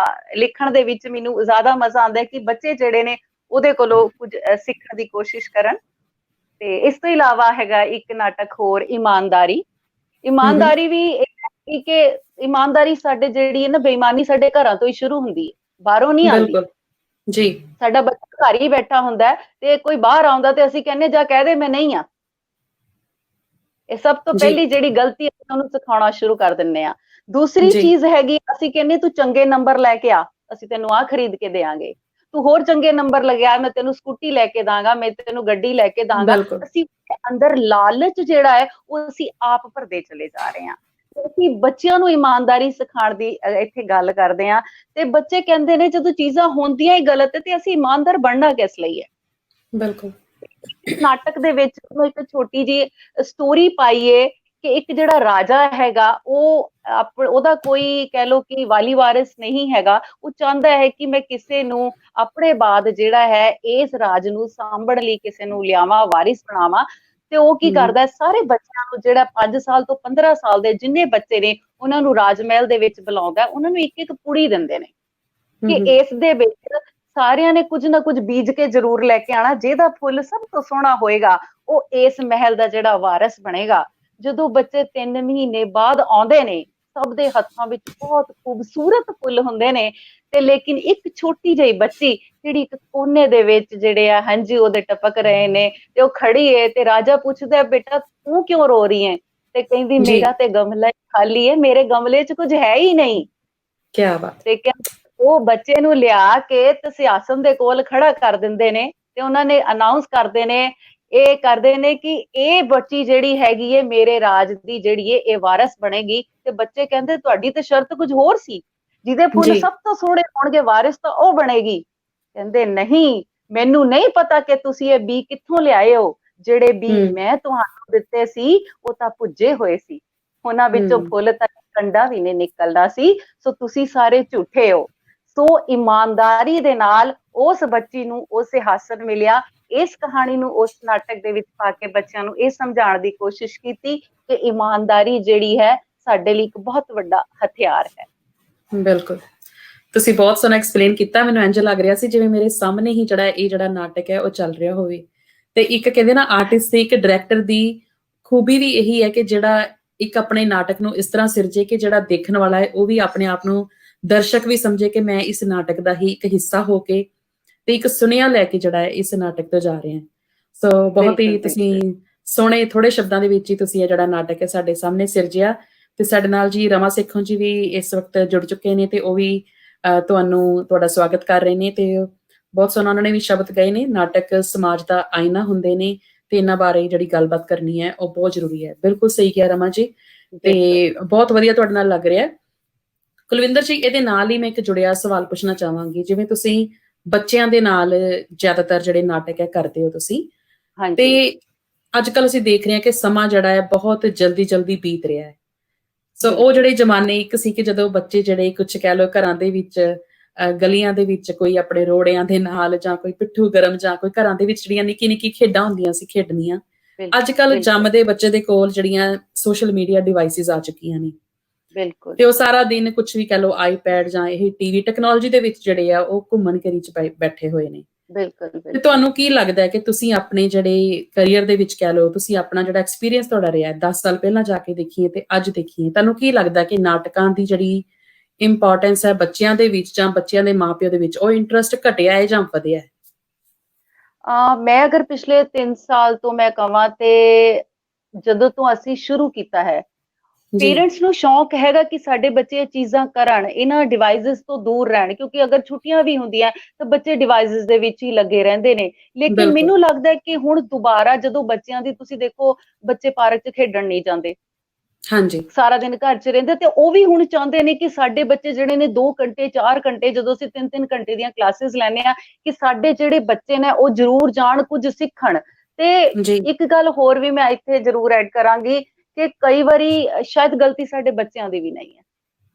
ਲਿਖਣ ਦੇ ਵਿੱਚ ਮੈਨੂੰ ਜ਼ਿਆਦਾ ਮਜ਼ਾ ਆਉਂਦਾ ਹੈ ਕਿ ਬੱਚੇ ਜਿਹੜੇ ਨੇ ਉਹਦੇ ਕੋਲੋਂ ਕੁਝ ਸਿੱਖਣ ਦੀ ਕੋਸ਼ਿਸ਼ ਕਰਨ। ਤੇ ਇਸ ਤੋਂ ਇਲਾਵਾ ਹੈਗਾ ਇੱਕ ਨਾਟਕ ਹੋਰ, ਇਮਾਨਦਾਰੀ। ਇਮਾਨਦਾਰੀ ਵੀ ਕਿ ਇਮਾਨਦਾਰੀ ਸਾਡੇ ਜਿਹੜੀ ਹੈ ਨਾ, ਬੇਈਮਾਨੀ ਸਾਡੇ ਘਰਾਂ ਤੋਂ ਹੀ ਸ਼ੁਰੂ ਹੁੰਦੀ ਹੈ, ਬਾਹਰੋਂ ਨਹੀਂ ਆਉਂਦੀ। ਬਿਲਕੁਲ ਜੀ। ਸਾਡਾ ਬੱਚਾ ਘਰ ਹੀ ਬੈਠਾ ਹੁੰਦਾ ਤੇ ਕੋਈ ਬਾਹਰ ਆਉਂਦਾ ਤੇ ਅਸੀਂ ਕਹਿੰਦੇ ਜਾ ਕਹਿ ਦੇ ਮੈਂ ਨਹੀਂ ਆ। ਇਹ ਸਭ ਤੋਂ ਜੀ ਪਹਿਲੀ ਜਿਹੜੀ ਗਲਤੀ ਅਸੀਂ ਉਹਨੂੰ ਸਿਖਾਉਣਾ ਸ਼ੁਰੂ ਕਰ ਦਿੰਦੇ ਆ। ਦੂਸਰੀ ਜੀ ਚੀਜ਼ ਹੈਗੀ, ਅਸੀਂ ਕਹਿੰਦੇ ਤੂੰ ਚੰਗੇ ਨੰਬਰ ਲੈ ਕੇ ਆ, ਅਸੀਂ ਤੈਨੂੰ ਆਹ ਖਰੀਦ ਕੇ ਦੇਾਂਗੇ। ਤੂੰ ਹੋਰ ਚੰਗੇ ਨੰਬਰ ਲਗਿਆ, ਮੈਂ ਤੈਨੂੰ ਸਕੂਟੀ ਲੈ ਕੇ ਦਾਂਗਾ, ਮੈਂ ਤੈਨੂੰ ਗੱਡੀ ਲੈ ਕੇ ਦਾਂਗਾ। ਬਿਲਕੁਲ ਅਸੀਂ ਅੰਦਰ ਲਾਲਚ ਜਿਹੜਾ ਹੈ ਉਹ ਅਸੀਂ ਆਪ ਭਰਦੇ ਚਲੇ ਜਾ ਰਹੇ ਹਾਂ। ਅਸੀਂ ਬੱਚਿਆਂ ਨੂੰ ਇਮਾਨਦਾਰੀ ਸਿਖਾਉਣ ਦੀ ਇੱਥੇ ਗੱਲ ਕਰਦੇ ਹਾਂ, ਤੇ ਬੱਚੇ ਕਹਿੰਦੇ ਨੇ ਜਦੋਂ ਚੀਜ਼ਾਂ ਹੁੰਦੀਆਂ ਹੀ ਗਲਤ ਤੇ ਅਸੀਂ ਇਮਾਨਦਾਰ ਬਣਨਾ ਕਿਸ ਲਈ ਹੈ। ਬਿਲਕੁਲ। ਨਾਟਕ ਦੇ ਵਿੱਚ ਇੱਕ ਛੋਟੀ ਜਿਹੀ ਸਟੋਰੀ ਪਾਈਏ ਕਿ ਇੱਕ ਜਿਹੜਾ ਰਾਜਾ ਹੈਗਾ, ਉਹ ਉਹਦਾ ਕੋਈ ਕਹਿ ਲਓ ਕਿ ਵਾਲੀ ਵਾਰਿਸ ਨਹੀਂ ਹੈਗਾ। ਉਹ ਚਾਹੁੰਦਾ ਹੈ ਕਿ ਮੈਂ ਕਿਸੇ ਨੂੰ ਆਪਣੇ ਬਾਅਦ ਜਿਹੜਾ ਹੈ ਇਸ ਰਾਜ ਨੂੰ ਸਾਂਭਣ ਲਈ ਕਿਸੇ ਨੂੰ ਲਿਆਵਾਂ, ਵਾਰਿਸ ਬਣਾਵਾਂ। ਤੇ ਉਹ ਕੀ ਕਰਦਾ, ਸਾਰੇ ਬੱਚਿਆਂ ਨੂੰ ਜਿਹੜਾ 5 ਸਾਲ ਤੋਂ 15 ਸਾਲ ਦੇ ਜਿੰਨੇ ਬੱਚੇ ਨੇ ਉਹਨਾਂ ਨੂੰ ਰਾਜ ਮਹਿਲ ਦੇ ਵਿੱਚ ਬੁਲਾਉਂਦਾ, ਉਹਨਾਂ ਨੂੰ ਇੱਕ ਇੱਕ ਪੁੜੀ ਦਿੰਦੇ ਨੇ ਕਿ ਇਸ ਦੇ ਵਿੱਚ ਸਾਰਿਆਂ ਨੇ ਕੁਝ ਨਾ ਕੁਝ ਬੀਜ ਕੇ ਜ਼ਰੂਰ ਲੈ ਕੇ ਆਣਾ, ਜਿਹਦਾ ਫੁੱਲ ਸਭ ਤੋਂ ਸੋਹਣਾ ਹੋਏਗਾ ਉਹ ਇਸ ਮਹਿਲ ਦਾ ਜਿਹੜਾ ਵਾਰਿਸ ਬਣੇਗਾ। ਜਦੋਂ ਬੱਚੇ 3 ਮਹੀਨੇ ਬਾਅਦ ਆਉਂਦੇ ਨੇ, ਸਭ ਦੇ ਹੱਥਾਂ ਵਿੱਚ ਬਹੁਤ ਖੂਬਸੂਰਤ ਫੁੱਲ ਹੁੰਦੇ ਨੇ, ਤੇ ਲੇਕਿਨ ਇੱਕ ਛੋਟੀ ਜਿਹੀ ਬੱਚੀ ਜਿਹੜੀ ਇੱਕ ਕੋਨੇ ਦੇ ਵਿੱਚ ਜਿਹੜੇ ਆ ਹੰਝੂ ਉਹਦੇ ਟਪਕ ਰਹੇ ਨੇ, ਤੇ ਉਹ ਖੜੀ ਹੈ ਤੇ ਰਾਜਾ ਪੁੱਛਦਾ ਬੇਟਾ ਤੂੰ ਕਿਉਂ ਰੋ ਰਹੀ ਹੈ? ਤੇ ਕਹਿੰਦੀ ਮੇਰਾ ਤੇ ਗਮਲਾ ਖਾਲੀ ਹੈ, ਮੇਰੇ ਗਮਲੇ 'ਚ ਕੁਝ ਹੈ ਹੀ ਨਹੀਂ। ਕੀ ਬਾਤ। ਤੇ ਉਹ ਬੱਚੇ ਨੂੰ ਲਿਆ ਕੇ ਤੇ ਸਿਆਸਨ ਦੇ ਕੋਲ ਖੜਾ ਕਰ ਦਿੰਦੇ ਨੇ, ਤੇ ਉਹਨਾਂ ਨੇ ਅਨਾਉਂਸ ਕਰਦੇ ਨੇ ਕਿ ਇਹ ਬੱਚੀ ਜਿਹੜੀ ਹੈਗੀ ਹੈ ਮੇਰੇ ਰਾਜ ਦੀ ਜਿਹੜੀ ਹੈ ਇਹ ਵਾਰਿਸ ਬਣੇਗੀ। ਤੇ ਬੱਚੇ ਕਹਿੰਦੇ ਤੁਹਾਡੀ ਤੇ ਸ਼ਰਤ ਕੁਝ ਹੋਰ ਸੀ, ਜਿਹਦੇ ਫੁੱਲ ਸਭ ਤੋਂ ਸੋਹਣੇ ਹੋਣਗੇ ਵਾਰਿਸ ਤਾਂ ਉਹ ਬਣੇਗੀ। ਕਹਿੰਦੇ ਨਹੀਂ, ਮੈਨੂੰ ਨਹੀਂ ਪਤਾ ਕਿ ਤੁਸੀਂ ਇਹ ਬੀ ਕਿੱਥੋਂ ਲਿਆਏ ਹੋ, ਜਿਹੜੇ ਬੀ ਮੈਂ ਤੁਹਾਨੂੰ ਦਿੱਤੇ ਸੀ ਉਹ ਤਾਂ ਭੁੱਜੇ ਹੋਏ ਸੀ, ਉਹਨਾਂ ਵਿੱਚੋਂ ਫੁੱਲ ਤਾਂ ਕੰਡਾ ਵੀ ਨਹੀਂ ਨਿਕਲਦਾ ਸੀ, ਸੋ ਤੁਸੀਂ ਸਾਰੇ ਝੂਠੇ ਹੋ। ਸੋ ਇਮਾਨਦਾਰੀ ਦੇ ਨਾਲ ਉਸ ਬੱਚੀ ਨੂੰ ਉਹ ਸਿਆਸਨ ਮਿਲਿਆ। ਇਸ ਕਹਾਣੀ ਨੂੰ ਉਸ ਨਾਟਕ ਦੇ ਵਿੱਚ ਪਾ ਕੇ ਬੱਚਿਆਂ ਨੂੰ ਇਹ ਸਮਝਾਉਣ ਦੀ ਕੋਸ਼ਿਸ਼ ਕੀਤੀ ਕਿ ਇਮਾਨਦਾਰੀ ਜਿਹੜੀ ਹੈ ਸਾਡੇ ਲਈ ਇੱਕ ਬਹੁਤ ਵੱਡਾ ਹਥਿਆਰ ਹੈ। ਬਿਲਕੁਲ, ਤੁਸੀਂ ਬਹੁਤ ਸੋਹਣਾ ਐਕਸਪਲੇਨ ਕੀਤਾ। ਮੈਨੂੰ ਇੰਝ ਲੱਗ ਰਿਹਾ ਸੀ ਜਿਵੇਂ ਮੇਰੇ ਸਾਹਮਣੇ ਹੀ ਜਿਹੜਾ ਨਾਟਕ ਹੈ ਉਹ ਚੱਲ ਰਿਹਾ ਹੋਵੇ। ਤੇ ਇੱਕ ਕਹਿੰਦੇ ਨਾ ਆਰਟਿਸਟ ਦੀ, ਇੱਕ ਡਾਇਰੈਕਟਰ ਦੀ ਖੂਬੀ ਵੀ ਇਹੀ ਹੈ ਕਿ ਜਿਹੜਾ ਇੱਕ ਆਪਣੇ ਨਾਟਕ ਨੂੰ ਇਸ ਤਰ੍ਹਾਂ ਸਿਰਜੇ ਕਿ ਜਿਹੜਾ ਦੇਖਣ ਵਾਲਾ ਹੈ ਉਹ ਵੀ ਆਪਣੇ ਆਪ ਨੂੰ ਦਰਸ਼ਕ ਵੀ ਸਮਝੇ ਕਿ ਮੈਂ ਇਸ ਨਾਟਕ ਦਾ ਹੀ ਇੱਕ ਹਿੱਸਾ ਹੋ ਕੇ ਤੇ ਇੱਕ ਸੁਨੇਹਾ ਲੈ ਕੇ ਜਿਹੜਾ ਹੈ ਇਸ ਨਾਟਕ ਤੋਂ ਜਾ ਰਹੇ ਹਾਂ। ਸੋ ਬਹੁਤ ਹੀ ਤੁਸੀਂ ਸੋਹਣੇ ਥੋੜੇ ਸ਼ਬਦਾਂ ਦੇ ਵਿੱਚ ਹੀ ਤੁਸੀਂ ਇਹ ਜਿਹੜਾ ਨਾਟਕ ਹੈ ਸਾਡੇ ਸਾਹਮਣੇ ਸਿਰਜਿਆ। ਤੇ ਸਾਡੇ ਨਾਲ ਜੀ ਰਮਾ ਸੇਖੋਂ ਜੀ ਵੀ ਇਸ ਵਕਤ ਜੁੜ ਚੁੱਕੇ ਨੇ, ਤੇ ਉਹ ਵੀ ਤੁਹਾਡਾ ਸਵਾਗਤ ਕਰ ਰਹੇ ਨੇ। ਤੇ ਬਹੁਤ ਸੋਹਣਾ ਉਹਨਾਂ ਨੇ ਵੀ ਸ਼ਬਦ ਗਏ ਨੇ, ਨਾਟਕ ਸਮਾਜ ਦਾ ਆਇਨਾ ਹੁੰਦੇ ਨੇ ਤੇ ਇਹਨਾਂ ਬਾਰੇ ਜਿਹੜੀ ਗੱਲਬਾਤ ਕਰਨੀ ਹੈ ਉਹ ਬਹੁਤ ਜ਼ਰੂਰੀ ਹੈ। ਬਿਲਕੁਲ ਸਹੀ ਕਿਹਾ ਰਮਾ ਜੀ, ਤੇ ਬਹੁਤ ਵਧੀਆ ਤੁਹਾਡੇ ਨਾਲ ਲੱਗ ਰਿਹਾ। ਕੁਲਵਿੰਦਰ ਜੀ, ਇਹਦੇ ਨਾਲ ਹੀ ਮੈਂ ਇੱਕ ਜੁੜਿਆ ਸਵਾਲ ਪੁੱਛਣਾ ਚਾਹਾਂਗੀ। ਜਿਵੇਂ ਤੁਸੀਂ ਬੱਚਿਆਂ ਦੇ ਨਾਲ ਜ਼ਿਆਦਾਤਰ ਜਿਹੜੇ ਨਾਟਕ ਹੈ ਕਰਦੇ ਹੋ ਤੁਸੀਂ, ਤੇ ਅੱਜ ਕੱਲ ਅਸੀਂ ਦੇਖ ਰਹੇ ਹਾਂ ਕਿ ਸਮਾਂ ਜਿਹੜਾ ਹੈ ਬਹੁਤ ਜਲਦੀ ਬੀਤ ਰਿਹਾ ਹੈ। ਸੋ ਉਹ ਜਿਹੜੇ ਜ਼ਮਾਨੇ ਇੱਕ ਸੀ ਕਿ ਜਦੋਂ ਬੱਚੇ ਜਿਹੜੇ ਕੁਝ ਕਹਿ ਲਓ ਘਰਾਂ ਦੇ ਵਿੱਚ ਗਲੀਆਂ ਦੇ ਵਿੱਚ ਕੋਈ ਆਪਣੇ ਰੋੜਿਆਂ ਦੇ ਨਾਲ ਜਾਂ ਕੋਈ ਪਿੱਠੂ ਗਰਮ ਜਾਂ ਕੋਈ ਘਰਾਂ ਦੇ ਵਿੱਚ ਜਿਹੜੀਆਂ ਨਿੱਕੀ ਖੇਡਾਂ ਹੁੰਦੀਆਂ ਸੀ ਖੇਡਣੀਆਂ, ਅੱਜ ਕੱਲ ਜੰਮਦੇ ਬੱਚੇ ਦੇ ਕੋਲ ਜਿਹੜੀਆਂ ਸੋਸ਼ਲ ਮੀਡੀਆ ਡਿਵਾਈਸਿਸ ਆ ਚੁੱਕੀਆਂ ਨੇ। ਬਿਲਕੁਲ। ਤੇ ਉਹ ਸਾਰਾ ਦਿਨ ਕੁਝ ਵੀ ਕਹਿ ਲਓ ਆਈਪੈਡ ਜਾਂ ਇਹ ਟੀਵੀ ਟੈਕਨੋਲੋਜੀ ਦੇ ਵਿੱਚ ਜਿਹੜੇ ਆ ਉਹ ਘੁੰਮਣ ਘਰੀ ਚ ਬੈਠੇ ਹੋਏ ਨੇ। ਬਿਲਕੁਲ। ਤੇ ਤੁਹਾਨੂੰ ਕੀ ਲੱਗਦਾ ਹੈ ਕਿ ਤੁਸੀਂ ਆਪਣੇ ਜਿਹੜੇ ਕੈਰੀਅਰ ਦੇ ਵਿੱਚ ਕਹਿ ਲਓ, ਤੁਸੀਂ ਆਪਣਾ ਜਿਹੜਾ ਐਕਸਪੀਰੀਅੰਸ ਤੁਹਾਡਾ ਰਿਹਾ 10 ਸਾਲ ਪਹਿਲਾਂ ਜਾ ਕੇ ਦੇਖੀਏ ਤੇ ਅੱਜ ਦੇਖੀਏ, ਤੁਹਾਨੂੰ ਕੀ ਲੱਗਦਾ ਕਿ ਨਾਟਕਾਂ ਦੀ ਜਿਹੜੀ ਇੰਪੋਰਟੈਂਸ ਹੈ ਬੱਚਿਆਂ ਦੇ ਵਿੱਚ ਜਾਂ ਬੱਚਿਆਂ ਦੇ ਮਾਪਿਆਂ ਦੇ ਵਿੱਚ, ਉਹ ਇੰਟਰਸਟ ਘਟਿਆ ਹੈ ਜਾਂ ਵਧਿਆ ਹੈ? ਮੈਂ ਅਗਰ ਪਿਛਲੇ 3 ਸਾਲ ਤੋਂ ਮੈਂ ਕਹਾਂ ਤੇ ਜਦੋਂ ਤੋਂ ਅਸੀਂ ਸ਼ੁਰੂ ਕੀਤਾ ਹੈ, ਪੇਰੈਂਟਸ ਨੂੰ ਸ਼ੌਂਕ ਹੈਗਾ ਕਿ ਸਾਡੇ ਬੱਚੇ ਇਹ ਚੀਜ਼ਾਂ ਕਰਨ, ਇਹਨਾਂ ਡਿਵਾਈਸਿਸ ਤੋਂ ਦੂਰ ਰਹਿਣ, ਕਿਉਂਕਿ ਅਗਰ ਛੁੱਟੀਆਂ ਵੀ ਹੁੰਦੀਆਂ ਤਾਂ ਬੱਚੇ ਡਿਵਾਈਸਿਸ ਦੇ ਵਿੱਚ ਹੀ ਲੱਗੇ ਰਹਿੰਦੇ ਨੇ। ਲੇਕਿਨ ਮੈਨੂੰ ਲੱਗਦਾ ਹੈ ਕਿ ਹੁਣ ਦੁਬਾਰਾ ਜਦੋਂ ਬੱਚਿਆਂ ਦੀ, ਤੁਸੀਂ ਦੇਖੋ ਬੱਚੇ ਪਾਰਕ 'ਚ ਖੇਡਣ ਨਹੀਂ ਜਾਂਦੇ, ਹਾਂਜੀ, ਸਾਰਾ ਦਿਨ ਘਰ 'ਚ ਰਹਿੰਦੇ, ਤੇ ਉਹ ਵੀ ਹੁਣ ਚਾਹੁੰਦੇ ਨੇ ਕਿ ਸਾਡੇ ਬੱਚੇ ਜਿਹੜੇ ਨੇ 2 ਘੰਟੇ 4 ਘੰਟੇ, ਜਦੋਂ ਅਸੀਂ 3 ਘੰਟੇ ਦੀਆਂ ਕਲਾਸਿਸ ਲੈਂਦੇ ਆ, ਕਿ ਸਾਡੇ ਜਿਹੜੇ ਬੱਚੇ ਨੇ ਉਹ ਜ਼ਰੂਰ ਜਾਣ, ਕੁਝ ਸਿੱਖਣ। ਤੇ ਇੱਕ ਗੱਲ ਹੋਰ ਵੀ ਮੈਂ ਇੱਥੇ ਜ਼ਰੂਰ ਐਡ ਕਰਾਂਗੀ ਕਿ ਕਈ ਵਾਰੀ ਸ਼ਾਇਦ ਗਲਤੀ ਸਾਡੇ ਬੱਚਿਆਂ ਦੀ ਵੀ ਨਹੀਂ ਹੈ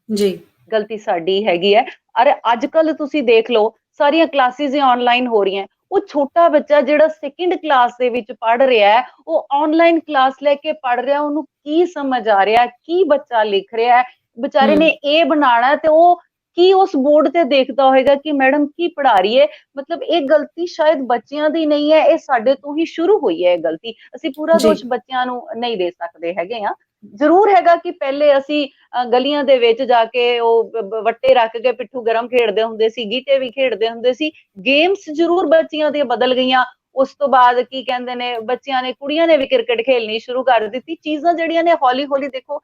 ਜੀ, ਗਲਤੀ ਸਾਡੀ ਹੈਗੀ ਹੈ। ਅਰੇ ਅੱਜ ਕੱਲ ਤੁਸੀਂ ਦੇਖ ਲਓ, ਸਾਰੀਆਂ ਕਲਾਸਿਸ ਹੀ ਆਨਲਾਈਨ ਹੋ ਰਹੀਆਂ। ਉਹ ਛੋਟਾ ਬੱਚਾ ਜਿਹੜਾ ਸੈਕਿੰਡ ਕਲਾਸ ਦੇ ਵਿੱਚ ਪੜ੍ਹ ਰਿਹਾ ਹੈ, ਉਹ ਆਨਲਾਈਨ ਕਲਾਸ ਲੈ ਕੇ ਪੜ੍ਹ ਰਿਹਾ, ਉਹਨੂੰ ਕੀ ਸਮਝ ਆ ਰਿਹਾ, ਕੀ ਬੱਚਾ ਲਿਖ ਰਿਹਾ ਹੈ, ਵਿਚਾਰੇ ਨੇ ਇਹ ਬਣਾਉਣਾ ਤੇ ਉਹ ਕੀ ਉਸ ਬੋਰਡ ਤੇ ਦੇਖਦਾ ਹੋਏਗਾ ਕਿ ਮੈਡਮ ਕੀ ਪੜ੍ਹਾ ਰਹੀ ਹੈ। ਮਤਲਬ ਇਹ ਗਲਤੀ ਸ਼ਾਇਦ ਬੱਚਿਆਂ ਦੀ ਨਹੀਂ ਹੈ, ਇਹ ਸਾਡੇ ਤੋਂ ਹੀ ਸ਼ੁਰੂ ਹੋਈ ਹੈ ਇਹ ਗਲਤੀ। ਅਸੀਂ ਪੂਰਾ ਦੋਸ਼ ਬੱਚਿਆਂ ਨੂੰ ਨਹੀਂ ਦੇ ਸਕਦੇ ਹੈਗੇ ਆ। ਜ਼ਰੂਰ ਹੈਗਾ ਕਿ ਪਹਿਲੇ ਅਸੀਂ ਗਲੀਆਂ ਦੇ ਵਿੱਚ ਜਾ ਕੇ ਉਹ ਵੱਟੇ ਰੱਖ ਕੇ ਪਿੱਠੂ ਗਰਮ ਖੇਡਦੇ ਹੁੰਦੇ ਸੀ, ਗੀਟੇ ਵੀ ਖੇਡਦੇ ਹੁੰਦੇ ਸੀ। ਗੇਮਸ ਜ਼ਰੂਰ ਬੱਚਿਆਂ ਦੀਆਂ ਬਦਲ ਗਈਆਂ। ਉਸ ਤੋਂ ਬਾਅਦ ਕੀ ਕਹਿੰਦੇ ਨੇ, ਬੱਚਿਆਂ ਨੇ, ਕੁੜੀਆਂ ਨੇ ਵੀ ਕ੍ਰਿਕਟ ਖੇਲਣੀ ਸ਼ੁਰੂ ਕਰ ਦਿੱਤੀ। ਚੀਜ਼ਾਂ ਜਿਹੜੀਆਂ ਨੇ ਹੌਲੀ ਹੌਲੀ ਦੇਖੋ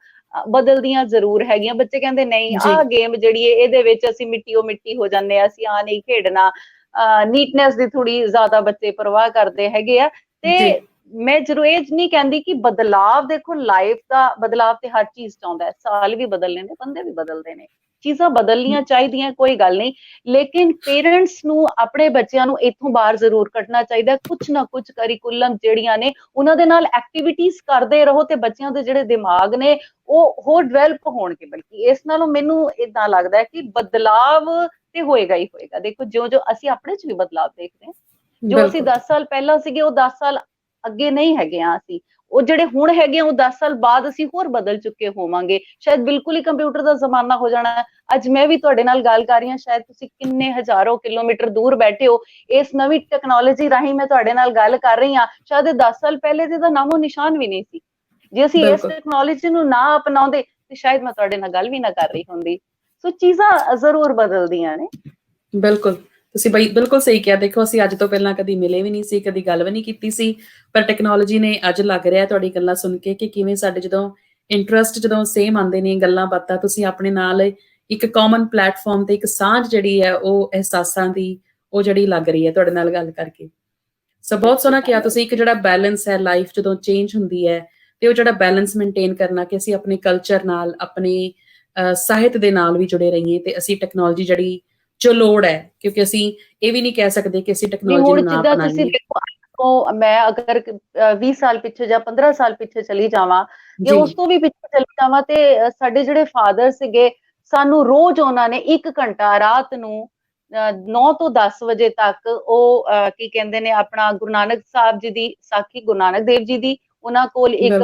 ਬਦਲਦੀਆਂ ਜ਼ਰੂਰ ਹੈਗੀਆਂ। ਬੱਚੇ ਕਹਿੰਦੇ ਨਹੀਂ, ਆਹ ਗੇਮ ਜਿਹੜੀ ਹੈ ਇਹਦੇ ਵਿੱਚ ਅਸੀਂ ਮਿੱਟੀ ਹੋ ਜਾਂਦੇ ਆ, ਅਸੀਂ ਆ ਨਹੀਂ ਖੇਡਣਾ। ਨੀਟਨੈਸ ਦੀ ਥੋੜੀ ਜ਼ਿਆਦਾ ਬੱਚੇ ਪਰਵਾਹ ਕਰਦੇ ਹੈਗੇ ਆ। ਤੇ ਮੈਂ ਜ਼ਰੂਰ ਇਹ ਨਹੀਂ ਕਹਿੰਦੀ ਕਿ ਬਦਲਾਵ, ਦੇਖੋ ਲਾਈਫ ਦਾ ਬਦਲਾਵ ਤੇ ਹਰ ਚੀਜ਼ ਚਾਹੁੰਦਾ ਹੈ, ਸਾਲ ਵੀ ਬਦਲਨੇ ਨੇ, ਬੰਦੇ ਵੀ ਬਦਲਦੇ ਨੇ, ਚੀਜ਼ਾਂ ਬਦਲਣੀਆਂ ਚਾਹੀਦੀਆਂ, ਕੋਈ ਗੱਲ ਨਹੀਂ। ਲੇਕਿਨ ਪੇਰੈਂਟਸ ਨੂੰ ਆਪਣੇ ਬੱਚਿਆਂ ਨੂੰ ਇੱਥੋਂ ਬਾਹਰ ਜ਼ਰੂਰ ਕੱਢਣਾ ਚਾਹੀਦਾ। ਕੁਛ ਨਾ ਕੁਛ ਕਰਿਕੂਲਮ ਜਿਹੜੀਆਂ ਨੇ ਉਹਨਾਂ ਦੇ ਨਾਲ ਐਕਟੀਵਿਟੀਜ਼ ਕਰਦੇ ਰਹੋ ਤੇ ਬੱਚਿਆਂ ਦੇ ਜਿਹੜੇ ਦਿਮਾਗ ਨੇ ਉਹ ਹੋਰ ਡਿਵੈਲਪ ਹੋਣਗੇ। ਬਲਕਿ ਇਸ ਨਾਲੋਂ ਮੈਨੂੰ ਏਦਾਂ ਲੱਗਦਾ ਹੈ ਕਿ ਬਦਲਾਵ ਤੇ ਹੋਏਗਾ ਹੀ ਹੋਏਗਾ। ਦੇਖੋ ਜੋ ਅਸੀਂ ਆਪਣੇ ਚ ਵੀ ਬਦਲਾਵ ਦੇਖਦੇ ਹਾਂ, ਜੋ ਅਸੀਂ 10 ਸਾਲ ਪਹਿਲਾਂ ਸੀਗੇ ਉਹ 10 ਸਾਲ ਅੱਗੇ ਨਹੀਂ ਹੈਗੇ ਆ ਅਸੀਂ। ਉਹ ਜਿਹੜੇ ਹੁਣ ਹੈਗੇ ਆ ਉਹ 10 ਸਾਲ ਬਾਅਦ ਅਸੀਂ ਹੋਰ ਬਦਲ ਚੁੱਕੇ ਹੋਵਾਂਗੇ। ਸ਼ਾਇਦ ਬਿਲਕੁਲ ਹੀ ਕੰਪਿਊਟਰ ਦਾ ਜ਼ਮਾਨਾ ਹੋ ਜਾਣਾ ਹੈ। ਅੱਜ ਮੈਂ ਵੀ ਤੁਹਾਡੇ ਨਾਲ ਗੱਲ ਕਰ ਰਹੀ ਹਾਂ, ਸ਼ਾਇਦ ਤੁਸੀਂ ਕਿੰਨੇ ਹਜ਼ਾਰੋਂ ਕਿਲੋਮੀਟਰ ਦੂਰ ਬੈਠੇ ਹੋ। ਇਸ ਨਵੀਂ ਟੈਕਨੋਲੋਜੀ ਰਾਹੀਂ ਮੈਂ ਤੁਹਾਡੇ ਨਾਲ ਗੱਲ ਕਰ ਰਹੀ ਹਾਂ। ਸ਼ਾਇਦ 10 ਸਾਲ ਪਹਿਲੇ ਤੇ ਇਹਦਾ ਨਾਮੋ ਨਿਸ਼ਾਨ ਵੀ ਨਹੀਂ ਸੀ। ਜੇ ਅਸੀਂ ਇਸ ਟੈਕਨੋਲੋਜੀ ਨੂੰ ਨਾ ਅਪਣਾਉਂਦੇ ਤੇ ਸ਼ਾਇਦ ਮੈਂ ਤੁਹਾਡੇ ਨਾਲ ਗੱਲ ਵੀ ਨਾ ਕਰ ਰਹੀ ਹੁੰਦੀ। ਸੋ ਚੀਜ਼ਾਂ ਜ਼ਰੂਰ ਬਦਲਦੀਆਂ ਨੇ। ਬਿਲਕੁਲ, ਤੁਸੀਂ ਬਈ ਬਿਲਕੁਲ ਸਹੀ ਕਿਹਾ। ਦੇਖੋ ਅਸੀਂ ਅੱਜ ਤੋਂ ਪਹਿਲਾਂ ਕਦੀ ਮਿਲੇ ਵੀ ਨਹੀਂ ਸੀ, ਕਦੀ ਗੱਲ ਵੀ ਨਹੀਂ ਕੀਤੀ ਸੀ, ਪਰ ਟੈਕਨੋਲੋਜੀ ਨੇ ਅੱਜ ਲੱਗ ਰਿਹਾ ਤੁਹਾਡੀ ਗੱਲਾਂ ਸੁਣ ਕੇ ਕਿ ਕਿਵੇਂ ਸਾਡੇ ਜਦੋਂ ਇੰਟਰਸਟ ਜਦੋਂ ਸੇਮ ਆਉਂਦੇ ਨੇ, ਗੱਲਾਂ ਬਾਤਾਂ, ਤੁਸੀਂ ਆਪਣੇ ਨਾਲ ਇੱਕ ਕਾਮਨ ਪਲੇਟਫਾਰਮ ਤੇ ਇੱਕ ਸਾਂਝ ਜਿਹੜੀ ਹੈ ਉਹ ਅਹਿਸਾਸਾਂ ਦੀ ਉਹ ਜਿਹੜੀ ਲੱਗ ਰਹੀ ਹੈ ਤੁਹਾਡੇ ਨਾਲ ਗੱਲ ਕਰਕੇ। ਸੋ ਬਹੁਤ ਸੋਹਣਾ ਕਿਹਾ ਤੁਸੀਂ। ਇੱਕ ਜਿਹੜਾ ਬੈਲੈਂਸ ਹੈ, ਲਾਈਫ ਜਦੋਂ ਚੇਂਜ ਹੁੰਦੀ ਹੈ ਤੇ ਉਹ ਜਿਹੜਾ ਬੈਲੈਂਸ ਮੇਨਟੇਨ ਕਰਨਾ ਕਿ ਅਸੀਂ ਆਪਣੇ ਕਲਚਰ ਨਾਲ, ਆਪਣੇ ਸਾਹਿਤ ਦੇ ਨਾਲ ਵੀ ਜੁੜੇ ਰਹੀਏ ਤੇ ਅਸੀਂ ਟੈਕਨੋਲੋਜੀ ਜਿਹੜੀ ਜੋ ਲੋੜ ਹੈ, ਕਿਉਂਕਿ ਅਸੀਂ ਇਹ ਵੀ ਨਹੀਂ ਕਹਿ ਸਕਦੇ ਕਿ ਅਸੀਂ ਟੈਕਨੋਲੋਜੀ ਨੂੰ ਨਾ ਅਪਣਾਈਏ। ਮੈਂ ਅਗਰ 20 ਸਾਲ ਪਿੱਛੇ ਜਾਂ 15 ਸਾਲ ਪਿੱਛੇ ਚਲੀ ਜਾਵਾਂ ਜਾਂ ਉਸ ਤੋਂ ਵੀ ਪਿੱਛੇ ਚਲੀ ਜਾਵਾਂ ਤੇ ਸਾਡੇ ਜਿਹੜੇ ਫਾਦਰ ਸੀਗੇ, ਸਾਨੂੰ ਰੋਜ਼ ਉਹਨਾਂ ਨੇ 1 ਘੰਟਾ ਰਾਤ ਨੂੰ 9 ਤੋਂ 10 ਵਜੇ ਤੱਕ ਉਹ ਕੀ ਕਹਿੰਦੇ ਨੇ ਆਪਣਾ ਗੁਰੂ ਨਾਨਕ ਸਾਹਿਬ ਜੀ ਦੀ ਸਾਖੀ, ਗੁਰੂ ਨਾਨਕ ਦੇਵ ਜੀ ਦੀ ਉਹਨਾਂ ਕੋਲ ਇੱਕ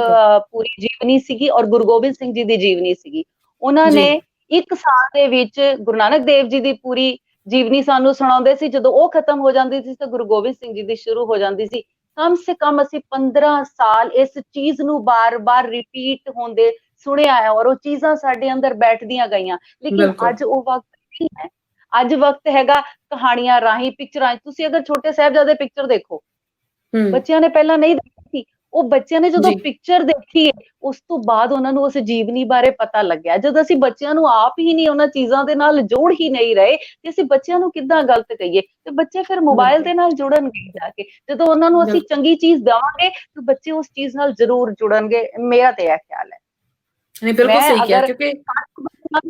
ਪੂਰੀ ਜੀਵਨੀ ਸੀਗੀ ਔਰ ਗੁਰੂ ਗੋਬਿੰਦ ਸਿੰਘ ਜੀ ਦੀ ਜੀਵਨੀ ਸੀਗੀ। ਉਹਨਾਂ ਨੇ 1 ਸਾਲ ਦੇ ਵਿੱਚ ਗੁਰੂ ਨਾਨਕ ਦੇਵ ਜੀ ਦੀ ਪੂਰੀ ਜੀਵਨੀ ਸਾਨੂੰ ਸੁਣਾਉਂਦੇ ਸੀ। ਜਦੋਂ ਉਹ ਖਤਮ ਹੋ ਜਾਂਦੀ ਸੀ ਤਾਂ ਗੁਰੂ ਗੋਬਿੰਦ ਸਿੰਘ ਜੀ ਦੀ ਸ਼ੁਰੂ ਹੋ ਜਾਂਦੀ ਸੀ। ਕਮ ਸੇ ਕਮ ਅਸੀਂ 15 ਸਾਲ ਇਸ ਚੀਜ਼ ਨੂੰ ਬਾਰ-ਬਾਰ ਰਿਪੀਟ ਹੁੰਦੇ ਸੁਣਿਆ ਹੈ ਔਰ ਉਹ ਚੀਜ਼ਾਂ ਸਾਡੇ ਅੰਦਰ ਬੈਠਦੀਆਂ ਗਈਆਂ। ਲੇਕਿਨ ਅੱਜ ਉਹ ਵਕਤ ਨਹੀਂ ਹੈ। ਅੱਜ ਵਕਤ ਹੈਗਾ ਕਹਾਣੀਆਂ ਰਾਹੀਂ, ਪਿਕਚਰਾਂ। ਤੁਸੀਂ ਅਗਰ ਛੋਟੇ ਸਾਹਿਬਜ਼ਾਦੇ ਪਿਕਚਰ ਦੇਖੋ, ਬੱਚਿਆਂ ਨੇ ਪਹਿਲਾਂ ਨਹੀਂ ਦੇਖੀ ਸੀ। ਉਹ ਬੱਚਿਆਂ ਨੇ ਜਦੋਂ ਪਿਕਚਰ ਦੇਖੀ ਹੈ ਉਸ ਤੋਂ ਬਾਅਦ ਉਹਨਾਂ ਨੂੰ ਉਸ ਜੀਵਨੀ ਬਾਰੇ ਪਤਾ ਲੱਗਿਆ। ਜਦੋਂ ਅਸੀਂ ਬੱਚਿਆਂ ਨੂੰ ਆਪ ਹੀ ਨਹੀਂ ਉਹਨਾਂ ਚੀਜ਼ਾਂ ਦੇ ਨਾਲ ਜੋੜ ਹੀ ਨਹੀਂ ਰਹੇ ਤੇ ਅਸੀਂ ਬੱਚਿਆਂ ਨੂੰ ਕਿੱਦਾਂ ਗਲਤ ਕਹੀਏ। ਤੇ ਬੱਚੇ ਫਿਰ ਮੋਬਾਈਲ ਦੇ ਨਾਲ ਜੁੜਨਗੇ ਜਾ ਕੇ। ਜਦੋਂ ਉਹਨਾਂ ਨੂੰ ਅਸੀਂ ਚੰਗੀ ਚੀਜ਼ ਦੇਵਾਂਗੇ ਤਾਂ ਬੱਚੇ ਉਸ ਚੀਜ਼ ਨਾਲ ਜ਼ਰੂਰ ਜੁੜਨਗੇ। ਮੇਰਾ ਤੇ ਇਹ ਖਿਆਲ ਹੈ। ਬਿਲਕੁਲ ਸਹੀ ਕਿਹਾ। ਕਿਉਂਕਿ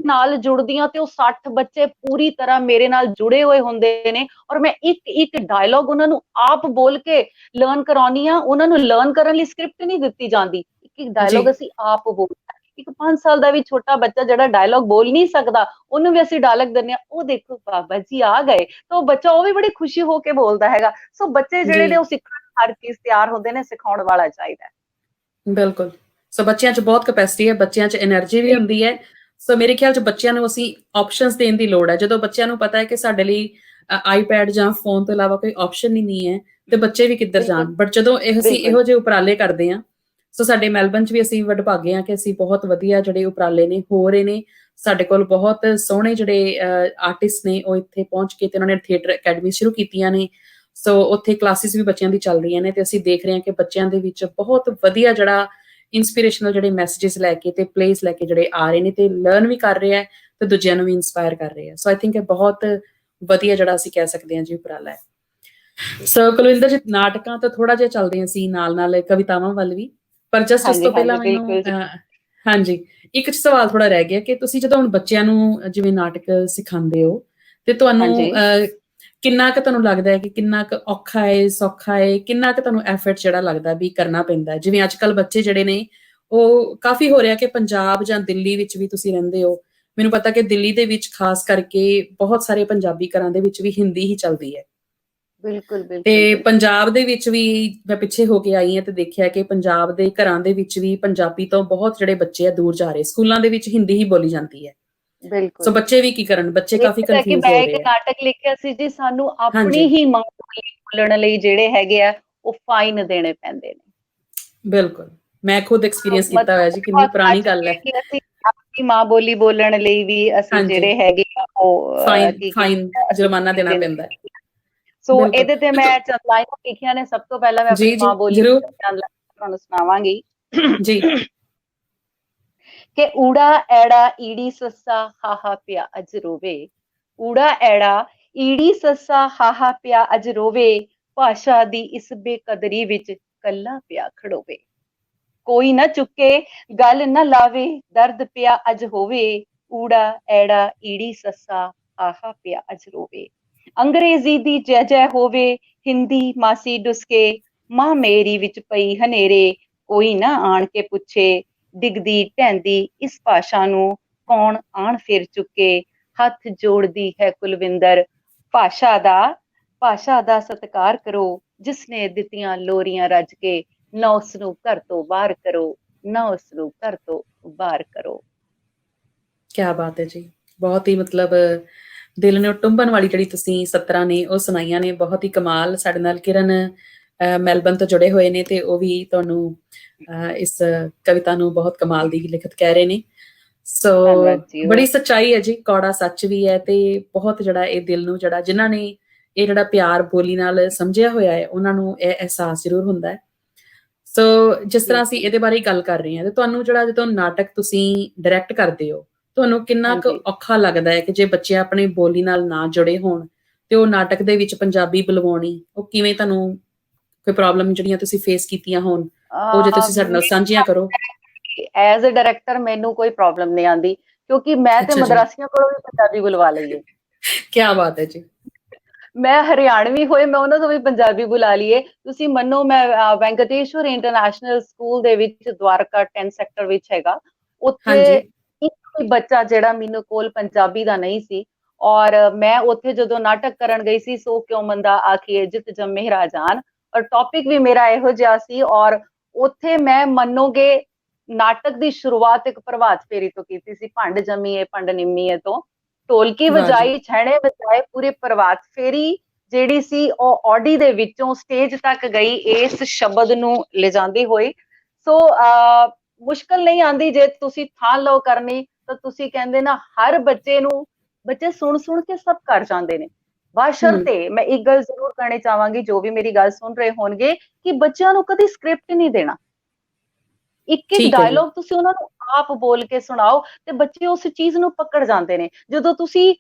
ਨਾਲ ਜੁੜਦੀਆਂ ਤੇ ਉਹ 60 ਬੱਚੇ ਪੂਰੀ ਤਰ੍ਹਾਂ ਮੇਰੇ ਨਾਲ ਜੁੜੇ ਹੋਏ ਹੁੰਦੇ ਨੇ ਔਰ ਮੈਂ ਇੱਕ ਡਾਇਲੌਗ ਉਹਨਾਂ ਨੂੰ ਆਪ ਬੋਲ ਕੇ ਲਰਨ ਕਰਾਉਣੀ ਆ। ਉਹਨਾਂ ਨੂੰ ਲਰਨ ਕਰਨ ਲਈ ਸਕ੍ਰਿਪਟ ਨਹੀਂ ਦਿੱਤੀ ਜਾਂਦੀ। ਇੱਕ ਡਾਇਲੌਗ ਅਸੀਂ ਆਪ ਬੋਲਦੇ। ਇੱਕ 5 ਸਾਲ ਦਾ ਵੀ ਛੋਟਾ ਬੱਚਾ ਜਿਹੜਾ ਡਾਇਲੌਗ ਬੋਲ ਨਹੀਂ ਸਕਦਾ, ਉਹਨੂੰ ਵੀ ਅਸੀਂ ਡਾਇਲੌਗ ਦਿੰਦੇ ਹਾਂ। ਉਹ ਦੇਖੋ ਬਾਬਾ ਜੀ ਆ ਗਏ, ਤਾਂ ਉਹ ਬੱਚਾ ਉਹ ਵੀ ਬੜੀ ਖੁਸ਼ੀ ਹੋ ਕੇ ਬੋਲਦਾ ਹੈਗਾ। ਸੋ ਬੱਚੇ ਜਿਹੜੇ ਨੇ ਉਹ ਸਿੱਖਣ ਹਰ ਚੀਜ਼ ਤਿਆਰ ਹੁੰਦੇ ਨੇ, ਸਿਖਾਉਣ ਵਾਲਾ ਚਾਹੀਦਾ। ਬਿਲਕੁਲ। ਸੋ ਬੱਚਿਆਂ 'ਚ ਬਹੁਤ ਕੈਪੈਸਿਟੀ ਹੈ, ਬੱਚਿਆਂ 'ਚ એનર્ਜੀ ਵੀ ਹੁੰਦੀ ਹੈ। ਸੋ ਮੇਰੇ ਖਿਆਲ 'ਚ ਬੱਚਿਆਂ ਨੂੰ ਅਸੀਂ ਆਪਸ਼ਨਸ ਦੇਣ ਦੀ ਲੋੜ ਹੈ। ਜਦੋਂ ਬੱਚਿਆਂ ਨੂੰ ਪਤਾ ਹੈ ਕਿ ਸਾਡੇ ਲਈ ਆਈਪੈਡ ਜਾਂ ਫੋਨ ਤੋਂ ਇਲਾਵਾ ਕੋਈ ਆਪਸ਼ਨ ਹੀ ਨਹੀਂ ਹੈ ਤੇ ਬੱਚੇ ਵੀ ਕਿੱਧਰ ਜਾਣ। ਬਟ ਜਦੋਂ ਅਸੀਂ ਇਹੋ ਜਿਹੇ ਉਪਰਾਲੇ ਕਰਦੇ ਹਾਂ, ਸੋ ਸਾਡੇ ਮੈਲਬਨ 'ਚ ਵੀ ਅਸੀਂ ਵਡਭਾਗੇ ਹਾਂ ਕਿ ਅਸੀਂ ਬਹੁਤ ਵਧੀਆ ਜਿਹੜੇ ਉਪਰਾਲੇ ਨੇ ਹੋ ਰਹੇ ਨੇ। ਸਾਡੇ ਕੋਲ ਬਹੁਤ ਸੋਹਣੇ ਜਿਹੜੇ ਆਰਟਿਸਟ ਨੇ ਉਹ ਇੱਥੇ ਪਹੁੰਚ ਕੇ ਤੇ ਉਹਨਾਂ ਨੇ ਥੀਏਟਰ ਅਕੈਡਮੀ ਸ਼ੁਰੂ ਕੀਤੀਆਂ ਨੇ। ਸੋ ਉੱਥੇ ਕਲਾਸਿਸ ਵੀ ਬੱਚਿਆਂ ਦੀ ਚੱਲ ਰਹੀਆਂ ਨੇ ਤੇ ਅਸੀਂ ਦੇਖ ਰਹੇ ਹਾਂ ਕਿ ਬੱਚਿਆਂ ਦੇ ਵਿੱਚ ਬਹੁਤ ਵਧੀਆ ਜਿਹੜਾ ਇੰਸਪੀਰੇਸ਼ਨਲ ਜਿਹੜੇ ਮੈਸੇजेस ਲੈ ਕੇ ਤੇ ਪਲੇਸ ਲੈ ਕੇ ਜਿਹੜੇ ਆ ਰਹੇ ਨੇ ਤੇ ਲਰਨ ਵੀ ਕਰ ਰਹੇ ਆ ਤੇ ਦੂਜਿਆਂ ਨੂੰ ਵੀ ਇਨਸਪਾਇਰ ਕਰ ਰਹੇ ਆ। ਸੋ ਆਈ ਥਿੰਕ ਇਹ ਬਹੁਤ ਵਧੀਆ ਜਿਹੜਾ ਅਸੀਂ ਕਹਿ ਸਕਦੇ ਹਾਂ ਜੀ ਉਪਰਾਲਾ ਹੈ। ਸੋ ਕੁਲਵਿੰਦਰ ਜੀ, ਨਾਟਕਾਂ ਤੋਂ ਥੋੜਾ ਜਿਹਾ ਚੱਲਦੇ ਸੀ ਨਾਲ ਕਵਿਤਾਵਾਂ ਵੱਲ ਵੀ, ਪਰ ਜਸਟ ਉਸ ਤੋਂ ਪਹਿਲਾਂ ਮੈਨੂੰ ਹਾਂਜੀ ਇੱਕ ਸਵਾਲ ਥੋੜਾ ਰਹਿ ਗਿਆ ਕਿ ਤੁਸੀਂ ਜਦੋਂ ਹੁਣ ਬੱਚਿਆਂ ਨੂੰ ਜਿਵੇਂ ਨਾਟਕ ਸਿਖਾਉਂਦੇ ਹੋ ਤੇ ਤੁਹਾਨੂੰ ਕਿੰਨਾ ਕੁ ਤੁਹਾਨੂੰ ਲੱਗਦਾ ਹੈ ਕਿ ਕਿੰਨਾ ਕੁ ਔਖਾ ਹੈ, ਸੌਖਾ ਹੈ, ਕਿੰਨਾ ਕੁ ਤੁਹਾਨੂੰ ਐਫਰਟ ਜਿਹੜਾ ਲੱਗਦਾ ਵੀ ਕਰਨਾ ਪੈਂਦਾ? ਜਿਵੇਂ ਅੱਜ ਕੱਲ੍ਹ ਬੱਚੇ ਜਿਹੜੇ ਨੇ ਉਹ ਕਾਫੀ ਹੋ ਰਿਹਾ ਕਿ ਪੰਜਾਬ ਜਾਂ ਦਿੱਲੀ ਵਿੱਚ ਵੀ ਤੁਸੀਂ ਰਹਿੰਦੇ ਹੋ, ਮੈਨੂੰ ਪਤਾ ਕਿ ਦਿੱਲੀ ਦੇ ਵਿੱਚ ਖਾਸ ਕਰਕੇ ਬਹੁਤ ਸਾਰੇ ਪੰਜਾਬੀ ਘਰਾਂ ਦੇ ਵਿੱਚ ਵੀ ਹਿੰਦੀ ਹੀ ਚੱਲਦੀ ਹੈ। ਬਿਲਕੁਲ ਤੇ ਬਿਲਕੁਲ ਪੰਜਾਬ ਦੇ ਵਿੱਚ ਵੀ ਮੈਂ ਪਿੱਛੇ ਹੋ ਕੇ ਆਈ ਹਾਂ ਤੇ ਦੇਖਿਆ ਕਿ ਪੰਜਾਬ ਦੇ ਘਰਾਂ ਦੇ ਵਿੱਚ ਵੀ ਪੰਜਾਬੀ ਤੋਂ ਬਹੁਤ ਜਿਹੜੇ ਬੱਚੇ ਆ ਦੂਰ ਜਾ ਰਹੇ, ਸਕੂਲਾਂ ਦੇ ਵਿੱਚ ਹਿੰਦੀ ਹੀ ਬੋਲੀ ਜਾਂਦੀ ਹੈ। ਸੋ ਬਿਲਕੁਲ। ਬੱਚੇ ਵੀ ਕੀ ਕਰਨ, ਬੱਚੇ ਕਾਫੀ ਇੱਥੇ ਤੱਕ ਕਿ ਕਨਫਿਊਜ਼ ਮੈਂ ਹੋ ਇੱਕ ਰਹੇ ਆ। ਨਾਟਕ ਲਿਖਿਆ ਸੀ ਜੀ, ਸਾਨੂੰ ਆਪਣੀ ਹਾਂਜੀ, ਹੀ ਮਾਂ ਬੋਲੀ ਬੋਲਣ ਲਈ ਜਿਹੜੇ ਹੈਗੇ ਆ ਉਹ ਫਾਈਨ ਦੇਣੇ ਪੈਂਦੇ ਨੇ। ਬਿਲਕੁਲ। ਮੈਂ ਖੁਦ ਐਕਸਪੀਰੀਅੰਸ ਕੀਤਾ ਹੋਇਆ ਜੀ, ਮਤਲਬ ਕਿੰਨੀ ਬਹੁਤ ਆ ਪੁਰਾਣੀ ਗੱਲ ਚੁੱਕੀ ਹੈ ਹੈ। ਕਿ ਅਸੀਂ ਆਪਣੀ ਮਾਂ ਬੋਲੀ ਬੋਲਣ ਲਈ ਵੀ ਅਸੀਂ ਹਾਂਜੀ, ਜਿਹੜੇ ਹੈਗੇ ਆ ਉਹ ਕੀ ਫਾਈਨ ਕਹਿੰਦੇ ਆ, ਅਸੀਂ ਜੁਰਮਾਨਾ fine ਦੇਣਾ ਦੇਣੇ ਪੈਂਦਾ ਹੈ। ਸੋ ਬਿਲਕੁਲ। ਇਹਦੇ ਤੇ ਮੈਂ ਚੰਦ ਲਾਈਨਾਂ ਲਿਖੀਆਂ ਨੇ। ਸਭ ਤੋਂ ਪਹਿਲਾਂ ਮੈਂ ਜੀ, ਆਪਣੀ ਜੀ, ਮਾਂ ਬੋਲੀ ਜ਼ਰੂਰ। ਚੰਦ ਲਾਈਨਾਂ ਤੁਹਾਨੂੰ ਸੁਣਾਵਾਂਗੀ ਜੀ, ਕਿ ਊੜਾ ਐੜਾ ਈੜੀ ਸੱਸਾ ਹਾਹਾ ਪਿਆ ਅਜ ਰੋਵੇ, ਊੜਾ ਐੜਾ ਈੜੀ ਸੱਸਾ ਹਾਹਾ ਪਿਆ ਅਜ ਰੋਵੇ, ਭਾਸ਼ਾ ਦੀ ਇਸ ਬੇਕਦਰੀ ਵਿੱਚ ਕੱਲਾ ਪਿਆ ਖੜੋਵੇ, ਕੋਈ ਨਾ ਚੁੱਕੇ ਗੱਲ ਨਾ ਲਾਵੇ, ਦਰਦ ਪਿਆ ਅਜ ਹੋਵੇ, ਊੜਾ ਐੜਾ ਈੜੀ ਸੱਸਾ ਹਾਹਾ ਪਿਆ ਅਜ ਰੋਵੇ, ਅੰਗਰੇਜ਼ੀ ਦੀ ਜੈ ਜੈ ਹੋਵੇ, ਹਿੰਦੀ ਮਾਸੀ ਡੁਸਕੇ, ਮਾਂ ਮੇਰੀ ਵਿੱਚ ਪਈ ਹਨੇਰੇ, ਕੋਈ ਨਾ ਆਣ ਕੇ ਪੁੱਛੇ, ਡਿੱਗਦੀ ਢਹਿੰਦੀ ਇਸ ਭਾਸ਼ਾ ਨੂੰ ਕੌਣ ਆਣ ਫਿਰ ਚੁੱਕੇ, ਹੱਥ ਜੋੜਦੀ ਹੈ ਕੁਲਵਿੰਦਰ, ਭਾਸ਼ਾ ਦਾ ਸਤਿਕਾਰ ਕਰੋ, ਜਿਸਨੇ ਦਿੱਤੀਆਂ ਲੋਰੀਆਂ ਰੱਜ ਕੇ, ਨਾ ਉਸ ਨੂੰ ਘਰ ਤੋਂ ਬਾਹਰ ਕਰੋ, ਨਾ ਉਸ ਨੂੰ ਘਰ ਤੋਂ ਬਾਹਰ ਕਰੋ। ਕਿਆ ਬਾਤ ਹੈ ਜੀ। ਬਹੁਤ ਹੀ ਮਤਲਬ ਦਿਲ ਨੂੰ ਟੁੰਬਣ ਵਾਲੀ ਜਿਹੜੀ ਤੁਸੀਂ ਸਤਰਾਂ ਨੇ ਉਹ ਸੁਣਾਈਆਂ ਨੇ, ਬਹੁਤ ਹੀ ਕਮਾਲ। ਸਾਡੇ ਨਾਲ ਕਿਰਨ ਮੈਲਬਨ ਤੋਂ ਜੁੜੇ ਹੋਏ ਨੇ ਤੇ ਉਹ ਵੀ ਤੁਹਾਨੂੰ ਇਸ ਕਵਿਤਾ ਨੂੰ ਬਹੁਤ ਕਮਾਲ ਦੀ ਲਿਖਤ ਕਹਿ ਰਹੇ ਨੇ। ਸੋ ਧੰਨਵਾਦ ਜੀ। ਬੜੀ ਸੱਚਾਈ ਹੈ ਜੀ, ਕੌੜਾ ਸੱਚ ਵੀ ਹੈ ਤੇ ਬਹੁਤ ਜਿਹੜਾ ਇਹ ਦਿਲ ਨੂੰ ਜਿਹੜਾ ਜਿਨ੍ਹਾਂ ਨੇ ਇਹ ਜਿਹੜਾ ਪਿਆਰ ਬੋਲੀ ਨਾਲ ਸਮਝਿਆ ਹੋਇਆ ਹੈ ਉਹਨਾਂ ਨੂੰ ਇਹ ਅਹਿਸਾਸ ਜ਼ਰੂਰ ਹੁੰਦਾ ਹੈ। ਸੋ ਜਿਸ ਤਰ੍ਹਾਂ ਅਸੀਂ ਇਹਦੇ ਬਾਰੇ ਗੱਲ ਕਰ ਰਹੇ ਹਾਂ ਤੇ ਤੁਹਾਨੂੰ ਜਿਹੜਾ ਜਦੋਂ ਨਾਟਕ ਤੁਸੀਂ ਡਾਇਰੈਕਟ ਕਰਦੇ ਹੋ, ਤੁਹਾਨੂੰ ਕਿੰਨਾ ਕੁ ਹਾਂਜੀ ਔਖਾ ਲੱਗਦਾ ਹੈ ਕਿ ਜੇ ਬੱਚੇ ਆਪਣੀ ਬੋਲੀ ਨਾਲ ਨਾ ਜੁੜੇ ਹੋਣ ਤੇ ਉਹ ਨਾਟਕ ਦੇ ਵਿੱਚ ਪੰਜਾਬੀ ਬੁਲਵਾਉਣੀ, ਉਹ ਕਿਵੇਂ ਤੁਹਾਨੂੰ ਕੋਈ ਪ੍ਰੋਬਲਮ ਜਿਹੜੀਆਂ ਤੁਸੀਂ ਫੇਸ ਕੀਤੀਆਂ ਹੋਣ ਉਹ ਜੇ ਤੁਸੀਂ ਸਾਡੇ ਨਾਲ ਸਾਂਝੀਆਂ ਕਰੋ। ਐਜ਼ ਅ ਡਾਇਰੈਕਟਰ ਮੈਨੂੰ ਕੋਈ ਪ੍ਰੋਬਲਮ ਨਹੀਂ ਆਉਂਦੀ, ਕਿਉਂਕਿ ਮੈਂ ਤੇ ਅੱਛਾ ਜੀ, ਮਦਰਾਸੀਆਂ ਕੋਲੋਂ ਵੀ ਪੰਜਾਬੀ ਬੁਲਵਾ ਲਈਏ। ਕਿਆ ਬਾਤ ਹੈ ਜੀ। ਮੈਂ ਹਰਿਆਣਵੀ ਹੋਏ, ਮੈਂ ਉਹਨਾਂ ਤੋਂ ਵੀ ਪੰਜਾਬੀ ਬੁਲਾ ਲਈਏ। ਤੁਸੀਂ ਮੰਨੋ, ਮੈਂ ਵੈਂਕਟੇਸ਼ਵਰ ਇੰਟਰਨੈਸ਼ਨਲ ਸਕੂਲ ਦੇ ਵਿੱਚ ਦਵਾਰਕਾ 10 ਸੈਕਟਰ ਵਿੱਚ ਹੈਗਾ, ਉੱਥੇ ਹਾਂਜੀ, ਇੱਕ ਵੀ ਬੱਚਾ ਜਿਹੜਾ ਮੈਨੂੰ ਕੋਲ ਪੰਜਾਬੀ ਦਾ ਨਹੀਂ ਸੀ। ਔਰ ਮੈਂ ਉੱਥੇ ਜਦੋਂ ਨਾਟਕ ਕਰਨ ਗਈ ਸੀ, ਸੋ ਕਿਉਂ ਮੰਦਾ ਆਖੀਏ ਜਿਤ ਜੰਮੇ ਰਾਜਾਨ, ਔਰ ਟੌਪਿਕ ਵੀ ਮੇਰਾ ਇਹੋ ਜਿਹਾ ਸੀ। ਔਰ ਉੱਥੇ ਮੈਂ ਮੰਨੋਗੇ ਨਾਟਕ ਦੀ ਸ਼ੁਰੂਆਤ ਇੱਕ ਪ੍ਰਭਾਤ ਫੇਰੀ ਤੋਂ ਕੀਤੀ ਸੀ, ਭੰਡ ਜੰਮੀਏ ਭੰਡ ਨਿੰਮੀਏ ਤੋਂ। ਢੋਲਕੀ ਵਾਹ ਜੀ, ਵਜਾਈ, ਛੈਣੇ ਵਜਾਏ, ਪੂਰੇ ਪ੍ਰਭਾਤ ਫੇਰੀ ਜਿਹੜੀ ਸੀ ਉਹ ਔਡੀ ਦੇ ਵਿੱਚੋਂ ਸਟੇਜ ਤੱਕ ਗਈ ਇਸ ਸ਼ਬਦ ਨੂੰ ਲਿਜਾਂਦੇ ਹੋਏ। ਸੋ ਮੁਸ਼ਕਲ ਨਹੀਂ ਆਂਦੀ ਜੇ ਤੁਸੀਂ ਥਾਂ ਲਓ ਕਰਨੀ, ਤਾਂ ਤੁਸੀਂ ਕਹਿੰਦੇ ਨਾ ਹਰ ਬੱਚੇ ਨੂੰ, ਬੱਚੇ ਸੁਣ ਸੁਣ ਕੇ ਸਭ ਕਰ ਜਾਂਦੇ ਨੇ। ਬਸ਼ਰਤੇ ਮੈਂ ਇੱਕ ਗੱਲ ਜ਼ਰੂਰ ਕਹਿਣੀ ਚਾਹਾਂਗੀ, ਜੋ ਵੀ ਮੇਰੀ ਗੱਲ ਸੁਣ ਰਹੇ ਹੋਣਗੇ, ਕਿ ਬੱਚਿਆਂ ਨੂੰ ਕਦੀ ਸਕ੍ਰਿਪਟ ਨਹੀਂ ਦੇਣਾ। ਇੱਕ ਇੱਕ ਠੀਕ ਹੈ ਜੀ, ਡਾਇਲੌਗ ਤੁਸੀਂ ਉਹਨਾਂ ਨੂੰ ਆਪ ਬੋਲ ਕੇ ਸੁਣਾਓ ਤੇ ਬੱਚੇ ਉਸ ਚੀਜ਼ ਨੂੰ ਪਕੜ ਜਾਂਦੇ ਨੇ। ਜਦੋਂ ਤੁਸੀਂ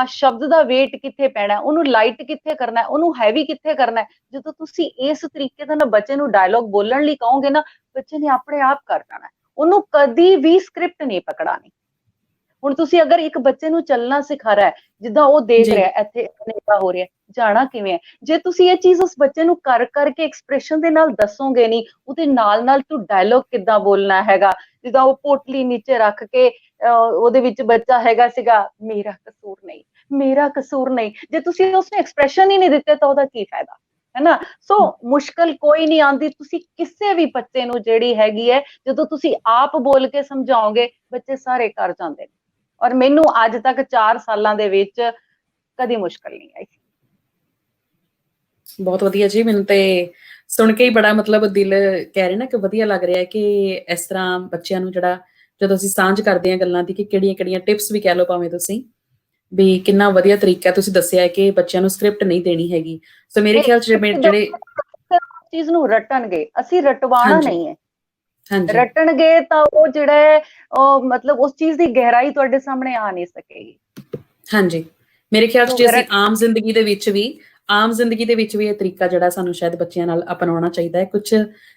ਸ਼ਬਦ ਦਾ weight ਕਿੱਥੇ ਪੈਣਾ, ਉਹਨੂੰ ਲਾਈਟ ਕਿੱਥੇ ਕਰਨਾ, ਉਹਨੂੰ ਹੈਵੀ ਕਿੱਥੇ ਕਰਨਾ, ਜਦੋਂ ਤੁਸੀਂ ਇਸ ਤਰੀਕੇ ਦਾ ਨਾ ਬੱਚੇ ਨੂੰ ਡਾਇਲੌਗ ਬੋਲਣ ਲਈ ਕਹੋਗੇ ਨਾ, ਬੱਚੇ ਨੇ ਆਪਣੇ ਆਪ ਕਰ ਜਾਣਾ। ਉਹਨੂੰ ਕਦੀ ਵੀ ਸਕ੍ਰਿਪਟ ਨਹੀਂ ਪਕੜਾਣੀ। ਹੁਣ ਤੁਸੀਂ ਅਗਰ ਇੱਕ ਬੱਚੇ ਨੂੰ ਚੱਲਣਾ ਸਿਖਾ ਰਿਹਾ, ਜਿੱਦਾਂ ਉਹ ਦੇਖ ਜੀ, ਰਿਹਾ ਇੱਥੇ ਹਨੇਰਾ ਹੋ ਰਿਹਾ, ਜਾਣਾ ਕਿਵੇਂ ਹੈ, ਜੇ ਤੁਸੀਂ ਇਹ ਚੀਜ਼ ਉਸ ਬੱਚੇ ਨੂੰ ਕਰ ਕਰਕੇ ਐਕਸਪ੍ਰੈਸ਼ਨ ਦੇ ਨਾਲ ਦੱਸੋਗੇ ਨਹੀਂ, ਉਹਦੇ ਨਾਲ ਨਾਲ ਤੂੰ ਡਾਇਲੌਗ ਕਿੱਦਾਂ ਬੋਲਣਾ ਹੈਗਾ। ਜਿੱਦਾਂ ਉਹ ਪੋਟਲੀ ਨੀਚੇ ਰੱਖ ਕੇ ਉਹਦੇ ਵਿੱਚ ਬੱਚਾ ਹੈਗਾ ਸੀਗਾ, ਮੇਰਾ ਕਸੂਰ ਨਹੀਂ, ਮੇਰਾ ਕਸੂਰ ਨਹੀਂ, ਜੇ ਤੁਸੀਂ ਉਸਨੂੰ ਐਕਸਪ੍ਰੈਸ਼ਨ ਹੀ ਨਹੀਂ ਦਿੱਤੇ ਤਾਂ ਉਹਦਾ ਕੀ ਫਾਇਦਾ, ਹੈ ਨਾ। ਸੋ ਮੁਸ਼ਕਲ ਕੋਈ ਨਹੀਂ ਆਉਂਦੀ, ਤੁਸੀਂ ਕਿਸੇ ਵੀ ਬੱਚੇ ਨੂੰ ਜਿਹੜੀ ਹੈਗੀ ਹੈ, ਜਦੋਂ ਤੁਸੀਂ ਆਪ ਬੋਲ ਕੇ ਸਮਝਾਓਗੇ, ਬੱਚੇ ਸਾਰੇ ਕਰ ਜਾਂਦੇ ਨੇ। ਔਰ ਮੈਨੂੰ ਅੱਜ ਤੱਕ 4 ਸਾਲਾਂ ਦੇ ਵਿੱਚ ਕਦੀ ਮੁਸ਼ਕਲ ਨਹੀਂ ਆਈ। ਬਹੁਤ ਵਧੀਆ ਜੀ। ਮੈਨੂੰ ਤੇ ਸੁਣ ਕੇ ਹੀ ਬੜਾ ਮਤਲਬ ਦਿਲ ਕਹਿ ਰਹੇ ਨਾ ਕਿ ਵਧੀਆ ਲੱਗ ਰਿਹਾ ਹੈ ਕਿ ਇਸ ਤਰ੍ਹਾਂ ਬੱਚਿਆਂ ਨੂੰ ਜਿਹੜਾ ਜਦੋਂ ਅਸੀਂ ਸਾਂਝ ਕਰਦੇ ਹਾਂ ਗੱਲਾਂ ਦੀ, ਕਿ ਕਿਹੜੀਆਂ ਕਿਹੜੀਆਂ ਟਿਪਸ ਵੀ ਕਹਿ ਲਓ ਭਾਵੇਂ ਤੁਸੀਂ, ਵੀ ਕਿੰਨਾ ਵਧੀਆ ਤਰੀਕਾ ਤੁਸੀਂ ਦੱਸਿਆ ਹੈ ਕਿ ਬੱਚਿਆਂ ਨੂੰ ਸਕ੍ਰਿਪਟ ਨਹੀਂ ਦੇਣੀ ਹੈਗੀ। ਸੋ ਮੇਰੇ ਖਿਆਲ 'ਚ ਜਿਹੜੇ ਚੀਜ਼ ਨੂੰ ਰਟਣਗੇ, ਅਸੀਂ ਰਟਵਾਣਾ ਹਾਂਜੀ, ਨਹੀਂ ਹੈ। ਹਾਂਜੀ, ਰਟਣਗੇ ਤਾਂ ਉਹ ਜਿਹੜਾ ਹੈ ਮਤਲਬ ਉਸ ਚੀਜ਼ ਦੀ ਗਹਿਰਾਈ ਤੁਹਾਡੇ ਸਾਹਮਣੇ ਆ ਨਹੀਂ ਸਕੇਗੀ। ਹਾਂਜੀ। ਮੇਰੇ ਖਿਆਲ 'ਚ ਸੋ ਜੇ ਅਸੀਂ ਆਮ ਜ਼ਿੰਦਗੀ ਦੇ ਵਿੱਚ ਵੀ ਇਹ ਤਰੀਕਾ ਜਿਹੜਾ ਸਾਨੂੰ ਸ਼ਾਇਦ ਬੱਚਿਆਂ ਨਾਲ ਅਪਣਾਉਣਾ ਚਾਹੀਦਾ ਹੈ। ਕੁਛ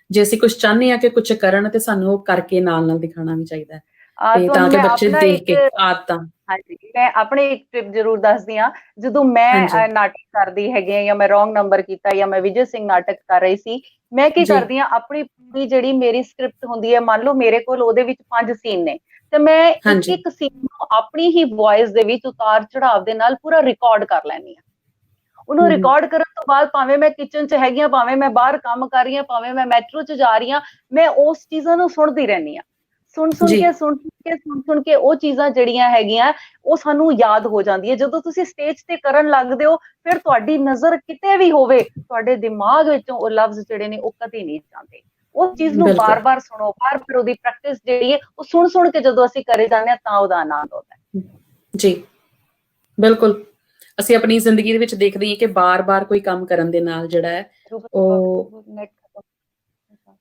ਜੇ ਅਸੀਂ ਕੁਛ ਚਾਹੁੰਦੇ ਹਾਂ ਕਿ ਕੁਛ ਕਰਨ, ਤੇ ਸਾਨੂੰ ਉਹ ਕਰਕੇ ਨਾਲ ਦਿਖਾਉਣਾ ਵੀ ਚਾਹੀਦਾ ਹੈ, ਤੇ ਤਾਂ ਤੁਹਾਨੂੰ ਕਿ ਮੈਂ ਬੱਚੇ ਆਪਣਾ ਦੇਖ ਇੱਕ, ਕੇ ਆਦਤਾਂ। ਹਾਂਜੀ, ਮੈਂ ਆਪਣੇ ਇੱਕ ਟ੍ਰਿਪ ਜ਼ਰੂਰ ਦੱਸਦੀ ਹਾਂ। ਜਦੋਂ ਹਾਂਜੀ, ਮੈਂ ਨਾਟਕ ਕਰਦੀ ਹੈਗੀ ਆ, ਜਾਂ ਮੈਂ ਰੋਂਗ ਨੰਬਰ ਕੀਤਾ, ਜਾਂ ਮੈਂ ਵਿਜੇ ਸਿੰਘ ਨਾਟਕ ਕਰ ਰਹੀ ਸੀ, ਮੈਂ ਕੀ ਜੀ, ਕਰਦੀ ਹਾਂ, ਆਪਣੀ ਪੂਰੀ ਜਿਹੜੀ ਮੇਰੀ ਸਕ੍ਰਿਪਟ ਹੁੰਦੀ ਹੈ, ਮੰਨ ਲਓ ਮੇਰੇ ਕੋਲ ਉਹਦੇ ਵਿੱਚ 5 ਸੀਨ ਨੇ, ਤੇ ਮੈਂ ਇੱਕ ਹਾਂਜੀ ਇੱਕ ਸੀਨ ਨੂੰ ਆਪਣੀ ਹੀ ਵੌਇਸ ਦੇ ਵਿੱਚ ਉਤਾਰ ਚੜਾਵ ਦੇ ਨਾਲ ਪੂਰਾ ਰਿਕਾਰਡ ਕਰ ਲੈਂਦੀ ਹਾਂ। ਉਹਨੂੰ ਹਮ ਰਿਕਾਰਡ ਕਰਨ ਤੋਂ ਬਾਅਦ ਭਾਵੇਂ ਮੈਂ ਕਿਚਨ 'ਚ ਹੈਗੀ ਹਾਂ, ਭਾਵੇਂ ਮੈਂ ਬਾਹਰ ਕੰਮ ਕਰ ਰਹੀ ਹਾਂ, ਭਾਵੇਂ ਮੈਂ ਮੈਟਰੋ 'ਚ ਜਾ ਰਹੀ ਹਾਂ, ਮੈਂ ਉਸ ਚੀਜ਼ਾਂ ਨੂੰ ਸੁਣਦੀ ਰਹਿੰਦੀ ਹਾਂ। ਜੀ ਸੁਣ ਕੇ ਉਹ ਚੀਜ਼ਾਂ ਜਿਹੜੀਆਂ ਹੈਗੀਆਂ ਉਹ ਸਾਨੂੰ ਯਾਦ ਹੋ ਜਾਂਦੀ ਹੈ। ਜਦੋਂ ਤੁਸੀਂ ਸਟੇਜ ਤੇ ਕਰਨ ਲੱਗਦੇ ਹੋ, ਫਿਰ ਤੁਹਾਡੀ ਨਜ਼ਰ ਕਿਤੇ ਵੀ ਹੋਵੇ, ਤੁਹਾਡੇ ਦਿਮਾਗ ਵਿੱਚੋਂ ਉਹ ਲਫ਼ਜ਼ ਜਿਹੜੇ ਨੇ ਉਹ ਕਦੇ ਨਹੀਂ ਜਾਂਦੇ। ਉਸ ਚੀਜ਼ ਨੂੰ ਬਿਲਕੁਲ ਬਾਰ-ਬਾਰ ਸੁਣੋ, ਬਾਰ-ਬਾਰ ਉਹਦੀ ਪ੍ਰੈਕਟਿਸ ਜਿਹੜੀ ਹੈ ਉਹ ਸੁਣ ਕੇ ਜਦੋਂ ਅਸੀਂ ਕਰੇ ਜਾਂਦੇ ਹਾਂ ਤਾਂ ਉਹਦਾ ਆਨੰਦ ਆਉਂਦਾ ਹੈ। ਜੀ ਬਿਲਕੁਲ। ਅਸੀਂ ਆਪਣੀ ਜ਼ਿੰਦਗੀ ਦੇ ਵਿੱਚ ਦੇਖਦੇ ਹਾਂ ਕਿ ਬਾਰ-ਬਾਰ ਕੋਈ ਕੰਮ ਕਰਨ ਦੇ ਨਾਲ ਜਿਹੜਾ ਹੈ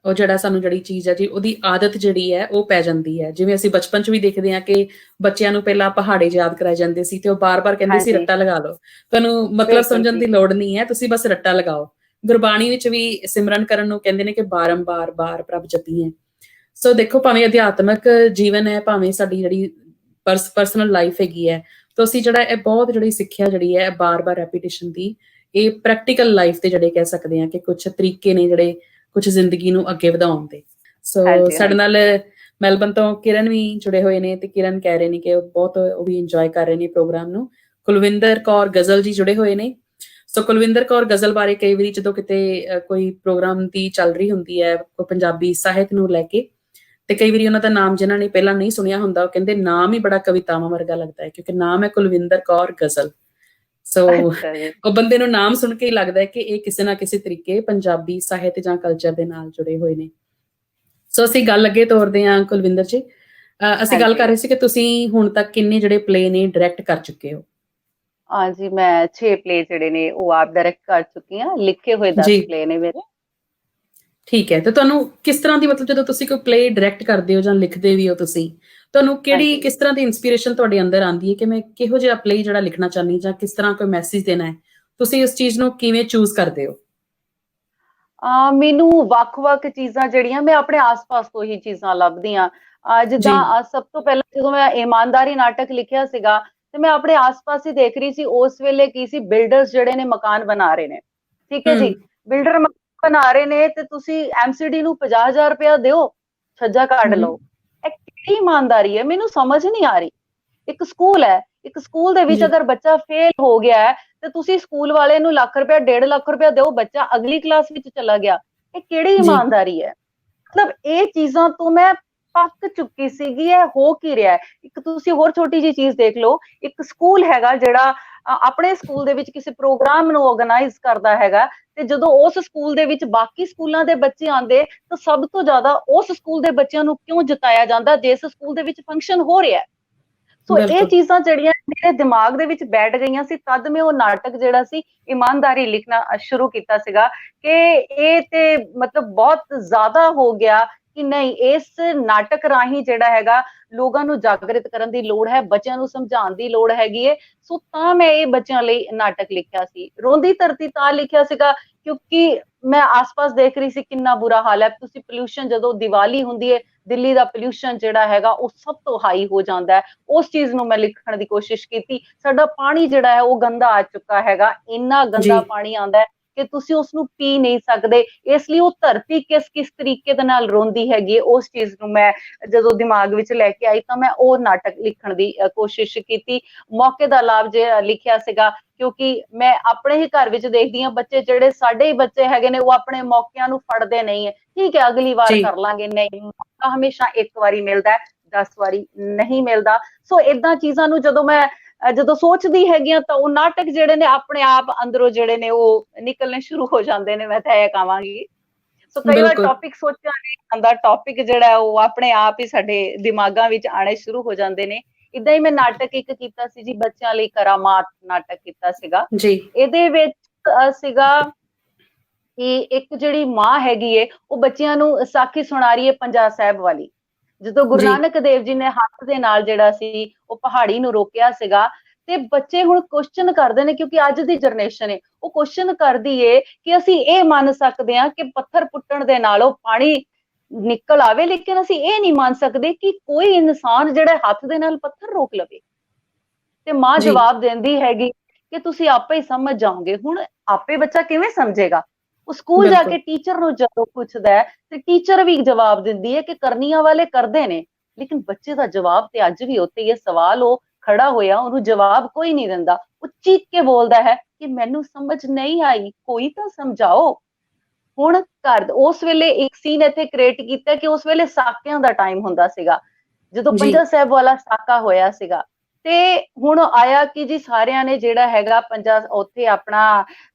ਉਹ ਜਿਹੜਾ ਸਾਨੂੰ ਜਿਹੜੀ ਚੀਜ਼ ਹੈ ਜੀ ਉਹਦੀ ਆਦਤ ਜਿਹੜੀ ਹੈ ਉਹ ਪੈ ਜਾਂਦੀ ਹੈ। ਜਿਵੇਂ ਅਸੀਂ ਬਚਪਨ 'ਚ ਵੀ ਦੇਖਦੇ ਹਾਂ ਕਿ ਬੱਚਿਆਂ ਨੂੰ ਪਹਿਲਾਂ ਪਹਾੜੇ ਯਾਦ ਕਰਾਏ ਜਾਂਦੇ ਸੀ ਤੇ ਉਹ ਬਾਰ-ਬਾਰ ਕਹਿੰਦੇ ਸੀ ਹਾਂਜੀ, ਰੱਟਾ ਲਗਾ ਲਓ, ਤੁਹਾਨੂੰ ਮਤਲਬ ਬਿਲਕੁਲ ਸਮਝਣ ਜੀ। ਦੀ ਲੋੜ ਨਹੀਂ ਹੈ, ਤੁਸੀਂ ਬਸ ਰੱਟਾ ਲਗਾਓ। ਗੁਰਬਾਣੀ ਵਿੱਚ ਵੀ ਸਿਮਰਨ ਕਰਨ ਨੂੰ ਕਹਿੰਦੇ ਨੇ ਕਿ ਬਾਰੰਬਾਰ ਬਾਰ ਪ੍ਰਭ ਜਪੀਏ। ਸੋ ਦੇਖੋ, ਭਾਵੇਂ ਅਧਿਆਤਮਕ ਜੀਵਨ ਹੈ, ਭਾਵੇਂ ਸਾਡੀ ਜਿਹੜੀ ਪਰਸਨਲ ਲਾਈਫ ਹੈਗੀ ਹੈ, ਤਾਂ ਅਸੀਂ ਜਿਹੜਾ ਇਹ ਬਹੁਤ ਜਿਹੜੀ ਸਿੱਖਿਆ ਜਿਹੜੀ ਹੈ ਬਾਰ-ਬਾਰ ਰੈਪੀਟੀਸ਼ਨ ਦੀ, ਇਹ ਪ੍ਰੈਕਟੀਕਲ ਲਾਈਫ ਤੇ ਜਿਹੜੇ ਕਹਿ ਸਕਦੇ ਹਾਂ ਕਿ ਕੁਝ ਤਰੀਕੇ ਨੇ ਜਿਹੜੇ ਕੁਝ ਜ਼ਿੰਦਗੀ ਨੂੰ ਅੱਗੇ ਵਧਾਉਣ ਦੇ। ਸੋ ਹਾਂਜੀ, ਸਾਡੇ ਹਾਂਜੀ। ਨਾਲ ਮੈਲਬਨ ਤੋਂ ਕਿਰਨ ਵੀ ਜੁੜੇ ਹੋਏ ਨੇ ਤੇ ਕਿਰਨ ਕਹਿ ਰਹੇ ਨੇ ਕਿ ਉਹ ਵੀ ਇੰਜੋਏ ਕਰ ਰਹੇ ਨੇ ਪ੍ਰੋਗਰਾਮ ਨੂੰ। ਕੁਲਵਿੰਦਰ ਕੌਰ ਗਜ਼ਲ ਜੀ ਜੁੜੇ ਹੋਏ ਨੇ। ਸੋ ਕੁਲਵਿੰਦਰ ਕੌਰ ਗਜ਼ਲ ਬਾਰੇ ਕਈ ਵਾਰੀ ਜਦੋਂ ਕਿਤੇ ਕੋਈ ਪ੍ਰੋਗਰਾਮ ਦੀ ਚੱਲ ਰਹੀ ਹੁੰਦੀ ਹੈ ਕੋਈ ਪੰਜਾਬੀ ਸਾਹਿਤ ਨੂੰ ਲੈ ਕੇ, ਤੇ ਕਈ ਵਾਰੀ ਉਹਨਾਂ ਦਾ ਨਾਮ ਜਿਨ੍ਹਾਂ ਨੇ ਪਹਿਲਾਂ ਨਹੀਂ ਸੁਣਿਆ ਹੁੰਦਾ ਉਹ ਕਹਿੰਦੇ ਨਾਮ ਹੀ ਬੜਾ ਕਵਿਤਾਵਾਂ ਵਰਗਾ ਲੱਗਦਾ ਹੈ, ਕਿਉਂਕਿ ਨਾਮ ਹੈ ਕੁਲਵਿੰਦਰ ਕੌਰ ਗਜ਼ਲ। ਸੋ ਅੱਛਾ ਜੀ। ਉਹ ਬੰਦੇ ਨੂੰ ਨਾਮ ਸੁਣ ਕੇ ਹੀ ਲੱਗਦਾ ਹੈ ਕਿ ਇਹ ਕਿਸੇ ਨਾ ਕਿਸੇ ਤਰੀਕੇ ਪੰਜਾਬੀ ਸਾਹਿਤ ਜਾਂ ਕਲਚਰ ਦੇ ਨਾਲ ਜੁੜੇ ਹੋਏ ਨੇ। ਸੋ ਅਸੀਂ ਗੱਲ ਅੱਗੇ ਤੋਰਦੇ ਹਾਂ ਕੁਲਵਿੰਦਰ ਜੀ। ਅਸੀਂ ਗੱਲ ਕਰ ਹਾਂਜੀ। ਰਹੇ ਸੀ ਕਿ ਤੁਸੀਂ ਹੁਣ ਤੱਕ ਕਿੰਨੇ ਜਿਹੜੇ ਪਲੇ ਨੇ ਡਾਇਰੈਕਟ ਕਰ ਚੁੱਕੇ ਹੋ? ਹਾਂਜੀ, ਮੈਂ 6 ਪਲੇ ਜਿਹੜੇ ਨੇ ਉਹ ਆਪ ਡਾਇਰੈਕਟ ਕਰ ਚੁੱਕੀ ਹਾਂ। ਲਿਖੇ ਹੋਏ 10 ਜੀ ਪਲੇ ਨੇ ਮੇਰੇ। ਠੀਕ ਹੈ। ਤੇ ਤੁਹਾਨੂੰ ਕਿਸ ਤਰ੍ਹਾਂ ਦੀ, ਮਤਲਬ ਜਦੋਂ ਤੁਸੀਂ ਕੋਈ ਪਲੇ ਡਾਇਰੈਕਟ ਕਰਦੇ ਹੋ ਜਾਂ ਲਿਖਦੇ ਵੀ ਹੋ, ਤੁਸੀਂ ਤੁਹਾਨੂੰ ਹਾਂਜੀ। ਕਿਸ ਤਰ੍ਹਾਂ ਦੀ ਇਨਸਪੀਰੇਸ਼ਨ ਤੁਹਾਡੇ ਅੰਦਰ ਆਉਂਦੀ ਹੈ ਕਿ ਮੈਂ ਕਿਹੋ ਜਿਹਾ ਪਲੇ ਜਿਹੜਾ ਲਿਖਣਾ ਚਾਹੁੰਦੀ ਜਾਂ ਕਿਸ ਤਰ੍ਹਾਂ ਕੋਈ ਮੈਸੇਜ ਦੇਣਾ ਹੈ, ਤੁਸੀਂ ਉਸ ਚੀਜ਼ ਨੂੰ ਕਿਵੇਂ ਚੂਜ਼ ਕਰਦੇ ਹੋ? ਮੈਨੂੰ ਵੱਖ-ਵੱਖ ਚੀਜ਼ਾਂ ਜਿਹੜੀਆਂ ਮੈਂ ਆਪਣੇ ਆਸ-ਪਾਸ ਤੋਂ ਹੀ ਚੀਜ਼ਾਂ ਲੱਭਦੀ ਹਾਂ। ਜੀ ਜਿੱਦਾਂ ਸਭ ਤੋਂ ਪਹਿਲਾਂ ਜਦੋਂ ਮੈਂ ਇਮਾਨਦਾਰੀ ਨਾਟਕ ਲਿਖਿਆ ਸੀਗਾ, ਤੇ ਮੈਂ ਆਪਣੇ ਆਸ-ਪਾਸ ਹੀ ਦੇਖ ਰਹੀ ਸੀ ਉਸ ਵੇਲੇ ਕੀ ਸੀ, ਬਿਲਡਰਸ ਜਿਹੜੇ ਨੇ ਮਕਾਨ ਬਣਾ ਰਹੇ ਨੇ। ਠੀਕ ਹੈ ਜੀ, ਬਿਲਡਰ ਮਕਾਨ ਬਣਾ ਰਹੇ ਨੇ ਤੇ ਤੁਸੀਂ ਐਮਸੀਡੀ ਨੂੰ 50,000 ਰੁਪਇਆ ਦਿਓ, ਛੱਜਾ ਕੱਢ ਹਮ ਲਓ। ਇਹ ਕਿਹੜੀ ਇਮਾਨਦਾਰੀ ਹੈ? ਮੈਨੂੰ ਸਮਝ ਨਹੀਂ ਆ ਰਹੀ। ਇੱਕ ਸਕੂਲ ਹੈ, ਇੱਕ ਸਕੂਲ ਦੇ ਵਿੱਚ ਜੀ ਅਗਰ ਬੱਚਾ ਫੇਲ ਹੋ ਗਿਆ ਹੈ ਤੇ ਤੁਸੀਂ ਸਕੂਲ ਵਾਲੇ ਨੂੰ ਲੱਖ ਰੁਪਇਆ 1.5 ਲੱਖ ਰੁਪਇਆ ਦਿਓ, ਬੱਚਾ ਅਗਲੀ ਕਲਾਸ ਵਿੱਚ ਚਲਾ ਗਿਆ। ਇਹ ਕਿਹੜੀ ਜੀ ਇਮਾਨਦਾਰੀ ਹੈ? ਮਤਲਬ ਇਹ ਚੀਜ਼ਾਂ ਤੋਂ ਮੈਂ ਪੱਕ ਚੁੱਕੀ ਸੀਗੀ, ਇਹ ਹੋ ਕੀ ਰਿਹਾ ਹੈ। ਇੱਕ ਤੁਸੀਂ ਹੋਰ ਛੋਟੀ ਜਿਹੀ ਚੀਜ਼ ਦੇਖ ਲਓ, ਇੱਕ ਸਕੂਲ ਹੈਗਾ ਜਿਹੜਾ ਆਪਣੇ ਸਕੂਲ ਦੇ ਵਿੱਚ ਕਿਸੇ ਪ੍ਰੋਗਰਾਮ ਨੂੰ ਆਰਗੇਨਾਈਜ਼ ਕਰਦਾ ਹੈਗਾ, ਤੇ ਜਦੋਂ ਉਸ ਸਕੂਲ ਦੇ ਵਿੱਚ ਬਾਕੀ ਸਕੂਲਾਂ ਦੇ ਬੱਚੇ ਆਉਂਦੇ ਤਾਂ ਸਭ ਤੋਂ ਜ਼ਿਆਦਾ ਉਸ ਸਕੂਲ ਦੇ ਬੱਚਿਆਂ ਨੂੰ ਕਿਉਂ ਜਿਤਾਇਆ ਜਾਂਦਾ ਜਿਸ ਸਕੂਲ ਦੇ ਵਿੱਚ ਫੰਕਸ਼ਨ ਹੋ ਰਿਹਾ ਹੈ। ਸੋ ਇਹ ਬਿਲਕੁਲ ਚੀਜ਼ਾਂ ਜਿਹੜੀਆਂ ਮੇਰੇ ਦਿਮਾਗ ਦੇ ਵਿੱਚ ਬੈਠ ਗਈਆਂ ਸੀ, ਤਦ ਮੈਂ ਉਹ ਨਾਟਕ ਜਿਹੜਾ ਸੀ ਇਮਾਨਦਾਰੀ ਲਿਖਣਾ ਸ਼ੁਰੂ ਕੀਤਾ ਸੀਗਾ ਕਿ ਇਹ ਤੇ ਮਤਲਬ ਬਹੁਤ ਜ਼ਿਆਦਾ ਹੋ ਗਿਆ ਕਿ ਨਹੀਂ, ਇਸ ਨਾਟਕ ਰਾਹੀਂ ਜਿਹੜਾ ਹੈਗਾ ਲੋਕਾਂ ਨੂੰ ਜਾਗਰਿਤ ਕਰਨ ਦੀ ਲੋੜ ਹੈ, ਬੱਚਿਆਂ ਨੂੰ ਸਮਝਾਉਣ ਦੀ ਲੋੜ ਹੈਗੀ ਹੈ। ਸੋ ਤਾਂ ਮੈਂ ਇਹ ਬੱਚਿਆਂ ਲਈ ਨਾਟਕ ਲਿਖਿਆ ਸੀ। ਰੋਂਦੀ ਧਰਤੀ ਤਾਂ ਲਿਖਿਆ ਸੀਗਾ ਕਿਉਂਕਿ ਮੈਂ ਆਸ-ਪਾਸ ਦੇਖ ਰਹੀ ਸੀ ਕਿੰਨਾ ਬੁਰਾ ਹਾਲ ਹੈ। ਤੁਸੀਂ ਪੋਲਿਊਸ਼ਨ, ਜਦੋਂ ਦੀਵਾਲੀ ਹੁੰਦੀ ਹੈ ਦਿੱਲੀ ਦਾ ਪੋਲਿਊਸ਼ਨ ਜਿਹੜਾ ਹੈਗਾ ਉਹ ਸਭ ਤੋਂ ਹਾਈ ਹੋ ਜਾਂਦਾ ਹੈ। ਉਸ ਚੀਜ਼ ਨੂੰ ਮੈਂ ਲਿਖਣ ਦੀ ਕੋਸ਼ਿਸ਼ ਕੀਤੀ। ਸਾਡਾ ਪਾਣੀ ਜਿਹੜਾ ਹੈ ਉਹ ਗੰਦਾ ਆ ਚੁੱਕਾ ਹੈਗਾ, ਇੰਨਾ ਜੀ ਗੰਦਾ ਪਾਣੀ ਆਉਂਦਾ ਹੈ ਕਿ ਤੁਸੀਂ ਉਸਨੂੰ ਪੀ ਨਹੀਂ ਸਕਦੇ। ਇਸ ਲਈ ਉਹ ਧਰਤੀ ਕਿਸ ਤਰੀਕੇ ਦੇ ਨਾਲ ਰੋਂਦੀ ਹੈਗੀ ਹੈ, ਉਸ ਚੀਜ਼ ਨੂੰ ਮੈਂ ਜਦੋਂ ਦਿਮਾਗ ਵਿੱਚ ਲੈ ਕੇ ਆਈ ਤਾਂ ਮੈਂ ਉਹ ਨਾਟਕ ਲਿਖਣ ਦੀ ਕੋਸ਼ਿਸ਼ ਕੀਤੀ। ਮੌਕੇ ਦਾ ਲਾਭ ਜੇ ਲਿਖਿਆ ਸੀਗਾ ਕਿਉਂਕਿ ਮੈਂ ਆਪਣੇ ਹੀ ਘਰ ਵਿੱਚ ਦੇਖਦੀ ਹਾਂ, ਬੱਚੇ ਜਿਹੜੇ ਸਾਡੇ ਹੀ ਬੱਚੇ ਹੈਗੇ ਨੇ ਉਹ ਆਪਣੇ ਮੌਕਿਆਂ ਨੂੰ ਫੜਦੇ ਨਹੀਂ ਹੈ। ਠੀਕ ਹੈ, ਅਗਲੀ ਵਾਰ ਜੀ ਕਰ ਲਾਂਗੇ, ਨਹੀਂ, ਮੌਕਾ ਹਮੇਸ਼ਾ ਇੱਕ ਵਾਰੀ ਮਿਲਦਾ ਹੈ, 10 ਵਾਰੀ ਨਹੀਂ ਮਿਲਦਾ। ਸੋ ਏਦਾਂ ਚੀਜ਼ਾਂ ਨੂੰ ਜਦੋਂ ਸੋਚਦੀ ਹੈਗੀ ਆ ਤਾਂ ਉਹ ਨਾਟਕ ਜਿਹੜੇ ਨੇ ਆਪਣੇ ਆਪ ਅੰਦਰੋਂ ਜਿਹੜੇ ਨੇ ਉਹ ਨਿਕਲਣੇ ਸ਼ੁਰੂ ਹੋ ਜਾਂਦੇ ਨੇ, ਮੈਂ ਤਾਂ ਇਹ ਕਹਾਂਗੀ। ਸੋ ਕਈ ਵਾਰ ਬਿਲਕੁਲ ਟੌਪਿਕ ਸੋਚਿਆ ਨਹੀਂ ਆਉਂਦਾ, ਟੌਪਿਕ ਜਿਹੜਾ ਉਹ ਆਪਣੇ ਆਪ ਹੀ ਸਾਡੇ ਦਿਮਾਗਾਂ ਵਿੱਚ ਆਣੇ ਸ਼ੁਰੂ ਹੋ ਜਾਂਦੇ ਨੇ। ਏਦਾਂ ਹੀ ਮੈਂ ਨਾਟਕ ਇੱਕ ਕੀਤਾ ਸੀ ਜੀ, ਬੱਚਿਆਂ ਲਈ ਕਰਾਮਾਤ ਨਾਟਕ ਕੀਤਾ ਸੀਗਾ। ਜੀ ਇਹਦੇ ਵਿੱਚ ਸੀਗਾ ਕਿ ਇੱਕ ਜਿਹੜੀ ਮਾਂ ਹੈਗੀ ਏ ਉਹ ਬੱਚਿਆਂ ਨੂੰ ਸਾਖੀ ਸੁਣਾ ਰਹੀ ਹੈ ਪੰਜਾ ਸਾਹਿਬ ਵਾਲੀ। ਜਦੋਂ ਗੁਰੂ ਜੀ ਨਾਨਕ ਦੇਵ ਜੀ ਨੇ ਹੱਥ ਦੇ ਨਾਲ ਜਿਹੜਾ ਸੀ ਉਹ ਪਹਾੜੀ ਨੂੰ ਰੋਕਿਆ ਸੀਗਾ, ਤੇ ਬੱਚੇ ਹੁਣ ਕੁਐਸਚਨ ਕਰਦੇ ਨੇ ਕਿਉਂਕਿ ਅੱਜ ਦੀ ਜਨਰੇਸ਼ਨ ਹੈ ਉਹ ਕੁਐਸਚਨ ਕਰਦੀ ਏ ਕਿ ਅਸੀਂ ਇਹ ਮੰਨ ਸਕਦੇ ਹਾਂ ਕਿ ਪੱਥਰ ਪੁੱਟਣ ਦੇ ਨਾਲੋਂ ਪਾਣੀ ਨਿਕਲ ਆਵੇ, ਲੇਕਿਨ ਅਸੀਂ ਇਹ ਨਹੀਂ ਮੰਨ ਸਕਦੇ ਕਿ ਕੋਈ ਇਨਸਾਨ ਜਿਹੜਾ ਹੱਥ ਦੇ ਨਾਲ ਪੱਥਰ ਰੋਕ ਲਵੇ। ਤੇ ਮਾਂ ਜੀ ਜਵਾਬ ਦਿੰਦੀ ਹੈਗੀ ਕਿ ਤੁਸੀਂ ਆਪੇ ਹੀ ਸਮਝ ਜਾਓਗੇ। ਹੁਣ ਆਪੇ ਬੱਚਾ ਕਿਵੇਂ ਸਮਝੇਗਾ? ਉਹ ਸਕੂਲ ਜਾ ਬਿਲਕੁਲ ਕੇ ਟੀਚਰ ਨੂੰ ਜਦੋਂ ਪੁੱਛਦਾ ਹੈ ਤੇ ਟੀਚਰ ਵੀ ਜਵਾਬ ਦਿੰਦੀ ਹੈ ਕਿ ਕਰਨੀਆਂ ਵਾਲੇ ਕਰਦੇ ਨੇ, ਲੇਕਿਨ ਬੱਚੇ ਦਾ ਜਵਾਬ ਤੇ ਅੱਜ ਵੀ ਉੱਥੇ ਹੀ ਹੈ। ਸਵਾਲ ਉਹ ਖੜਾ ਹੋਇਆ, ਉਹਨੂੰ ਜਵਾਬ ਕੋਈ ਨਹੀਂ ਦਿੰਦਾ। ਉਹ ਚੀਖ ਕੇ ਬੋਲਦਾ ਹੈ ਕਿ ਮੈਨੂੰ ਸਮਝ ਨਹੀਂ ਆਈ, ਕੋਈ ਤਾਂ ਸਮਝਾਓ। ਹੁਣ ਘਰ ਉਸ ਵੇਲੇ ਇੱਕ ਸੀਨ ਇੱਥੇ ਕ੍ਰੀਏਟ ਕੀਤਾ ਕਿ ਉਸ ਵੇਲੇ ਸਾਕਿਆਂ ਦਾ ਟਾਈਮ ਹੁੰਦਾ ਸੀਗਾ, ਜਦੋਂ ਜੀ ਪੰਜਾ ਸਾਹਿਬ ਵਾਲਾ ਸਾਕਾ ਹੋਇਆ ਸੀਗਾ। ਤੇ ਹੁਣ ਆਇਆ ਕਿ ਜੀ ਸਾਰਿਆਂ ਨੇ ਜਿਹੜਾ ਹੈਗਾ ਪੰਜਾ ਉੱਥੇ ਆਪਣਾ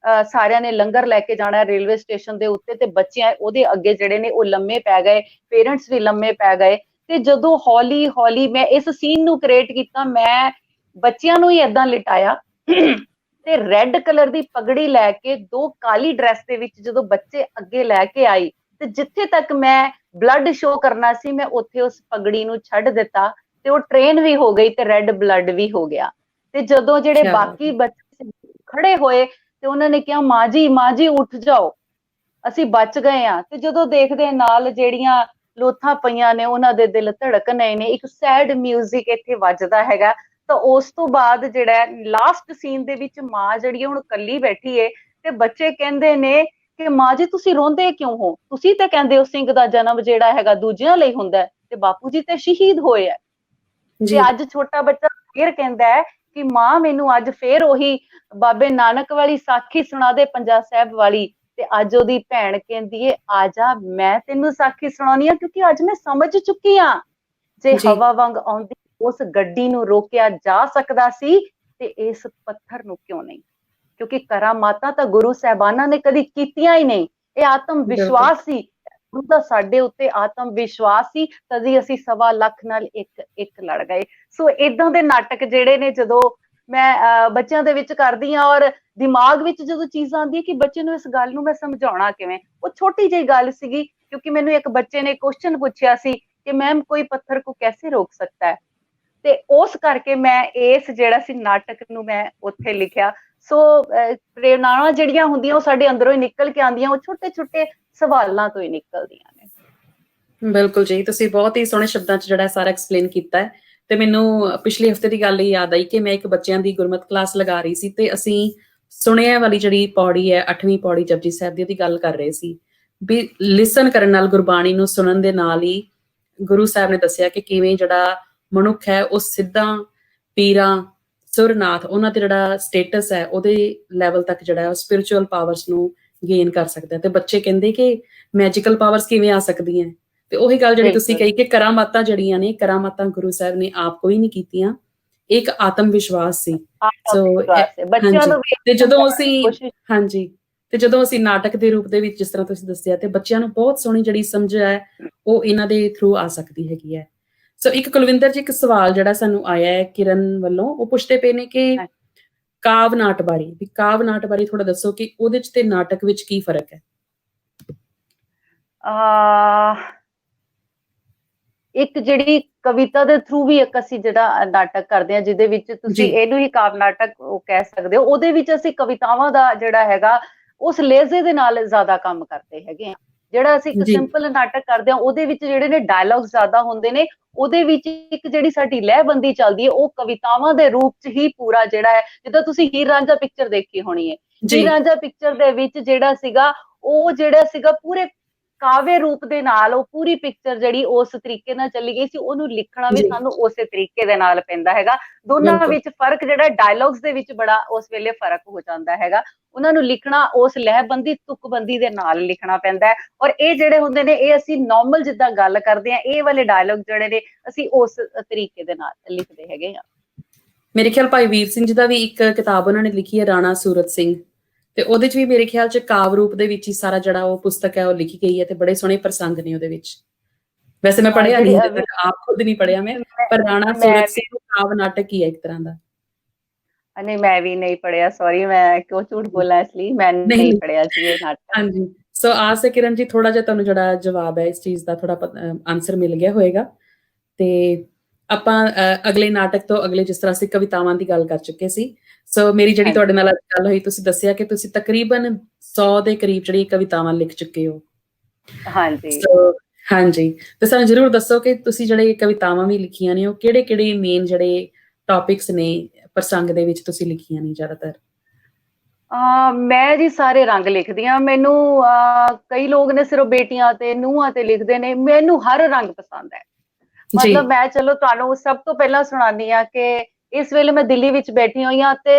ਸਾਰਿਆਂ ਨੇ ਲੰਗਰ ਲੈ ਕੇ ਜਾਣਾ ਰੇਲਵੇ ਸਟੇਸ਼ਨ ਦੇ ਉੱਤੇ, ਤੇ ਬੱਚਿਆਂ ਉਹਦੇ ਅੱਗੇ ਜਿਹੜੇ ਨੇ ਉਹ ਲੰਮੇ ਪੈ ਗਏ, ਪੇਰੈਂਟਸ ਵੀ ਲੰਮੇ ਪੈ ਗਏ। ਤੇ ਜਦੋਂ ਹੌਲੀ ਹੌਲੀ ਮੈਂ ਇਸ ਸੀਨ ਨੂੰ ਕ੍ਰੀਏਟ ਕੀਤਾ, ਮੈਂ ਬੱਚਿਆਂ ਨੂੰ ਹੀ ਏਦਾਂ ਲਿਟਾਇਆ ਤੇ ਰੈੱਡ ਕਲਰ ਦੀ ਪਗੜੀ ਲੈ ਕੇ ਦੋ ਕਾਲੀ ਡਰੈਸ ਦੇ ਵਿੱਚ ਜਦੋਂ ਬੱਚੇ ਅੱਗੇ ਲੈ ਕੇ ਆਈ, ਤੇ ਜਿੱਥੇ ਤੱਕ ਮੈਂ ਬਲੱਡ ਸ਼ੋ ਕਰਨਾ ਸੀ ਮੈਂ ਉੱਥੇ ਉਸ ਪਗੜੀ ਨੂੰ ਛੱਡ ਦਿੱਤਾ, ਤੇ ਉਹ ਟ੍ਰੇਨ ਵੀ ਹੋ ਗਈ ਤੇ ਰੈੱਡ ਬਲੱਡ ਵੀ ਹੋ ਗਿਆ। ਤੇ ਜਦੋਂ ਜਿਹੜੇ ਕਿਆ ਬਾਤ ਬਾਕੀ ਹੈ। ਬੱਚੇ ਖੜੇ ਹੋਏ ਤੇ ਉਹਨਾਂ ਨੇ ਕਿਹਾ ਮਾਂ ਜੀ ਉੱਠ ਜਾਓ, ਅਸੀਂ ਬਚ ਗਏ ਆ। ਤੇ ਜਦੋਂ ਦੇਖਦੇ ਨਾਲ ਜਿਹੜੀਆਂ ਲੋਥਾਂ ਪਈਆਂ ਨੇ ਉਹਨਾਂ ਦੇ ਦਿਲ ਧੜਕ ਰਹੇ ਨੇ, ਇੱਕ ਸੈਡ ਮਿਊਜ਼ਿਕ ਇੱਥੇ ਵੱਜਦਾ ਹੈਗਾ। ਤਾਂ ਉਸ ਤੋਂ ਬਾਅਦ ਜਿਹੜਾ ਲਾਸਟ ਸੀਨ ਦੇ ਵਿੱਚ ਮਾਂ ਜਿਹੜੀ ਹੁਣ ਕੱਲੀ ਬੈਠੀ ਏ, ਤੇ ਬੱਚੇ ਕਹਿੰਦੇ ਨੇ ਕਿ ਮਾਂ ਜੀ ਤੁਸੀਂ ਰੋਂਦੇ ਕਿਉਂ ਹੋ, ਤੁਸੀਂ ਤਾਂ ਕਹਿੰਦੇ ਹੋ ਸਿੰਘ ਦਾ ਜਨਮ ਜਿਹੜਾ ਹੈਗਾ ਦੂਜਿਆਂ ਲਈ ਹੁੰਦਾ, ਤੇ ਬਾਪੂ ਜੀ ਤੇ ਸ਼ਹੀਦ ਹੋਏ ਆ। ਤੇ ਜੀ ਅੱਜ ਛੋਟਾ ਬੱਚਾ ਫੇਰ ਕਹਿੰਦਾ ਹੈ ਕਿ ਮਾਂ ਮੈਨੂੰ ਅੱਜ ਫੇਰ ਉਹੀ ਬਾਬੇ ਨਾਨਕ ਵਾਲੀ ਸਾਖੀ ਸੁਣਾ ਦੇ, ਪੰਜਾ ਸਾਹਿਬ ਵਾਲੀ। ਤੇ ਅੱਜ ਉਹਦੀ ਭੈਣ ਕਹਿੰਦੀ ਏ ਆ ਜਾ ਮੈਂ ਤੈਨੂੰ ਸਾਖੀ ਸੁਣਾਉਣੀ ਆ, ਕਿਉਂਕਿ ਅੱਜ ਮੈਂ ਸਮਝ ਚੁੱਕੀ ਆ ਜੇ ਜੀ ਹਵਾ ਵਾਂਗ ਆਉਂਦੀ ਉਸ ਗੱਡੀ ਨੂੰ ਰੋਕਿਆ ਜਾ ਸਕਦਾ ਸੀ ਤੇ ਇਸ ਪੱਥਰ ਨੂੰ ਕਿਉਂ ਨਹੀਂ। ਕਿਉਂਕਿ ਕਰਾਮਾਤਾਂ ਤਾਂ ਗੁਰੂ ਸਾਹਿਬਾਨਾਂ ਨੇ ਕਦੀ ਕੀਤੀਆਂ ਹੀ ਨਹੀਂ, ਇਹ ਆਤਮ ਬਿਲਕੁਲ ਵਿਸ਼ਵਾਸ ਸੀ। ਗੁਰੂ ਦਾ ਸਾਡੇ ਉੱਤੇ ਆਤਮ ਵਿਸ਼ਵਾਸ ਸੀ, ਤਦੀ ਅਸੀਂ 1.25 ਲੱਖ ਨਾਲ ਇੱਕ ਲੜ ਗਏ। ਸੋ ਏਦਾਂ ਦੇ ਨਾਟਕ ਜਿਹੜੇ ਨੇ ਜਦੋਂ ਮੈਂ ਬੱਚਿਆਂ ਦੇ ਵਿੱਚ ਕਰਦੀ ਹਾਂ, ਔਰ ਦਿਮਾਗ ਵਿੱਚ ਜਦੋਂ ਚੀਜ਼ਾਂ ਆਉਂਦੀਆਂ ਕਿ ਬੱਚੇ ਨੂੰ ਇਸ ਗੱਲ ਨੂੰ ਮੈਂ ਸਮਝਾਉਣਾ ਕਿਵੇਂ, ਉਹ ਛੋਟੀ ਜਿਹੀ ਗੱਲ ਸੀਗੀ। ਕਿਉਂਕਿ ਮੈਨੂੰ ਇੱਕ ਬੱਚੇ ਨੇ ਕੁਐਸਚਨ ਪੁੱਛਿਆ ਸੀ ਕਿ ਮੈਮ ਕੋਈ ਪੱਥਰ को कैसे रोक सकता है, ਤੇ ਉਸ ਕਰਕੇ ਮੈਂ ਇਸ ਜਿਹੜਾ ਸੀ ਨਾਟਕ ਨੂੰ ਮੈਂ ਉੱਥੇ ਲਿਖਿਆ। ਸੋ ਪ੍ਰੇਰਨਾਵਾਂ ਜਿਹੜੀਆਂ ਹੁੰਦੀਆਂ ਉਹ ਸਾਡੇ ਅੰਦਰੋਂ ਹੀ ਨਿਕਲ ਕੇ ਆਉਂਦੀਆਂ, ਉਹ ਛੋਟੇ ਛੋਟੇ ਸਵਾਲਾਂ ਤੋਂ ਹੀ ਨਿਕਲਦੀਆਂ ਨੇ। ਬਿਲਕੁਲ ਜੀ, ਤੁਸੀਂ ਬਹੁਤ ਹੀ ਸੋਹਣੇ ਸ਼ਬਦਾਂ 'ਚ ਜਿਹੜਾ ਸਾਰਾ ਐਕਸਪਲੇਨ ਕੀਤਾ ਹੈ। ਤੇ ਮੈਨੂੰ ਪਿਛਲੇ ਹਫਤੇ ਦੀ ਗੱਲ ਹੀ ਯਾਦ ਆਈ ਕਿ ਮੈਂ ਇੱਕ ਬੱਚਿਆਂ ਦੀ ਗੁਰਮਤਿ ਕਲਾਸ ਲਗਾ ਰਹੀ ਸੀ, ਤੇ ਅਸੀਂ ਸੁਣਿਆ ਵਾਲੀ ਜਿਹੜੀ ਪੌੜੀ ਹੈ 8ਵੀਂ ਪੌੜੀ ਜਪਜੀ ਸਾਹਿਬ ਦੀ, ਉਹਦੀ ਗੱਲ ਕਰ ਰਹੇ ਸੀ ਵੀ ਲਿਸਨ ਕਰਨ ਨਾਲ, ਗੁਰਬਾਣੀ ਨੂੰ ਸੁਣਨ ਦੇ ਨਾਲ ਹੀ ਗੁਰੂ ਸਾਹਿਬ ਨੇ ਦੱਸਿਆ ਕਿ ਕਿਵੇਂ ਜਿਹੜਾ ਮਨੁੱਖ ਹੈ ਉਹ ਸਿੱਧਾ ਪੀਰਾਂ ਸੁਰਨਾਥ ਉਹਨਾਂ ਤੇ ਜਿਹੜਾ ਸਟੇਟਸ ਹੈ ਉਹਦੇ ਲੈਵਲ ਤੱਕ ਜਿਹੜਾ ਉਹ ਸਪਿਰਿਚੁਅਲ ਪਾਵਰਸ ਨੂੰ ਗੇਨ ਕਰ ਸਕਦਾ। ਤੇ ਬੱਚੇ ਕਹਿੰਦੇ ਕਿ ਮੈਜੀਕਲ ਪਾਵਰਸ ਕਿਵੇਂ ਆ ਸਕਦੀਆਂ। ਤੇ ਉਹੀ ਗੱਲ ਜਿਹੜੀ ਤੁਸੀਂ ਕਹੀ ਕਿ ਕਰਾਮਾਤਾਂ ਜਿਹੜੀਆਂ ਨੇ, ਕਰਾਮਾਤਾਂ ਗੁਰੂ ਸਾਹਿਬ ਨੇ ਆਪ ਕੋਈ ਨਹੀਂ ਕੀਤੀਆਂ, ਇੱਕ ਆਤਮ ਵਿਸ਼ਵਾਸ ਸੀ। ਸੋ ਬੱਚਿਆਂ ਨੂੰ ਤੇ ਜਦੋਂ ਅਸੀਂ ਹਾਂਜੀ ਤੇ ਜਦੋਂ ਅਸੀਂ ਨਾਟਕ ਦੇ ਰੂਪ ਦੇ ਵਿੱਚ ਜਿਸ ਤਰ੍ਹਾਂ ਤੁਸੀਂ ਦੱਸਿਆ, ਤੇ ਬੱਚਿਆਂ ਨੂੰ ਬਹੁਤ ਸੋਹਣੀ ਜਿਹੜੀ ਸਮਝ ਹੈ ਉਹ ਇਹਨਾਂ ਦੇ ਥਰੂ ਆ ਸਕਦੀ ਹੈਗੀ ਹੈ। ਸੋ ਇੱਕ ਕੁਲਵਿੰਦਰ ਜੀ, ਇੱਕ ਸਵਾਲ ਜਿਹੜਾ ਸਾਨੂੰ ਆਇਆ ਹੈ ਕਿਰਨ ਵੱਲੋਂ, ਉਹ ਪੁੱਛਦੇ ਪਏ ਨੇ ਕਿ ਕਾਵ ਨਾਟ ਬਾਰੇ, ਵੀ ਕਾਵ ਨਾਟ ਬਾਰੇ ਥੋੜਾ ਦੱਸੋ ਕਿ ਉਹਦੇ ਚ ਤੇ ਨਾਟਕ ਵਿੱਚ ਕੀ ਫਰਕ ਹੈ। ਇੱਕ ਜਿਹੜੀ ਕਵਿਤਾ ਦੇ ਥਰੂ ਵੀ ਇੱਕ ਅਸੀਂ ਜਿਹੜਾ ਨਾਟਕ ਕਰਦੇ ਹਾਂ, ਜਿਹਦੇ ਵਿੱਚ ਤੁਸੀਂ ਇਹਨੂੰ ਹੀ ਕਾਵ ਨਾਟਕ ਉਹ ਕਹਿ ਸਕਦੇ ਹੋ, ਉਹਦੇ ਵਿੱਚ ਅਸੀਂ ਕਵਿਤਾਵਾਂ ਦਾ ਜਿਹੜਾ ਹੈਗਾ ਉਸ ਲਹਿਜ਼ੇ ਦੇ ਨਾਲ ਜ਼ਿਆਦਾ ਕੰਮ ਕਰਦੇ ਹੈਗੇ ਆ। ਜਿਹੜਾ ਅਸੀਂ ਇੱਕ ਸਿੰਪਲ ਨਾਟਕ ਕਰਦੇ ਹਾਂ ਉਹਦੇ ਵਿੱਚ ਜਿਹੜੇ ਨੇ ਡਾਇਲੌਗ ਜ਼ਿਆਦਾ ਹੁੰਦੇ ਨੇ, ਉਹਦੇ ਵਿੱਚ ਇੱਕ ਜਿਹੜੀ ਸਾਡੀ ਲਹਿਬੰਦੀ ਚੱਲਦੀ ਹੈ ਉਹ ਕਵਿਤਾਵਾਂ ਦੇ ਰੂਪ ਚ ਹੀ ਪੂਰਾ ਜਿਹੜਾ ਹੈ। ਜਿੱਦਾਂ ਤੁਸੀਂ ਹੀਰ ਰਾਂਝਾ ਪਿਕਚਰ ਦੇਖੀ ਹੋਣੀ ਹੈ, ਹੀਰ ਰਾਂਝਾ ਪਿਕਚਰ ਦੇ ਵਿੱਚ ਜਿਹੜਾ ਸੀਗਾ ਉਹ ਜਿਹੜਾ ਸੀਗਾ ਪੂਰੇ ਕਾਵਿ ਰੂਪ ਦੇ ਨਾਲ ਉਹ ਪੂਰੀ ਪਿਕਚਰ ਜਿਹੜੀ ਉਸ ਤਰੀਕੇ ਨਾਲ ਚੱਲੀ ਗਈ ਸੀ, ਉਹਨੂੰ ਲਿਖਣਾ ਵੀ ਸਾਨੂੰ ਉਸੇ ਤਰੀਕੇ ਦੇ ਨਾਲ ਪੈਂਦਾ ਹੈਗਾ। ਦੋਨਾਂ ਵਿੱਚ ਫਰਕ ਜਿਹੜਾ ਡਾਇਲੌਗਸ ਦੇ ਵਿੱਚ ਬੜਾ ਉਸ ਵੇਲੇ ਫਰਕ ਹੋ ਜਾਂਦਾ ਹੈਗਾ। ਉਹਨਾਂ ਨੂੰ ਲਿਖਣਾ ਉਸ ਲਹਿਬੰਦੀ ਤੁਕਬੰਦੀ ਦੇ ਨਾਲ ਲਿਖਣਾ ਪੈਂਦਾ ਹੈ, ਔਰ ਇਹ ਜਿਹੜੇ ਹੁੰਦੇ ਨੇ ਇਹ ਅਸੀਂ ਨੋਰਮਲ ਜਿੱਦਾਂ ਗੱਲ ਕਰਦੇ ਹਾਂ, ਇਹ ਵਾਲੇ ਡਾਇਲੌਗ ਜਿਹੜੇ ਨੇ ਅਸੀਂ ਉਸ ਤਰੀਕੇ ਦੇ ਨਾਲ ਲਿਖਦੇ ਹੈਗੇ ਆ। ਮੇਰੇ ਖਿਆਲ ਭਾਈ ਵੀਰ ਸਿੰਘ ਜੀ ਦਾ ਵੀ ਇੱਕ ਕਿਤਾਬ ਉਹਨਾਂ ਨੇ ਲਿਖੀ ਹੈ, ਰਾਣਾ ਸੂਰਤ ਸਿੰਘ, ਤੇ ਉਹਦੇ ਚ ਵੀ ਮੇਰੇ ਖਿਆਲ ਚ ਕਾਵ ਰੂਪ ਦੇ ਵਿੱਚ ਹੀ ਸਾਰਾ ਜਿਹੜਾ ਉਹ ਪੁਸਤਕ ਹੈ ਉਹ ਲਿਖੀ ਗਈ ਹੈ, ਤੇ ਬੜੇ ਸੋਹਣੇ ਪ੍ਰਸੰਗ ਨੇ ਉਹਦੇ ਵਿੱਚ। ਵੈਸੇ ਮੈਂ ਪੜ੍ਹਿਆ ਨਹੀਂ, ਆਪ ਖੁਦ ਨਹੀਂ ਪੜ੍ਹਿਆ ਮੈਂ, ਪਰ ਰਾਣਾ ਸੂਰਤ ਸਿੰਘ ਕਾਵ ਨਾਟਕ ਹੀ ਹੈ ਇੱਕ ਤਰ੍ਹਾਂ ਦਾ। ਨਹੀਂ, ਮੈਂ ਵੀ ਨਹੀਂ ਪੜਿਆ, ਸੌਰੀ ਮੈਂ ਕਿਉਂ ਝੂਠ ਬੋਲਾਂ, ਇਸ ਲਈ ਮੈਂ ਨਹੀਂ ਪੜਿਆ ਸੀ ਇਹ ਨਾਟਕ। ਹਾਂਜੀ, ਸੋ ਆਸ ਹੈ ਕਿਰਨ ਜੀ ਥੋੜਾ ਜਿਹਾ ਤੁਹਾਨੂੰ ਜਿਹੜਾ ਜਵਾਬ ਹੈ ਇਸ ਚੀਜ਼ ਦਾ ਥੋੜਾ ਆਨਸਰ ਮਿਲ ਗਿਆ ਹੋਏਗਾ। ਤੇ ਆਪਾਂ ਅਗਲੇ ਨਾਟਕ ਤੋਂ ਅਗਲੇ, ਜਿਸ ਤਰ੍ਹਾਂ ਅਸੀਂ ਕਵਿਤਾਵਾਂ ਦੀ ਗੱਲ ਕਰ ਚੁੱਕੇ ਸੀ, ਸੋ ਮੇਰੀ ਜਿਹੜੀ ਤੁਹਾਡੇ ਨਾਲ ਗੱਲ ਹੋਈ, ਤੁਸੀਂ ਦੱਸਿਆ ਕਿ ਤੁਸੀਂ ਤਕਰੀਬਨ 100 ਦੇ ਕਰੀਬ ਜਿਹੜੀ ਕਵਿਤਾਵਾਂ ਲਿਖ ਚੁੱਕੇ ਹੋ। ਹਾਂਜੀ ਹਾਂਜੀ, ਤੇ ਸਾਨੂੰ ਜ਼ਰੂਰ ਦੱਸੋ ਕਿ ਤੁਸੀਂ ਜਿਹੜੇ ਕਵਿਤਾਵਾਂ ਵੀ ਲਿਖੀਆਂ ਨੇ ਉਹ ਕਿਹੜੇ ਕਿਹੜੇ ਮੇਨ ਜਿਹੜੇ ਟੌਪਿਕਸ ਨੇ ਪ੍ਰਸੰਗ ਦੇ ਵਿੱਚ ਤੁਸੀਂ ਲਿਖੀਆਂ ਨੇ ਜ਼ਿਆਦਾਤਰ। ਮੈਂ ਜੀ ਸਾਰੇ ਰੰਗ ਲਿਖਦੀ ਹਾਂ। ਮੈਨੂੰ ਕਈ ਲੋਕ ਨੇ ਸਿਰਫ ਬੇਟੀਆਂ ਤੇ ਨੂੰਹਾਂ ਤੇ ਲਿਖਦੇ ਨੇ, ਮੈਨੂੰ ਹਰ ਰੰਗ ਪਸੰਦ ਹੈ। ਜੀ ਮਤਲਬ ਮੈਂ ਚਲੋ ਤੁਹਾਨੂੰ ਸਭ ਤੋਂ ਪਹਿਲਾਂ ਸੁਣਾਉਂਦੀ ਆ ਕਿ ਇਸ ਵੇਲੇ ਮੈਂ ਦਿੱਲੀ ਵਿੱਚ ਬੈਠੀ ਹੋਈ ਹਾਂ ਤੇ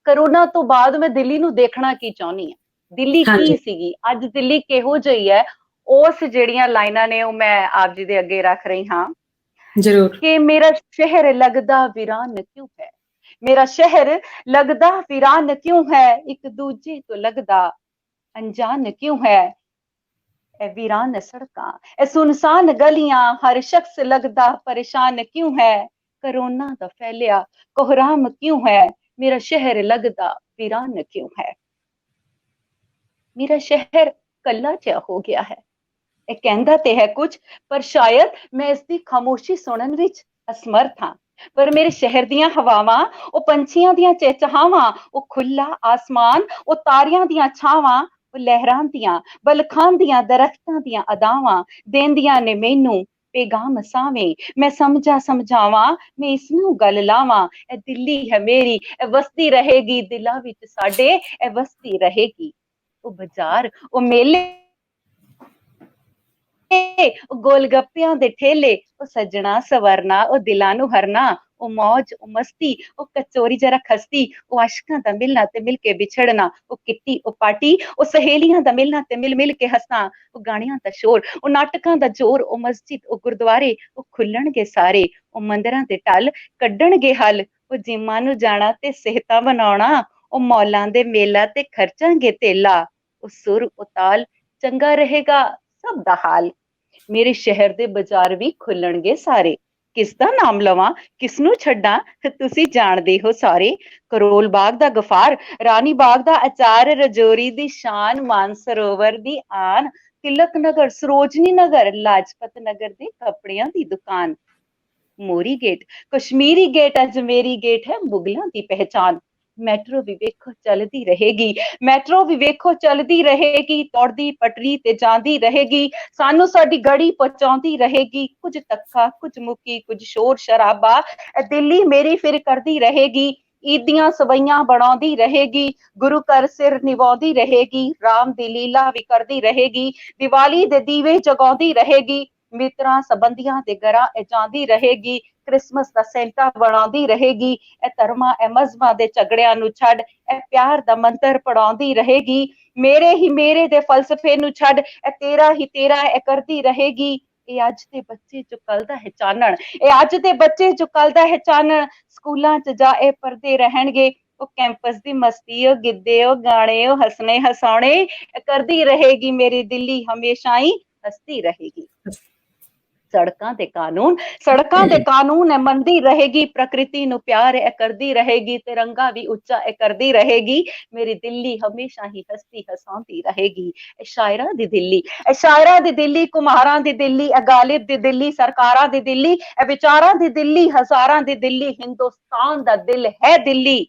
ਕਰੋਨਾ ਤੋਂ ਬਾਅਦ ਮੈਂ ਦਿੱਲੀ ਨੂੰ ਦੇਖਣਾ ਕੀ ਚਾਹੁੰਦੀ ਹਾਂ, ਦਿੱਲੀ ਹਾਂਜੀ ਕੀ ਸੀਗੀ, ਅੱਜ ਦਿੱਲੀ ਕਿਹੋ ਜਿਹੀ ਹੈ, ਉਸ ਜਿਹੜੀਆਂ ਲਾਈਨਾਂ ਨੇ ਉਹ ਮੈਂ ਆਪ ਜੀ ਦੇ ਅੱਗੇ ਰੱਖ ਰਹੀ ਹਾਂ ਜ਼ਰੂਰ। ਕਿ ਮੇਰਾ ਸ਼ਹਿਰ ਲੱਗਦਾ ਵੀਰਾਨ ਕਿਉਂ ਹੈ, ਮੇਰਾ ਸ਼ਹਿਰ ਲੱਗਦਾ ਵੀਰਾਨ ਕਿਉਂ ਹੈ, ਇੱਕ ਦੂਜੇ ਤੋਂ ਲੱਗਦਾ ਅਣਜਾਣ ਕਿਉਂ ਹੈ, ਇਹ वीरान सड़कां, ਇਹ सुनसान गलियां, हर शख्स लगदा परेशान क्यों है, कोरोना दा फैलिया कोहराम क्यों है, मेरा शहर लगदा वीरान क्यों है, मेरा शहर कल्ला जिहा हो गया है। ਇਹ ਕਹਿੰਦਾ ਤੇ ਹੈ ਕੁਝ, ਪਰ ਸ਼ਾਇਦ ਮੈਂ ਇਸ ਦੀ ਖਾਮੋਸ਼ੀ ਸੁਣਨ ਵਿੱਚ ਅਸਮਰਥ ਹਾਂ। ਪਰ ਮੇਰੇ ਸ਼ਹਿਰ ਦੀਆਂ ਹਵਾਵਾਂ, ਉਹ ਪੰਛੀਆਂ ਦੀਆਂ ਚਹਿਚਹਾਵਾਂ, ਉਹ ਖੁੱਲਾ ਆਸਮਾਨ, ਉਹ ਤਾਰਿਆਂ ਦੀਆਂ ਛਾਵਾਂ, ਉਹ ਲਹਿਰਾਂ ਦੀਆਂ ਬਲਖਾਂ ਦੀਆਂ ਦਰਖਤਾਂ ਦੀਆਂ ਅਦਾਵਾਂ ਦੇਂਦੀਆਂ ਨੇ ਮੈਨੂੰ ਪੈਗਾਮ ਸਾਵੇਂ, ਮੈਂ ਸਮਝਾਵਾਂ, ਮੈਂ ਇਸ ਨੂੰ ਗੱਲ ਲਾਵਾਂ। ਇਹ ਦਿੱਲੀ ਹੈ ਮੇਰੀ, ਇਹ ਵਸਦੀ ਰਹੇਗੀ ਦਿਲਾਂ ਵਿੱਚ ਸਾਡੇ, ਇਹ ਵਸਦੀ ਰਹੇਗੀ। ਉਹ ਬਾਜ਼ਾਰ, ਉਹ ਮੇਲੇ, ਉਹ ਗੋਲ ਗੱਪਿਆਂ ਦੇ ਠੇਲੇ, ਉਹ ਸੱਜਣਾ ਸਵਰਨਾ, ਉਹ ਦਿਲਾਂ ਨੂੰ ਹਰਨਾ, ਉਹ ਮੌਜ, ਉਹ ਮਸਤੀ, ਉਹ ਕਚੋਰੀ ਜਰਾ ਖਸਤੀ, ਉਹ ਆਸ਼ਕਾਂ ਦਾ ਮਿਲਣਾ ਤੇ ਮਿਲ ਕੇ ਵਿਛੜਨਾ, ਉਹ ਕਿੱਟੀ, ਉਹ ਪਾਰਟੀ, ਉਹ ਸਹੇਲੀਆਂ ਦਾ ਮਿਲਣਾ ਤੇ ਮਿਲ ਮਿਲ ਕੇ ਹੱਸਣਾ, ਉਹ ਗਾਣਿਆਂ ਦਾ ਸ਼ੋਰ, ਉਹ ਨਾਟਕਾਂ ਦਾ ਜ਼ੋਰ, ਉਹ ਮਸਜਿਦ, ਉਹ ਗੁਰਦੁਆਰੇ, ਉਹ ਖੁੱਲਣਗੇ ਸਾਰੇ, ਉਹ ਮੰਦਿਰਾਂ ਦੇ ਟੱਲ ਕੱਢਣਗੇ ਹੱਲ, ਉਹ ਜਿੰਮਾਂ ਨੂੰ ਜਾਣਾ ਤੇ ਸਿਹਤਾਂ ਬਣਾਉਣਾ, ਉਹ ਮੌਲਾਂ ਦੇ ਮੇਲਾ ਤੇ ਖਰਚਾਂਗੇ ਧੇਲਾ, ਉਹ ਸੁਰ, ਉਹ ਤਾਲ, ਚੰਗਾ ਰਹੇਗਾ ਸਭ ਦਾ ਹਾਲ। ਮੇਰੇ ਸ਼ਹਿਰ ਦੇ ਬਾਜ਼ਾਰ ਵੀ ਖੁੱਲਣਗੇ ਸਾਰੇ, ਕਿਸ ਦਾ ਨਾਮ ਲਵਾਂ, ਕਿਸ ਨੂੰ ਛੱਡਾਂ, ਤੁਸੀਂ ਜਾਣਦੇ ਹੋ ਸਾਰੇ। ਕਰੋਲ ਬਾਗ ਦਾ ਗਫਾਰ, ਰਾਣੀ ਬਾਗ ਦਾ ਅਚਾਰ, ਰਜੌਰੀ ਦੀ ਸ਼ਾਨ, ਮਾਨਸਰੋਵਰ ਦੀ ਆਨ, ਤਿਲਕ ਨਗਰ, ਸਰੋਜਨੀ ਨਗਰ, ਲਾਜਪਤ ਨਗਰ ਦੇ ਕੱਪੜਿਆਂ ਦੀ ਦੁਕਾਨ, ਮੋਰੀ gate, Kashmiri gate, Ajmeri gate ਹੈ ਮੁਗਲਾਂ ਦੀ ਪਹਿਚਾਨ। ਮੈਟਰੋ ਵੀ ਵੇਖੋ ਚੱਲਦੀ ਰਹੇਗੀ, ਮੈਟਰੋ ਵੀ ਵੇਖੋ ਚੱਲਦੀ ਰਹੇਗੀ, ਦੌੜਦੀ ਪਟਰੀ ਤੇ ਜਾਂਦੀ ਰਹੇਗੀ, ਸਾਨੂੰ ਸਾਡੀ ਗੜੀ ਪਹੁੰਚਾਉਂਦੀ ਰਹੇਗੀ। ਕੁਝ ਧੱਕਾ, ਕੁਝ ਮੁੱਕੀ, ਕੁਝ ਸ਼ੋਰ ਸ਼ਰਾਬਾ, ਇਹ ਦਿੱਲੀ ਮੇਰੀ ਫਿਰ ਕਰਦੀ ਰਹੇਗੀ। ਈਦ ਦੀਆਂ ਸਵਈਆਂ ਬਣਾਉਂਦੀ ਰਹੇਗੀ, ਗੁਰੂ ਘਰ ਸਿਰ ਨਿਵਾਉਂਦੀ ਰਹੇਗੀ, ਰਾਮ ਦੀ ਲੀਲਾ ਵੀ ਕਰਦੀ ਰਹੇਗੀ, ਦੀਵਾਲੀ ਦੇ ਦੀਵੇ ਜਗਾਉਂਦੀ ਰਹੇਗੀ, ਮਿੱਤਰਾਂ ਸੰਬੰਧੀਆਂ ਦੇ ਘਰਾਂ ਜਾਂਦੀ ਰਹੇਗੀ, ਕ੍ਰਿਸਮਸ ਦਾ ਸੈਂਟਾ ਬਣਾਉਂਦੀ ਰਹੇਗੀ। ਇਹ ਧਰਮਾਂ, ਇਹ ਮਜ਼ਹਬਾਂ ਦੇ ਝਗੜਿਆਂ ਨੂੰ ਛੱਡ, ਇਹ ਪਿਆਰ ਦਾ ਮੰਤਰ ਪੜਾਉਂਦੀ ਰਹੇਗੀ। ਮੇਰੇ ਹੀ ਮੇਰੇ ਦੇ ਫਲਸਫੇ ਨੂੰ ਛੱਡ, ਇਹ ਤੇਰਾ ਹੀ ਤੇਰਾ ਇਹ ਕਰਦੀ ਰਹੇਗੀ। ਇਹ ਅੱਜ ਦੇ ਬੱਚੇ ਜੋ ਕੱਲ ਦਾ ਹੈ ਚਾਨਣ, ਇਹ ਅੱਜ ਦੇ ਬੱਚੇ ਜੋ ਕੱਲ ਦਾ ਹੈ ਚਾਨਣ, ਸਕੂਲਾਂ 'ਚ ਜਾ ਇਹ ਪੜ੍ਹਦੇ ਰਹਿਣਗੇ। ਉਹ ਕੈਂਪਸ ਦੀ ਮਸਤੀ, ਉਹ ਗਿੱਧੇ, ਉਹ ਗਾਣੇ, ਉਹ ਹੱਸਣੇ ਹਸਾਉਣੇ, ਇਹ ਕਰਦੀ ਰਹੇਗੀ ਮੇਰੀ ਦਿੱਲੀ ਹਮੇਸ਼ਾ ਹੀ ਹੱਸਦੀ ਰਹੇਗੀ। ਸੜਕਾਂ ਦੇ ਕਾਨੂੰਨ ਮੰਨਦੀ ਰਹੇਗੀ, ਪ੍ਰਕਿਰਤੀ ਨੂੰ ਪਿਆਰ ਇਹ ਕਰਦੀ ਰਹੇਗੀ, ਤਿਰੰਗਾ ਵੀ ਉੱਚਾ ਇਹ ਕਰਦੀ ਰਹੇਗੀ। ਮੇਰੀ ਦਿੱਲੀ ਹਮੇਸ਼ਾ ਹੀ ਹੱਸਦੀ ਹਸਾਉਂਦੀ ਰਹੇਗੀ। ਇਹ ਸ਼ਾਇਰਾਂ ਦੀ ਦਿੱਲੀ, ਇਹ ਸ਼ਾਇਰਾਂ ਦੀ ਦਿੱਲੀ, ਕੁਮਾਰਾਂ ਦੀ ਦਿੱਲੀ, ਇਹ ਗਾਲਿਬ ਦੀ ਦਿੱਲੀ, ਸਰਕਾਰਾਂ ਦੀ ਦਿੱਲੀ, ਇਹ ਵਿਚਾਰਾਂ ਦੀ ਦਿੱਲੀ, ਹਜ਼ਾਰਾਂ ਦੀ ਦਿੱਲੀ, ਹਿੰਦੁਸਤਾਨ ਦਾ ਦਿਲ ਹੈ ਦਿੱਲੀ।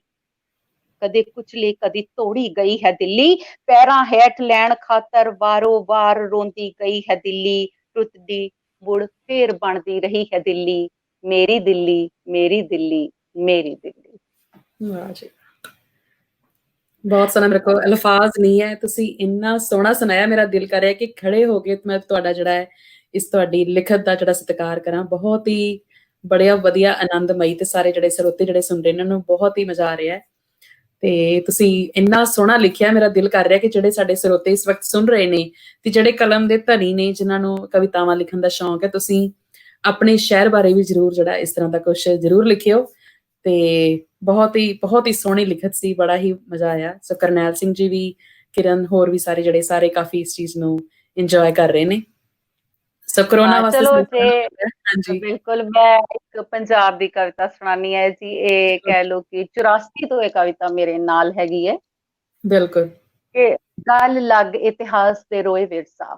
ਕਦੇ ਕੁਚਲੀ, ਕਦੀ ਤੋੜੀ ਗਈ ਹੈ ਦਿੱਲੀ, ਪੈਰਾਂ ਹੇਠ ਲੈਣ ਖਾਤਰ ਵਾਰੋ ਵਾਰ ਰੋਂਦੀ ਗਈ ਹੈ ਦਿੱਲੀ। ਟੁੱਟਦੀ ਮੁੜ ਫੇਰ ਬਣਦੀ ਰਹੀ ਹੈ ਦਿੱਲੀ, ਮੇਰੀ ਦਿੱਲੀ, ਮੇਰੀ ਦਿੱਲੀ, ਮੇਰੀ ਦਿੱਲੀ। ਵਾਹ ਜੀ, ਬਹੁਤ ਸੋਹਣਾ। ਮੇਰੇ ਕੋਲ ਅਲਫਾਜ਼ ਨਹੀਂ ਹੈ, ਤੁਸੀਂ ਇੰਨਾ ਸੋਹਣਾ ਸੁਣਾਇਆ, ਮੇਰਾ ਦਿਲ ਕਰ ਰਿਹਾ ਕਿ ਖੜੇ ਹੋ ਕੇ ਮੈਂ ਤੁਹਾਡਾ ਜਿਹੜਾ ਹੈ ਇਸ ਤੁਹਾਡੀ ਲਿਖਤ ਦਾ ਜਿਹੜਾ ਸਤਿਕਾਰ ਕਰਾਂ। ਬਹੁਤ ਹੀ ਬੜਿਆ ਵਧੀਆ, ਆਨੰਦਮਈ, ਤੇ ਸਾਰੇ ਜਿਹੜੇ ਸਰੋਤੇ ਜਿਹੜੇ ਸੁਣ ਰਹੇ ਇਹਨਾਂ ਨੂੰ ਬਹੁਤ ਹੀ ਮਜ਼ਾ ਆ ਰਿਹਾ ਹੈ। ਤੇ ਤੁਸੀਂ ਇੰਨਾ ਸੋਹਣਾ ਲਿਖਿਆ, ਮੇਰਾ ਦਿਲ ਕਰ ਰਿਹਾ ਕਿ ਜਿਹੜੇ ਸਾਡੇ ਸਰੋਤੇ ਇਸ ਵਕਤ ਸੁਣ ਰਹੇ ਨੇ ਤੇ ਜਿਹੜੇ ਕਲਮ ਦੇ ਧਨੀ ਨੇ, ਜਿਨ੍ਹਾਂ ਨੂੰ ਕਵਿਤਾਵਾਂ ਲਿਖਣ ਦਾ ਸ਼ੌਂਕ ਹੈ, ਤੁਸੀਂ ਆਪਣੇ ਸ਼ਹਿਰ ਬਾਰੇ ਵੀ ਜ਼ਰੂਰ ਜਿਹੜਾ ਇਸ ਤਰ੍ਹਾਂ ਦਾ ਕੁਛ ਜ਼ਰੂਰ ਲਿਖਿਓ। ਤੇ ਬਹੁਤ ਹੀ ਸੋਹਣੀ ਲਿਖਤ ਸੀ, ਬੜਾ ਹੀ ਮਜ਼ਾ ਆਇਆ। ਸੋ ਕਰਨੈਲ ਸਿੰਘ ਜੀ ਵੀ, ਕਿਰਨ, ਹੋਰ ਵੀ ਸਾਰੇ ਜਿਹੜੇ ਸਾਰੇ ਕਾਫੀ ਇਸ ਚੀਜ਼ ਨੂੰ ਇੰਜੋਏ ਕਰ ਰਹੇ ਨੇ। ਸੋ ਕਰੋਨਾ ਵਾਸਤੇ ਹਾਂਜੀ ਬਿਲਕੁਲ, ਮੈਂ ਇੱਕ ਪੰਜਾਬ ਦੀ ਕਵਿਤਾ ਸੁਣਾਨੀ ਹੈ ਜੀ। ਇਹ ਕਹਿ ਲਓ ਕਿ 84 ਤੋਂ ਇਹ ਕਵਿਤਾ ਮੇਰੇ ਨਾਲ ਹੈਗੀ ਹੈ। ਬਿਲਕੁਲ। ਕਿ ਗੱਲ ਲੱਗ ਇਤਿਹਾਸ ਦੇ ਰੋਏ ਵਿਰਸਾ,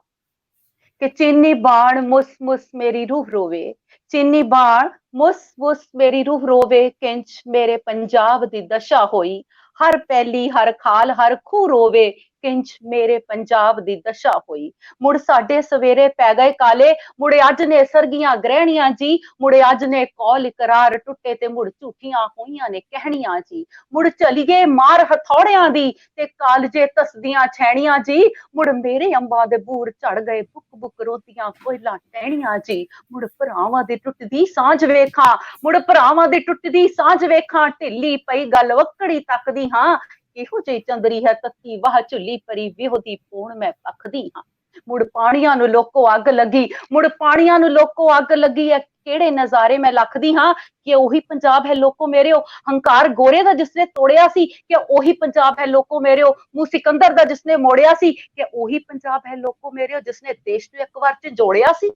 ਕਿ ਚੀਨੀ ਬਾਣ ਮੁਸ ਮੁਸ ਮੇਰੀ ਰੂਹ ਰੋਵੇ, ਚੀਨੀ ਬਾਣ ਮੁਸ ਮੁਸ ਮੇਰੀ ਰੂਹ ਰੋਵੇ, ਕਿੰਚ ਮੇਰੇ ਪੰਜਾਬ ਦੀ ਦਸ਼ਾ ਹੋਈ, ਹਰ ਪੈਲੀ, ਹਰ ਖਾਲ, ਹਰ ਖੂਹ ਰੋਵੇ, किंच मेरे पंजाब दी दशा होई। मुड़ साडे सवेरे पै गए काले, मुड़े अज ने सरगियां ग्रहणियां जी। मुड़े अज ने कौल इकरार टुटे ते मुड़ झूठियां होइयां ने कहणियां जी। मुड़ चली गए मार हथौड़ियां दी ते कालजे तसदियां छैणियां जी। मुड़ मेरे अंबां दे बूर झड़ गए बुक बुक रोदियां कोयलां टहणियां जी। मुड़ भरावां दी टुटदी सांझ वेखां, मुड़ भरावां दी टुटदी सांझ वेखां, ढिल्ली पई गल वक्कड़ी तकदी हां। ਇਹੋ ਜਿਹੀ ਚੰਦਰੀ ਹੈ ਤੱਤੀ ਵਾਹ ਝੁੱਲੀ ਪਰੀ ਵਿਹੋਦੀ ਪੂਣ ਮੈਂ ਪੱਖਦੀ ਹਾਂ। ਮੁੜ ਪਾਣੀਆਂ ਨੂੰ ਲੋਕੋ ਅੱਗ ਲੱਗੀ, ਮੁੜ ਪਾਣੀਆਂ ਨੂੰ ਲੋਕੋ ਅੱਗ ਲੱਗੀ ਹੈ ਕਿਹੜੇ ਨਜ਼ਾਰੇ ਮੈਂ ਲੱਖਦੀ ਹਾਂ। ਕਿ ਉਹੀ ਪੰਜਾਬ ਹੈ ਲੋਕੋ ਮੇਰਿਓ ਹੰਕਾਰ ਗੋਰੇ ਦਾ ਜਿਸਨੇ ਤੋੜਿਆ ਸੀ। ਕਿ ਉਹੀ ਪੰਜਾਬ ਹੈ ਲੋਕੋ ਮੇਰਿਓ ਮੂੰਹ ਸਿਕੰਦਰ ਦਾ ਜਿਸਨੇ ਮੋੜਿਆ ਸੀ। ਕਿ ਉਹੀ ਪੰਜਾਬ ਹੈ ਲੋਕੋ ਮੇਰਿਓ ਜਿਸਨੇ ਦੇਸ਼ ਨੂੰ ਇੱਕ ਵਾਰ ਚ ਜੋੜਿਆ ਸੀ।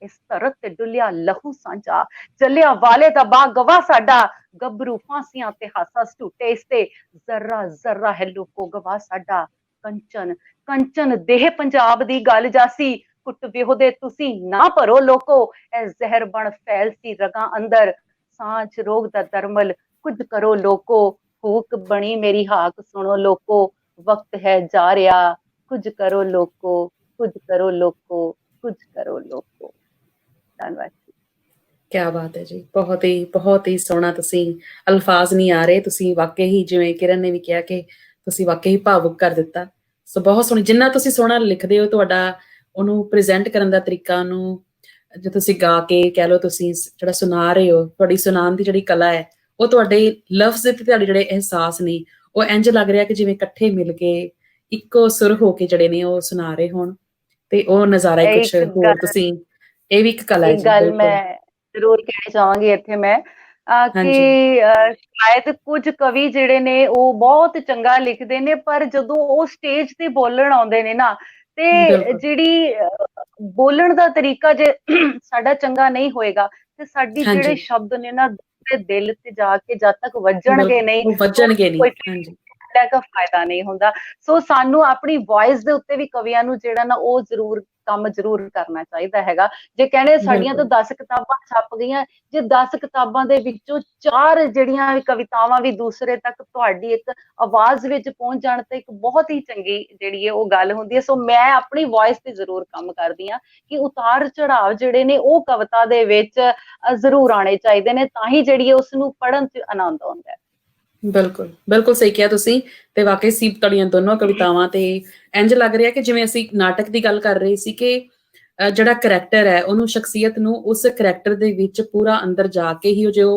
ਇਸ ਧਰਤ ਤੇ ਡੁੱਲਿਆ ਲਹੂ ਸਾਂਝਾ, ਚੱਲਿਆ ਵਾਲੇ ਦਾ ਬਾਗ ਗਵਾ ਸਾਡਾ। ਗੱਭਰੂ ਫਾਂਸੀਆਂ ਤੇ ਹਾਸਾ ਝੂਟੇ ਇਸ ਤੇ ਜ਼ਰਾ ਜ਼ਰਾ ਹੈ ਲੋਕੋ ਗਵਾ ਸਾਡਾ। ਕੰਚਨ ਕੰਚਨ ਦੇਹ ਪੰਜਾਬ ਦੀ ਗੱਲ ਜਾਸੀ, ਕੁੱਟ ਵਿਹੋਦੇ ਤੁਸੀਂ ਨਾ ਭਰੋ ਲੋਕੋ। ਇਹ ਜ਼ਹਿਰ ਬਣ ਫੈਲਸੀ ਰਗਾਂ ਅੰਦਰ, ਸਾਂਝ ਰੋਗ ਦਾ ਦਰਮਲ ਕੁਝ ਕਰੋ ਲੋਕੋ। ਹੂਕ ਬਣੀ ਮੇਰੀ ਹਾਕ ਸੁਣੋ ਲੋਕੋ, ਵਕਤ ਹੈ ਜਾ ਰਿਹਾ ਕੁਝ ਕਰੋ ਲੋਕੋ, ਕੁਝ ਕਰੋ ਲੋਕੋ, ਕੁਝ ਕਰੋ ਲੋਕੋ। ਧੰਨਵਾਦ। ਕਿਆ ਬਾਤ ਹੈ ਜੀ, ਬਹੁਤ ਹੀ ਸੋਹਣਾ। ਤੁਸੀਂ ਅਲਫਾਜ਼ ਨਹੀਂ ਆ ਰਹੇ, ਤੁਸੀਂ ਵਾਕਈ ਹੀ ਜਿਵੇਂ ਕਿਰਨ ਨੇ ਵੀ ਕਿਹਾ ਕਿ ਤੁਸੀਂ ਵਾਕਈ ਹੀ ਭਾਵੁਕ ਕਰ ਦਿੱਤਾ। ਸੋ ਬਹੁਤ ਸੋਹਣੀ, ਜਿੰਨਾ ਤੁਸੀਂ ਸੋਹਣਾ ਲਿਖਦੇ ਹੋ, ਤੁਹਾਡਾ ਉਹਨੂੰ ਪ੍ਰੈਜ਼ੈਂਟ ਕਰਨ ਦਾ ਤਰੀਕਾ, ਉਹਨੂੰ ਜੇ ਤੁਸੀਂ ਗਾ ਕੇ ਕਹਿ ਲਓ, ਤੁਸੀਂ ਜਿਹੜਾ ਸੁਣਾ ਰਹੇ ਹੋ, ਤੁਹਾਡੀ ਸੁਣਾਉਣ ਦੀ ਜਿਹੜੀ ਕਲਾ ਹੈ, ਉਹ ਤੁਹਾਡੇ ਲਫ਼ਜ਼ ਤੇ ਤੁਹਾਡੇ ਜਿਹੜੇ ਅਹਿਸਾਸ ਨੇ, ਉਹ ਇੰਝ ਲੱਗ ਰਿਹਾ ਕਿ ਜਿਵੇਂ ਇਕੱਠੇ ਮਿਲ ਕੇ ਇੱਕੋ ਸੁਰ ਹੋ ਕੇ ਜਿਹੜੇ ਨੇ ਉਹ ਸੁਣਾ ਰਹੇ ਹੋਣ, ਤੇ ਉਹ ਨਜ਼ਾਰਾ ਹੀ ਕੁਛ ਹੋਰ। ਤੁਸੀਂ ਇਹ ਵੀ ਇੱਕ ਕਲਾ ਹੈ ਇੱਕ ਜੀ, ਗੱਲ ਬਿਲਕੁਲ। ਮੈਂ ਜ਼ਰੂਰ ਕਹਿਣੀ ਚਾਹਾਂਗੀ ਇੱਥੇ ਮੈਂ ਹਾਂਜੀ, ਕਿ ਸ਼ਾਇਦ ਕੁਝ ਕਵੀ ਜਿਹੜੇ ਨੇ ਉਹ ਬਹੁਤ ਚੰਗਾ ਲਿਖਦੇ ਨੇ, ਪਰ ਜਦੋਂ ਉਹ ਸਟੇਜ ਤੇ ਬੋਲਣ ਆਉਂਦੇ ਨੇ ਨਾ, ਤੇ ਬਿਲਕੁਲ। ਜਿਹੜੀ ਬੋਲਣ ਦਾ ਤਰੀਕਾ ਜੇ ਸਾਡਾ ਚੰਗਾ ਨਹੀਂ ਹੋਏਗਾ, ਤੇ ਸਾਡੀ ਜਿਹੜੇ ਹਾਂਜੀ, ਸ਼ਬਦ ਨੇ ਨਾ ਦੂਸਰੇ ਦਿਲ ਤੇ ਜਾ ਕੇ ਜਦ ਤੱਕ ਵੱਜਣਗੇ ਬਿਲਕੁਲ, ਨਹੀਂ, ਉਹ ਵੱਜਣਗੇ ਨਹੀਂ। ਕੋਈ ਹਾਂਜੀ, ਦਾ ਫਾਇਦਾ ਨਹੀਂ ਹੁੰਦਾ। ਸੋ ਸਾਨੂੰ ਆਪਣੀ ਵੌਇਸ ਦੇ ਉੱਤੇ ਵੀ ਕਵੀਆਂ ਨੂੰ ਜਿਹੜਾ ਨਾ ਉਹ ਜ਼ਰੂਰ ਕੰਮ ਜ਼ਰੂਰ ਕਰਨਾ ਚਾਹੀਦਾ ਹੈਗਾ। ਜੇ ਕਹਿੰਦੇ ਸਾਡੀਆਂ ਤਾਂ ਬਿਲਕੁਲ, 10 ਕਿਤਾਬਾਂ ਛਪ ਗਈਆਂ, ਜੇ 10 ਕਿਤਾਬਾਂ ਦੇ ਵਿੱਚੋਂ 4 ਜਿਹੜੀਆਂ ਵੀ ਕਵਿਤਾਵਾਂ ਵੀ ਦੂਸਰੇ ਤੱਕ ਤੁਹਾਡੀ ਇੱਕ ਆਵਾਜ਼ ਵਿੱਚ ਪਹੁੰਚ ਜਾਣ, ਤੇ ਇੱਕ ਬਹੁਤ ਹੀ ਚੰਗੀ ਜਿਹੜੀ ਹੈ ਉਹ ਗੱਲ ਹੁੰਦੀ ਹੈ। ਸੋ ਮੈਂ ਆਪਣੀ ਵੌਇਸ ਤੇ ਜ਼ਰੂਰ ਕੰਮ ਕਰਦੀ ਹਾਂ ਕਿ ਉਤਾਰ ਚੜਾਵ ਜਿਹੜੇ ਨੇ ਉਹ ਕਵਿਤਾ ਦੇ ਵਿੱਚ ਜ਼ਰੂਰ ਆਉਣੇ ਚਾਹੀਦੇ ਨੇ, ਤਾਂ ਹੀ ਜਿਹੜੀ ਹੈ ਉਸਨੂੰ ਪੜ੍ਹਨ 'ਚ ਆਨੰਦ ਆਉਂਦਾ ਹੈ। ਬਿਲਕੁਲ, ਬਿਲਕੁਲ ਸਹੀ ਕਿਹਾ ਤੁਸੀਂ। ਤੇ ਵਾਕਈ ਸੀ ਤੁਹਾਡੀਆਂ ਦੋਨੋਂ ਕਵਿਤਾਵਾਂ ਤੇ ਇੰਝ ਲੱਗ ਰਿਹਾ ਕਿ ਜਿਵੇਂ ਅਸੀਂ ਨਾਟਕ ਦੀ ਗੱਲ ਕਰ ਰਹੇ ਸੀ ਕਿ ਜਿਹੜਾ ਕਰੈਕਟਰ ਹੈ, ਉਹਨੂੰ ਸ਼ਖਸੀਅਤ ਨੂੰ ਉਸ ਕਰੈਕਟਰ ਦੇ ਵਿੱਚ ਪੂਰਾ ਅੰਦਰ ਜਾ ਕੇ ਹੀ ਉਹ ਜੋ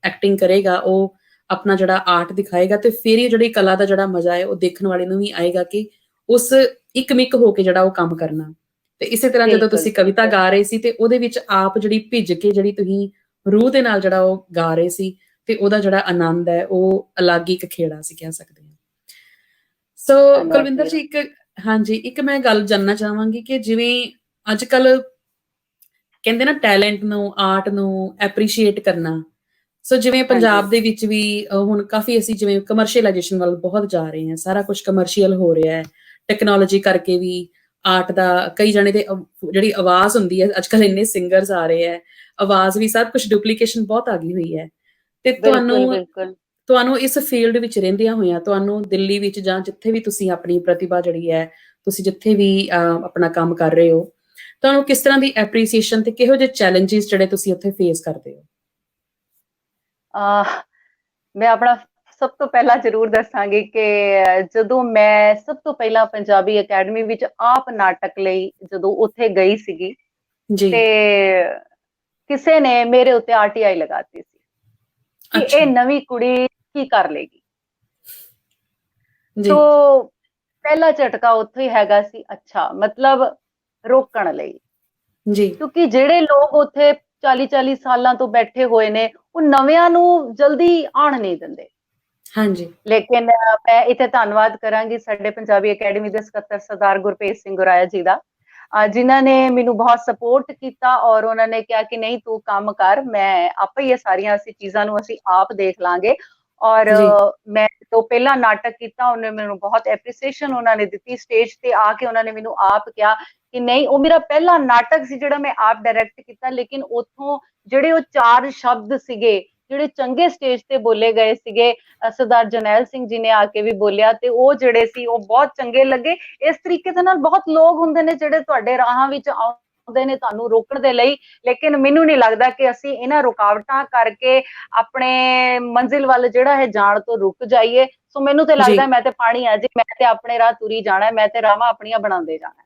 ਐਕਟਿੰਗ ਕਰੇਗਾ, ਉਹ ਆਪਣਾ ਜਿਹੜਾ ਆਰਟ ਦਿਖਾਏਗਾ, ਤੇ ਫਿਰ ਹੀ ਜਿਹੜੀ ਕਲਾ ਦਾ ਜਿਹੜਾ ਮਜ਼ਾ ਹੈ ਉਹ ਦੇਖਣ ਵਾਲੇ ਨੂੰ ਵੀ ਆਏਗਾ ਕਿ ਉਸ ਇੱਕਮਿਕ ਹੋ ਕੇ ਜਿਹੜਾ ਉਹ ਕੰਮ ਕਰਨਾ। ਤੇ ਇਸੇ ਤਰ੍ਹਾਂ ਜਦੋਂ ਬਿਲਕੁਲ ਤੁਸੀਂ ਕਵਿਤਾ ਗਾ ਰਹੇ ਸੀ, ਤੇ ਉਹਦੇ ਵਿੱਚ ਆਪ ਜਿਹੜੀ ਭਿੱਜ ਕੇ ਜਿਹੜੀ ਤੁਸੀਂ ਰੂਹ ਦੇ ਨਾਲ ਜਿਹੜਾ ਉਹ ਗਾ ਰਹੇ ਸੀ, ਤੇ ਉਹਦਾ ਜਿਹੜਾ ਆਨੰਦ ਹੈ ਉਹ ਅਲੱਗ ਹੀ ਇੱਕ ਖੇੜਾ ਸੀ, ਕਹਿ ਸਕਦੇ ਹਾਂ। ਸੋ ਧੰਨਵਾਦ ਕੁਲਵਿੰਦਰ ਜੀ, ਵੀਰ। ਹਾਂਜੀ, ਇੱਕ ਮੈਂ ਗੱਲ ਜਾਨਣਾ ਚਾਹਾਂਗੀ ਕਿ ਜਿਵੇਂ ਅੱਜ ਕੱਲ ਕਹਿੰਦੇ ਨਾ ਟੈਲੈਂਟ ਨੂੰ, ਆਰਟ ਨੂੰ ਐਪਰੀਸ਼ੀਏਟ ਕਰਨਾ। ਸੋ ਜਿਵੇਂ ਹਾਂਜੀ ਪੰਜਾਬ ਦੇ ਵਿੱਚ ਵੀ ਹੁਣ ਕਾਫੀ ਅਸੀਂ ਜਿਵੇਂ ਕਮਰਸ਼ੀਅਲਾਈਜੇਸ਼ਨ ਵੱਲ ਬਹੁਤ ਜਾ ਰਹੇ ਹਾਂ, ਸਾਰਾ ਕੁਝ ਕਮਰਸ਼ੀਅਲ ਹੋ ਰਿਹਾ ਹੈ, ਟੈਕਨੋਲੋਜੀ ਕਰਕੇ ਵੀ ਆਰਟ ਦਾ ਕਈ ਜਣੇ ਦੇ ਜਿਹੜੀ ਆਵਾਜ਼ ਹੁੰਦੀ ਹੈ, ਅੱਜ ਕੱਲ ਇੰਨੇ ਸਿੰਗਰਸ ਆ ਰਹੇ ਹੈ, ਆਵਾਜ਼ ਵੀ ਸਭ ਕੁਝ ਡੁਪਲੀਕੇਸ਼ਨ ਬਹੁਤ ਆ ਗਈ ਹੋਈ ਹੈ। ਤੇ ਬਿਲਕੁਲ ਬਿਲਕੁਲ। ਤੁਹਾਨੂੰ ਇਸ ਫੀਲਡ ਵਿੱਚ ਰਹਿੰਦਿਆਂ ਹੋਇਆਂ, ਤੁਹਾਨੂੰ ਦਿੱਲੀ ਵਿੱਚ ਜਾਂ ਜਿੱਥੇ ਵੀ ਤੁਸੀਂ ਆਪਣੀ ਪ੍ਰਤਿਭਾ ਜਿਹੜੀ ਹੈ, ਤੁਸੀਂ ਜਿੱਥੇ ਵੀ ਆਪਣਾ ਕੰਮ ਕਰ ਰਹੇ ਹੋ, ਤੁਹਾਨੂੰ ਕਿਸ ਤਰ੍ਹਾਂ ਦੀ ਐਪਰੀਸੀਏਸ਼ਨ ਤੇ ਕਿਹੋ ਜਿਹੇ ਚੈਲੰਜਸ ਜਿਹੜੇ ਤੁਸੀਂ ਉੱਥੇ ਫੇਸ ਕਰਦੇ ਹੋ? ਮੈਂ ਆਪਣਾ ਸਭ ਤੋਂ ਪਹਿਲਾਂ ਜ਼ਰੂਰ ਦੱਸਾਂਗੀ ਕਿ ਜਦੋਂ ਮੈਂ ਸਭ ਤੋਂ ਪਹਿਲਾਂ ਪੰਜਾਬੀ ਅਕੈਡਮੀ ਵਿੱਚ ਆਪ ਨਾਟਕ ਲਈ ਜਦੋਂ ਉੱਥੇ ਗਈ ਸੀਗੀ, ਜੀ। ਤੇ ਕਿਸੇ ਨੇ ਮੇਰੇ ਉੱਤੇ RTI ਲਗਾਤੀ ਸੀ ਕਿ ਅੱਛਾ ਇਹ ਨਵੀਂ ਕੁੜੀ ਕੀ ਕਰ ਲੇਗੀ। ਜੀ। ਸੋ ਪਹਿਲਾ ਝਟਕਾ ਉੱਥੇ ਹੀ ਹੈਗਾ ਸੀ, ਅੱਛਾ ਮਤਲਬ ਰੋਕਣ ਲਈ, ਜੀ। ਕਿਉਂਕਿ ਜਿਹੜੇ ਲੋਕ ਉੱਥੇ 40-40 ਸਾਲਾਂ ਤੋਂ ਬੈਠੇ ਹੋਏ ਨੇ, ਉਹ ਨਵਿਆਂ ਨੂੰ ਜਲਦੀ ਆਉਣ ਨਹੀਂ ਦਿੰਦੇ। ਹਾਂਜੀ। ਲੇਕਿਨ ਮੈਂ ਇੱਥੇ ਧੰਨਵਾਦ ਕਰਾਂਗੀ ਸਾਡੇ ਪੰਜਾਬੀ ਅਕੈਡਮੀ ਦੇ ਸਕੱਤਰ ਸਰਦਾਰ ਗੁਰਪ੍ਰੀਤ ਸਿੰਘ ਗੁਰਾਇਆ ਜੀ ਦਾ, ਜਿਨ੍ਹਾਂ ਨੇ ਮੈਨੂੰ ਬਹੁਤ ਸਪੋਰਟ ਕੀਤਾ ਔਰ ਉਹਨਾਂ ਨੇ ਕਿਹਾ ਕਿ ਨਹੀਂ ਤੂੰ ਕੰਮ ਕਰ, ਮੈਂ ਆਪੇ ਹੀ ਇਹ ਸਾਰੀਆਂ ਅਸੀਂ ਚੀਜ਼ਾਂ ਨੂੰ ਅਸੀਂ ਆਪ ਦੇਖ ਲਾਂਗੇ। ਔਰ ਜੀ। ਮੈਂ ਤੋਂ ਪਹਿਲਾ ਨਾਟਕ ਕੀਤਾ, ਉਹਨੇ ਮੈਨੂੰ ਬਹੁਤ ਐਪਰੀਸੀਏਸ਼ਨ ਉਹਨਾਂ ਨੇ ਦਿੱਤੀ। ਸਟੇਜ ਤੇ ਆ ਕੇ ਉਹਨਾਂ ਨੇ ਮੈਨੂੰ ਆਪ ਕਿਹਾ ਕਿ ਨਹੀਂ, ਉਹ ਮੇਰਾ ਪਹਿਲਾ ਨਾਟਕ ਸੀ ਜਿਹੜਾ ਮੈਂ ਆਪ ਡਾਇਰੈਕਟ ਕੀਤਾ, ਲੇਕਿਨ ਉੱਥੋਂ ਜਿਹੜੇ ਉਹ 4 ਸ਼ਬਦ ਸੀਗੇ ਜਿਹੜੇ ਚੰਗੇ ਸਟੇਜ ਤੇ ਬੋਲੇ ਗਏ ਸੀਗੇ, ਸਰਦਾਰ ਜਰਨੈਲ ਸਿੰਘ ਜੀ ਨੇ ਆ ਕੇ ਵੀ ਬੋਲਿਆ ਤੇ ਉਹ ਜਿਹੜੇ ਸੀ ਉਹ ਬਹੁਤ ਚੰਗੇ ਲੱਗੇ। ਇਸ ਤਰੀਕੇ ਦੇ ਨਾਲ ਬਹੁਤ ਲੋਕ ਹੁੰਦੇ ਨੇ ਜਿਹੜੇ ਤੁਹਾਡੇ ਰਾਹਾਂ ਵਿੱਚ ਆਉਂਦੇ ਨੇ ਤੁਹਾਨੂੰ ਰੋਕਣ ਦੇ ਲਈ, ਲੇਕਿਨ ਮੈਨੂੰ ਨਹੀਂ ਲੱਗਦਾ ਕਿ ਅਸੀਂ ਇਹਨਾਂ ਰੁਕਾਵਟਾਂ ਕਰਕੇ ਆਪਣੇ ਮੰਜ਼ਿਲ ਵੱਲ ਜਿਹੜਾ ਹੈ ਜਾਣ ਤੋਂ ਰੁਕ ਜਾਈਏ। ਸੋ ਮੈਨੂੰ ਤੇ ਲੱਗਦਾ ਮੈਂ ਤੇ ਪਾਣੀ ਆ ਜੀ, ਮੈਂ ਤੇ ਆਪਣੇ ਰਾਹ ਤੁਰੀ ਜਾਣਾ, ਮੈਂ ਤੇ ਰਾਹਾਂ ਆਪਣੀਆਂ ਬਣਾਉਂਦੇ ਜਾਣਾ।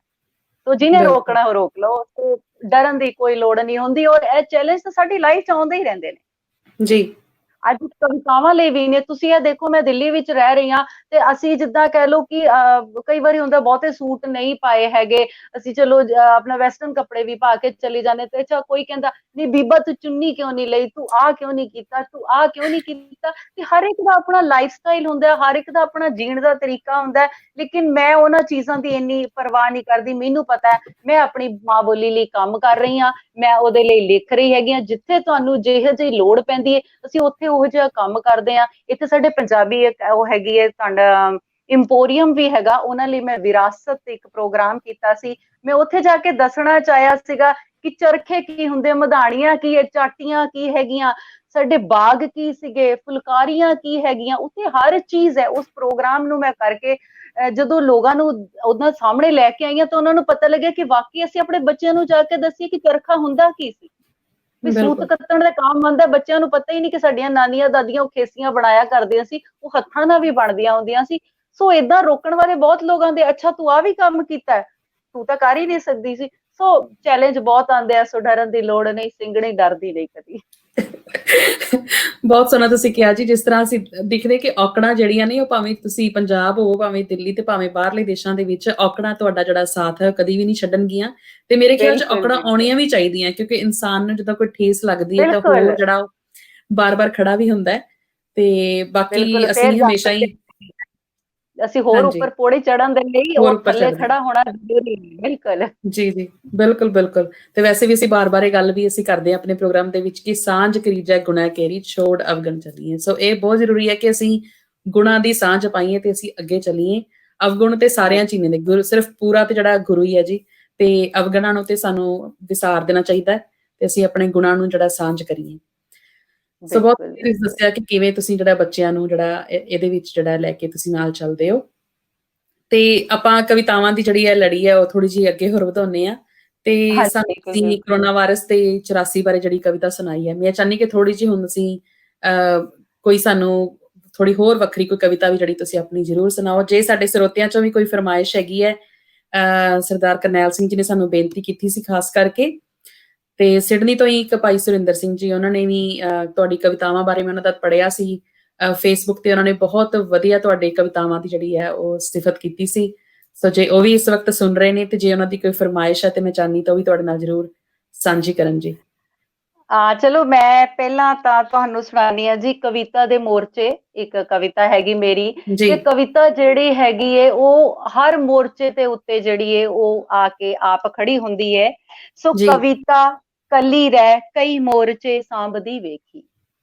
ਸੋ ਜਿਹਨੇ ਰੋਕਣਾ ਉਹ ਰੋਕ ਲਓ, ਤੇ ਡਰਨ ਦੀ ਕੋਈ ਲੋੜ ਨਹੀਂ ਹੁੰਦੀ। ਔਰ ਇਹ ਚੈਲੰਜ ਤਾਂ ਸਾਡੀ ਲਾਈਫ 'ਚ ਆਉਂਦੇ ਹੀ ਰਹਿੰਦੇ ਨੇ ਜੀ। ਅੱਜ ਕਵਿਤਾਵਾਂ ਲਈ ਵੀ ਨੇ। ਤੁਸੀਂ ਇਹ ਦੇਖੋ, ਮੈਂ ਦਿੱਲੀ ਵਿੱਚ ਰਹਿ ਰਹੀ ਹਾਂ ਤੇ ਅਸੀਂ ਜਿੱਦਾਂ ਕਹਿ ਲਓ ਕਿ ਕਈ ਵਾਰੀ ਹੁੰਦਾ ਬਹੁਤੇ ਸੂਟ ਨਹੀਂ ਪਾਏ ਹੈਗੇ, ਅਸੀਂ ਚਲੋ ਆਪਣਾ ਵੈਸਟਰਨ ਕੱਪੜੇ ਵੀ ਪਾ ਕੇ ਚਲੇ ਜਾਂਦੇ ਤੇ ਅੱਛਾ ਕੋਈ ਕਹਿੰਦਾ ਨਹੀਂ ਬੀਬਾ ਤੂੰ ਚੁੰਨੀ ਕਿਉਂ ਨਹੀਂ ਲਈ, ਤੂੰ ਆਹ ਕਿਉਂ ਨਹੀਂ ਕੀਤਾ, ਤੂੰ ਆਹ ਕਿਉਂ ਨਹੀਂ ਕੀਤਾ। ਤੇ ਹਰ ਇੱਕ ਦਾ ਆਪਣਾ ਲਾਈਫ ਸਟਾਈਲ ਹੁੰਦਾ, ਹਰ ਇੱਕ ਦਾ ਆਪਣਾ ਜੀਣ ਦਾ ਤਰੀਕਾ ਹੁੰਦਾ। ਲੇਕਿਨ ਮੈਂ ਉਹਨਾਂ ਚੀਜ਼ਾਂ ਦੀ ਇੰਨੀ ਪਰਵਾਹ ਨਹੀਂ ਕਰਦੀ। ਮੈਨੂੰ ਪਤਾ ਹੈ ਮੈਂ ਆਪਣੀ ਮਾਂ ਬੋਲੀ ਲਈ ਕੰਮ ਕਰ ਰਹੀ ਹਾਂ, ਮੈਂ ਉਹਦੇ ਲਈ ਲਿਖ ਰਹੀ ਹੈਗੀ ਹਾਂ। ਜਿੱਥੇ ਤੁਹਾਨੂੰ ਜਿਹੋ ਜਿਹੀ ਲੋੜ ਪੈਂਦੀ ਹੈ ਅਸੀਂ ਉੱਥੇ ਉਹੋ ਜਿਹਾ ਕੰਮ ਕਰਦੇ ਹਾਂ। ਇੱਥੇ ਸਾਡੇ ਪੰਜਾਬੀ ਇੱਕ ਉਹ ਹੈਗੀ ਹੈ ਤੁਹਾਡਾ ਇੰਪੋਰੀਅਮ ਵੀ ਹੈਗਾ, ਉਹਨਾਂ ਲਈ ਮੈਂ ਵਿਰਾਸਤ ਇੱਕ ਪ੍ਰੋਗਰਾਮ ਕੀਤਾ ਸੀ। ਮੈਂ ਉੱਥੇ ਜਾ ਕੇ ਦੱਸਣਾ ਚਾਹਿਆ ਸੀਗਾ ਕਿ ਚਰਖੇ ਕੀ ਹੁੰਦੇ, ਮਧਾਣੀਆਂ ਕੀ ਹੈ, ਚਾਟੀਆਂ ਕੀ ਹੈਗੀਆਂ, ਸਾਡੇ ਬਾਗ ਕੀ ਸੀਗੇ, ਫੁਲਕਾਰੀਆਂ ਕੀ ਹੈਗੀਆਂ। ਉੱਥੇ ਹਰ ਚੀਜ਼ ਹੈ। ਉਸ ਪ੍ਰੋਗਰਾਮ ਨੂੰ ਮੈਂ ਕਰਕੇ ਜਦੋਂ ਲੋਕਾਂ ਨੂੰ ਉਹਨਾਂ ਸਾਹਮਣੇ ਲੈ ਕੇ ਆਈਆਂ ਤਾਂ ਉਹਨਾਂ ਨੂੰ ਪਤਾ ਲੱਗਿਆ ਕਿ ਵਾਕਈ ਅਸੀਂ ਆਪਣੇ ਬੱਚਿਆਂ ਨੂੰ ਜਾ ਕੇ ਦੱਸੀਏ ਕਿ ਚਰਖਾ ਹੁੰਦਾ ਕੀ ਸੀ, ਵੀ ਸੂਤ ਕੱਤਣ ਦਾ ਕੰਮ ਆਉਂਦਾ। ਬੱਚਿਆਂ ਨੂੰ ਪਤਾ ਹੀ ਨਹੀਂ ਕਿ ਸਾਡੀਆਂ ਨਾਨੀਆਂ ਦਾਦੀਆਂ ਉਹ ਖੇਸੀਆਂ ਬਣਾਇਆ ਕਰਦੀਆਂ ਸੀ, ਉਹ ਹੱਥਾਂ ਨਾਲ ਵੀ ਬਣਦੀਆਂ ਹੁੰਦੀਆਂ ਸੀ। ਸੋ ਏਦਾਂ ਰੋਕਣ ਵਾਲੇ ਬਹੁਤ ਲੋਕ ਆਉਂਦੇ, ਅੱਛਾ ਤੂੰ ਆ ਵੀ ਕੰਮ ਕੀਤਾ, ਤੂੰ ਤਾਂ ਕਰ ਹੀ ਨਹੀਂ ਸਕਦੀ ਸੀ। ਸੋ ਚੈਲੰਜ ਬਹੁਤ ਆਉਂਦੇ ਆ, ਸੋ ਡਰਨ ਦੀ ਲੋੜ ਨਹੀਂ, ਸਿੰਘਣੀ ਡਰਦੀ ਨਹੀਂ ਕਦੀ। ਬਹੁਤ ਸੋਹਣਾ ਤੁਸੀਂ ਕਿਹਾ ਜੀ। ਜਿਸ ਤਰ੍ਹਾਂ ਅਸੀਂ ਦਿਖਦੇ ਕਿ ਔਕੜਾਂ ਜਿਹੜੀਆਂ ਨੇ ਉਹ ਭਾਵੇਂ ਤੁਸੀਂ ਪੰਜਾਬ ਹੋ, ਭਾਵੇਂ ਦਿੱਲੀ ਤੇ ਭਾਵੇਂ ਬਾਹਰਲੇ ਦੇਸ਼ਾਂ ਦੇ ਵਿੱਚ, ਔਕੜਾਂ ਤੁਹਾਡਾ ਜਿਹੜਾ ਸਾਥ ਹੈ ਕਦੀ ਵੀ ਨਹੀਂ ਛੱਡਣਗੀਆਂ। ਤੇ ਮੇਰੇ ਖਿਆਲ 'ਚ ਔਕੜਾਂ ਆਉਣੀਆਂ ਵੀ ਚਾਹੀਦੀਆਂ, ਕਿਉਂਕਿ ਇਨਸਾਨ ਨੂੰ ਜਦੋਂ ਕੋਈ ਠੇਸ ਲੱਗਦੀ ਹੈ ਤਾਂ ਹੋਰ ਜਿਹੜਾ ਬਾਰ-ਬਾਰ ਖੜਾ ਵੀ ਹੁੰਦਾ ਹੈ। ਤੇ ਬਾਕੀ ਅਸੀਂ ਹਮੇਸ਼ਾ ਹੀ ਅਸੀਂ ਹੋਰ ਉੱਪਰ ਪੌੜੀ ਚੜਨ ਦੇ ਲਈ ਉਹ ਥੱਲੇ ਖੜਾ ਹੋਣਾ ਜ਼ਰੂਰੀ ਹੈ। ਬਿਲਕੁਲ ਜੀ ਜੀ, ਬਿਲਕੁਲ ਬਿਲਕੁਲ। ਤੇ ਵੈਸੇ ਵੀ ਅਸੀਂ ਬਾਰ-ਬਾਰ ਇਹ ਗੱਲ ਵੀ ਅਸੀਂ ਕਰਦੇ ਹਾਂ ਆਪਣੇ ਪ੍ਰੋਗਰਾਮ ਦੇ ਵਿੱਚ ਕਿ ਸਾਂਝ ਕਰੀਜੈ ਗੁਣਾ ਕੇਰੀ, ਛੋੜ ਅਵਗਣ ਚੱਲੀਏ। ਸੋ ਇਹ ਬਹੁਤ ਜ਼ਰੂਰੀ ਹੈ ਕਿ ਅਸੀਂ ਗੁਣਾਂ ਦੀ ਸਾਂਝ ਪਾਈਏ ਤੇ ਅਸੀਂ ਅੱਗੇ ਚੱਲੀਏ। ਅਵਗੁਣ ਤੇ ਸਾਰਿਆਂ ਚ ਹੀ ਨੇ, ਗੁਰੂ ਸਿਰਫ ਪੂਰਾ ਤੇ ਜਿਹੜਾ ਗੁਰੂ ਹੀ ਹੈ ਜੀ। ਤੇ ਅਵਗੁਣਾਂ ਨੂੰ ਤੇ ਸਾਨੂੰ ਵਿਸਾਰ ਦੇਣਾ ਚਾਹੀਦਾ ਤੇ ਅਸੀਂ ਆਪਣੇ ਗੁਣਾਂ ਨੂੰ ਜਿਹੜਾ ਸਾਂਝ ਕਰੀਏ। ਸੋ ਬਹੁਤ ਤੁਸੀਂ ਦੱਸਿਆ ਕਿ ਕਿਵੇਂ ਤੁਸੀਂ ਜਿਹੜਾ ਬੱਚਿਆਂ ਨੂੰ ਜਿਹੜਾ ਇਹਦੇ ਵਿੱਚ ਜਿਹੜਾ ਲੈ ਕੇ ਤੁਸੀਂ ਨਾਲ ਚੱਲਦੇ ਹੋ। ਤੇ ਆਪਾਂ ਕਵਿਤਾਵਾਂ ਦੀ ਜਿਹੜੀ ਹੈ ਲੜੀ ਹੈ ਉਹ ਥੋੜੀ ਜਿਹੀ ਅੱਗੇ ਹੋਰ ਵਧਾਉਂਦੇ ਆ। ਤੇ ਸਾਨੂੰ ਤੁਸੀਂ ਕਰੋਨਾ ਵਾਇਰਸ ਤੇ 84 ਬਾਰੇ ਜਿਹੜੀ ਕਵਿਤਾ ਸੁਣਾਈ ਹੈ, ਮੈਂ ਚਾਹੁੰਦੀ ਕਿ ਥੋੜੀ ਜਿਹੀ ਹੁਣ ਅਸੀਂ ਕੋਈ ਸਾਨੂੰ ਥੋੜੀ ਹੋਰ ਵੱਖਰੀ ਕੋਈ ਕਵਿਤਾ ਵੀ ਜਿਹੜੀ ਤੁਸੀਂ ਆਪਣੀ ਜ਼ਰੂਰ ਸੁਣਾਓ। ਜੇ ਸਾਡੇ ਸਰੋਤਿਆਂ ਚੋਂ ਵੀ ਕੋਈ ਫਰਮਾਇਸ਼ ਹੈਗੀ ਹੈ, ਸਰਦਾਰ ਕਰਨੈਲ ਸਿੰਘ ਜੀ ਨੇ ਸਾਨੂੰ ਬੇਨਤੀ ਕੀਤੀ ਸੀ ਖਾਸ ਕਰਕੇ। ਤੇ ਸਿਡਨੀ ਤੋਂ ਹੀ ਇੱਕ ਭਾਈ ਸੁਰਿੰਦਰ ਸਿੰਘ ਜੀ, ਉਹਨਾਂ ਨੇ ਵੀ ਤੁਹਾਡੀ ਕਵਿਤਾਵਾਂ ਬਾਰੇ ਮੈਂ ਉਹਨਾਂ ਦਾ ਪੜ੍ਹਿਆ ਸੀ ਫੇਸਬੁੱਕ ਤੇ, ਉਹਨਾਂ ਨੇ ਬਹੁਤ ਵਧੀਆ ਤੁਹਾਡੇ ਕਵਿਤਾਵਾਂ ਦੀ ਜਿਹੜੀ ਹੈ ਉਹ ਸਿਫਤ ਕੀਤੀ ਸੀ। ਸੋ ਜੇ ਉਹ ਵੀ ਇਸ ਵਕਤ ਸੁਣ ਰਹੇ ਨੇ ਤੇ ਜੇ ਉਹਨਾਂ ਦੀ ਕੋਈ ਫਰਮਾਇਸ਼ ਹੈ ਤੇ ਮੈਂ ਚਾਹੁੰਦੀ ਤਾਂ ਉਹ ਵੀ ਤੁਹਾਡੇ ਨਾਲ ਜ਼ਰੂਰ ਸਾਂਝੀ ਕਰਨ ਜੀ। ਚਲੋ ਮੈਂ ਪਹਿਲਾਂ ਤਾਂ ਤੁਹਾਨੂੰ ਸੁਣਾਉਣੀ ਆ ਜੀ ਕਵਿਤਾ ਦੇ ਮੋਰਚੇ। ਇੱਕ ਕਵਿਤਾ ਹੈਗੀ ਮੇਰੀ, ਤੇ ਕਵਿਤਾ ਜਿਹੜੀ ਹੈਗੀ ਏ ਉਹ ਹਰ ਮੋਰਚੇ ਦੇ ਉੱਤੇ ਜਿਹੜੀ ਏ ਉਹ ਆ ਕੇ ਆਪ ਖੜੀ ਹੁੰਦੀ ਹੈ। ਸੋ ਕਵਿਤਾ ਕੱਲੀ ਰਹਿ ਕਈ ਮੋਰਚੇ ਸਾਂਭਦੀ ਵੇਖੀ,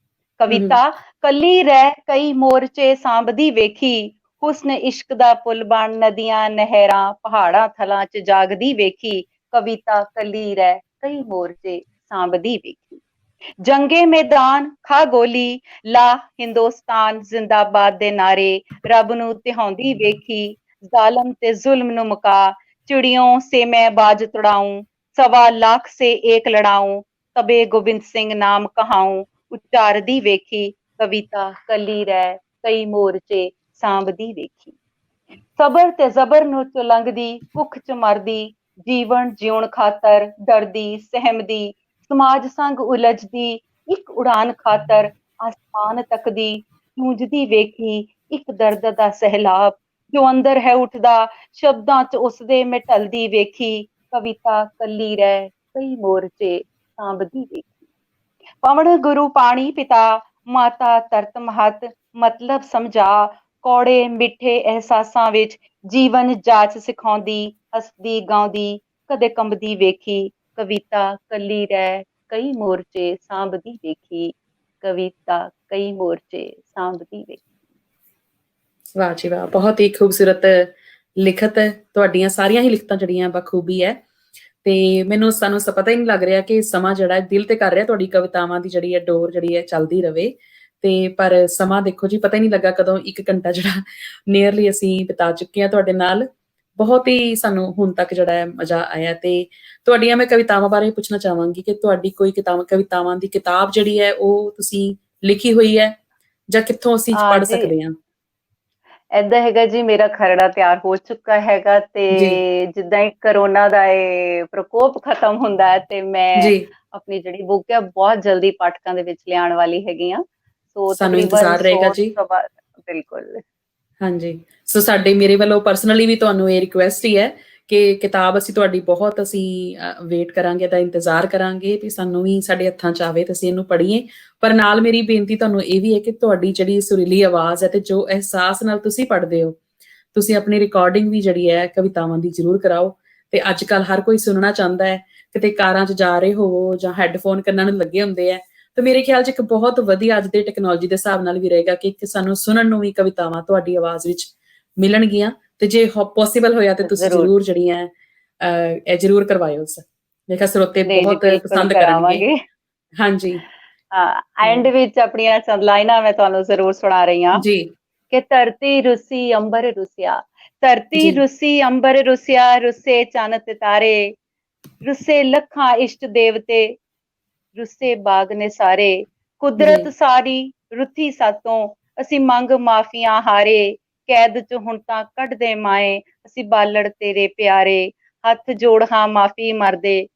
ਕਵਿਤਾ ਕੱਲੀ ਰਹਿ ਕਈ ਮੋਰਚੇ ਸਾਂਭਦੀ ਵੇਖੀ, ਹੁਸਨ ਇਸ਼ਕ ਦਾ ਪੁੱਲ ਬਣ ਨਦੀਆਂ ਨਹਿਰਾਂ ਪਹਾੜਾਂ ਥਲਾਂ ਚ ਜਾਗਦੀ ਵੇਖੀ, ਕਵਿਤਾ ਕੱਲੀ ਰਹਿ ਕਈ ਮੋਰਚੇ ਸਾਂਭਦੀ ਵੇਖੀ। ਜੰਗੇ ਮੈਦਾਨ ਖਾ ਗੋਲੀ ਲਾ ਹਿੰਦੁਸਤਾਨ ਜ਼ਿੰਦਾਬਾਦ ਦੇ ਨਾਰੇ, ਰੱਬ ਨੂੰ ਤਿਹਾਉਂਦੀ ਵੇਖੀ, ਜ਼ਾਲਮ ਤੇ ਜ਼ੁਲਮ ਨੂੰ ਮੁਕਾ, ਚਿੜੀਓਂ ਸੇ ਮੈਂ ਬਾਜ ਤੁੜਾਊਂ, ਸਵਾ ਲਾਖ ਸੇ ਏਕ ਲੜਾਊਂ, ਤਬੇ ਗੋਬਿੰਦ ਸਿੰਘ ਨਾਮ ਕਹਾਊਂ, ਉਚਾਰਦੀ ਵੇਖੀ, ਕਵਿਤਾ ਕੱਲੀ ਰਹਿ ਕਈ ਮੋਰਚੇ ਸਾਂਭਦੀ ਵੇਖੀ। ਸਬਰ ਤੇ ਜ਼ਬਰ ਨੂੰ ਚੁਲੰਘਦੀ, ਭੁੱਖ ਚ ਮਰਦੀ, ਜੀਵਨ ਜਿਉਣ ਖਾਤਰ ਡਰਦੀ ਸਹਿਮਦੀ, ਸਮਾਜ ਸੰਗ ਉਲਝਦੀ, ਇੱਕ ਉਡਾਨ ਖਾਤਰ ਆਸਮਾਨ ਤੱਕਦੀ, ਗੂੰਜਦੀ ਵੇਖੀ ਇੱਕ ਦਰਦ ਦਾ ਸਹਿਲਾਬ, ਜੋ ਅੰਦਰ ਹੈ ਉੱਠਦਾ ਸ਼ਬਦਾਂ ਚ ਉਸਦੇ ਮੈਂ ਢਲਦੀ ਵੇਖੀ, ਕਵਿਤਾ ਕੱਲੀ ਰਹਿ ਕਈ ਮੋਰਚੇ ਸਾਂਭਦੀ ਵੇਖੀ। ਪਵਨ ਗੁਰੂ ਪਾਣੀ ਪਿਤਾ, ਮਾਤਾ ਧਰਤ ਮਹਤ, ਮਤਲਬ ਸਮਝਾ, ਕੌੜੇ ਮਿੱਠੇ ਅਹਿਸਾਸਾਂ ਵਿੱਚ ਜੀਵਨ ਜਾਚ ਸਿਖਾਉਂਦੀ, ਹੱਸਦੀ ਗਾਉਂਦੀ ਕਦੇ ਕੰਬਦੀ ਵੇਖੀ, ਕਵਿਤਾ ਕੱਲੀ ਰਹਿ ਕਈ ਮੋਰਚੇ ਸਾਂਭਦੀ ਵੇਖੀ, ਕਵਿਤਾ ਕਈ ਮੋਰਚੇ ਸਾਂਭਦੀ ਵੇਖੀ। ਵਾਹ ਜੀ ਵਾਹ, ਬਹੁਤ ਹੀ ਖੂਬਸੂਰਤ ਲਿਖਤ ਤੁਹਾਡੀਆਂ ਸਾਰੀਆਂ ਹੀ ਲਿਖਤਾਂ ਜਿਹੜੀਆਂ ਬਖੂਬੀ ਹੈ। ਤੇ ਮੈਨੂੰ ਸਾਨੂੰ ਪਤਾ ਹੀ ਨਹੀਂ ਲੱਗ ਰਿਹਾ ਕਿ ਸਮਾਂ ਜਿਹੜਾ ਹੈ ਦਿਲ ਤੇ ਕਰ ਰਿਹਾ ਤੁਹਾਡੀ ਕਵਿਤਾਵਾਂ ਦੀ ਜਿਹੜੀ ਹੈ ਡੋਰ ਜਿਹੜੀ ਹੈ ਚੱਲਦੀ ਰਵੇ। ਤੇ ਪਰ ਸਮਾਂ ਦੇਖੋ ਜੀ, ਪਤਾ ਹੀ ਨਹੀਂ ਲੱਗਾ ਕਦੋਂ 1 ਘੰਟਾ ਜਿਹੜਾ ਨੀਅਰਲੀ ਅਸੀਂ ਬਿਤਾ ਚੁੱਕੇ ਹਾਂ ਤੁਹਾਡੇ ਨਾਲ। ਬਹੁਤ ਹੀ ਸਾਨੂੰ ਹੁਣ ਤੱਕ ਜਿਹੜਾ ਹੈ ਮਜ਼ਾ ਆਇਆ। ਤੇ ਤੁਹਾਡੀਆਂ ਮੈਂ ਕਵਿਤਾਵਾਂ ਬਾਰੇ ਪੁੱਛਣਾ ਚਾਹਾਂਗੀ ਕਿ ਤੁਹਾਡੀ ਕੋਈ ਕਵਿਤਾਵਾਂ ਦੀ ਕਿਤਾਬ ਜਿਹੜੀ ਹੈ ਉਹ ਤੁਸੀਂ ਲਿਖੀ ਹੋਈ ਹੈ ਜਾਂ ਕਿੱਥੋਂ ਅਸੀਂ ਪੜ੍ਹ ਜੀ ਸਕਦੇ ਹਾਂ? ਏਦਾਂ ਹੈਗਾ ਜੀ, ਮੇਰਾ ਖਰੜਾ ਤਿਆਰ ਹੋ ਚੁੱਕਾ ਹੈਗਾ ਤੇ ਜੀ ਜਿੱਦਾਂ ਹੀ ਕਰੋਨਾ ਦਾ ਇਹ ਪ੍ਰਕੋਪ ਖਤਮ ਹੁੰਦਾ ਹੈ ਤੇ ਮੈਂ ਜੀ, ਆਪਣੀ ਜਿਹੜੀ ਬੁੱਕ ਹੈ ਬਹੁਤ ਜਲਦੀ ਪਾਠਕਾਂ ਦੇ ਵਿੱਚ ਲਿਆਉਣ ਵਾਲੀ ਹੈਗੀ ਆ। ਸੋ ਸਾਨੂੰ ਤਕਰੀਬਨ ਇੰਤਜ਼ਾਰ ਰਹੇਗਾ 100 ਜੀ। ਸਵਾ ਬਿਲਕੁਲ। ਹਾਂਜੀ, ਸੋ ਮੇਰੇ ਵੱਲੋਂ ਪਰਸਨਲੀ ਵੀ ਤੁਹਾਨੂੰ ਇਹ ਰਿਕੁਐਸਟ ਹੀ ਹੈ ਕਿ ਕਿਤਾਬ ਅਸੀਂ ਤੁਹਾਡੀ ਬਹੁਤ ਅਸੀਂ ਵੇਟ ਕਰਾਂਗੇ, ਦਾ ਇੰਤਜ਼ਾਰ ਕਰਾਂਗੇ ਵੀ ਸਾਨੂੰ ਵੀ ਸਾਡੇ ਹੱਥਾਂ 'ਚ ਆਵੇ ਤੇ ਅਸੀਂ ਇਹਨੂੰ ਪੜ੍ਹੀਏ। ਪਰ ਨਾਲ ਮੇਰੀ ਬੇਨਤੀ ਤੁਹਾਨੂੰ ਇਹ ਵੀ ਹੈ ਕਿ ਤੁਹਾਡੀ ਜਿਹੜੀ ਸੁਰੀਲੀ ਆਵਾਜ਼ ਹੈ ਤੇ ਜੋ ਅਹਿਸਾਸ ਨਾਲ ਤੁਸੀਂ ਪੜ੍ਹਦੇ ਹੋ, ਤੁਸੀਂ ਆਪਣੀ ਰਿਕਾਰਡਿੰਗ ਵੀ ਜਿਹੜੀ ਹੈ ਕਵਿਤਾਵਾਂ ਦੀ ਜ਼ਰੂਰ ਕਰਾਓ। ਤੇ ਅੱਜ ਕੱਲ੍ਹ ਹਰ ਕੋਈ ਸੁਣਨਾ ਚਾਹੁੰਦਾ ਹੈ, ਕਿਤੇ ਕਾਰਾਂ 'ਚ ਜਾ ਰਹੇ ਹੋਵੋ ਜਾਂ ਹੈੱਡਫੋਨ ਕੰਨਾਂ ਨੂੰ ਲੱਗੇ ਹੁੰਦੇ ਆ, ਤੇ ਮੇਰੇ ਖਿਆਲ 'ਚ ਇੱਕ ਬਹੁਤ ਵਧੀਆ ਅੱਜ ਦੇ ਟੈਕਨੋਲੋਜੀ ਦੇ ਹਿਸਾਬ ਨਾਲ ਵੀ ਰਹੇਗਾ ਕਿ ਸਾਨੂੰ ਸੁਣਨ ਨੂੰ ਵੀ ਕਵਿਤਾਵਾਂ ਤੁਹਾਡੀ ਆਵਾਜ਼ ਵਿੱਚ ਮਿਲਣਗੀਆਂ। ਤੇ ਜੇ ਪੋਸੀਬਲ ਹੋਇਆ ਤੇ ਤੁਸੀਂ ਜ਼ਰੂਰ ਜ਼ਰੂਰ ਜਿਹੜੀਆਂ ਇਹ ਜ਼ਰੂਰ ਕਰਵਾਇਓ। ਮੇਰੇ ਖਿਆਲ ਸਰੋਤੇ ਨਹੀਂ ਜੀ, ਬਹੁਤ ਬਿਲਕੁਲ ਪਸੰਦ ਕਰਨਗੇ। ਕਰਾਵਾਂਗੇ। ਹਾਂਜੀ ਐਂਡ ਵਿੱਚ ਆਪਣੀਆਂ ਚੰਦ ਲਾਈਨਾਂ ਮੈਂ ਤੁਹਾਨੂੰ ਜ਼ਰੂਰ ਸੁਣਾ ਰਹੀ ਹਾਂ ਜੀ ਕਿ ਧਰਤੀ ਰੁੱਸੀ ਅੰਬਰ ਰੁੱਸਿਆ, ਧਰਤੀ ਜੀ ਰੁੱਸੀ ਅੰਬਰ ਰੁੱਸਿਆ, ਰੁੱਸੇ ਚੰਨ ਤੇ ਤਾਰੇ, ਰੁੱਸੇ ਲੱਖਾਂ ਇਸ਼ਟ ਦੇਵਤੇ, ਰੁੱਸੇ ਬਾਗ ਨੇ ਸਾਰੇ, ਕੁਦਰਤ ਜੀ ਸਾਰੀ ਰੁੱਥੀ ਸਾਤੋਂ, ਅਸੀਂ ਮੰਗ ਮਾਫੀਆਂ ਹਾਰੇ, ਕੈਦ ਚ ਹੁਣ ਤਾਂ ਕੱਢਦੇ ਮਾਏ, ਅਸੀਂ ਬਾਲੜ ਤੇਰੇ ਪਿਆਰੇ, ਹੱਥ ਜੋੜ ਹਾਂ ਮਾਫੀ ਮਰਦੇ,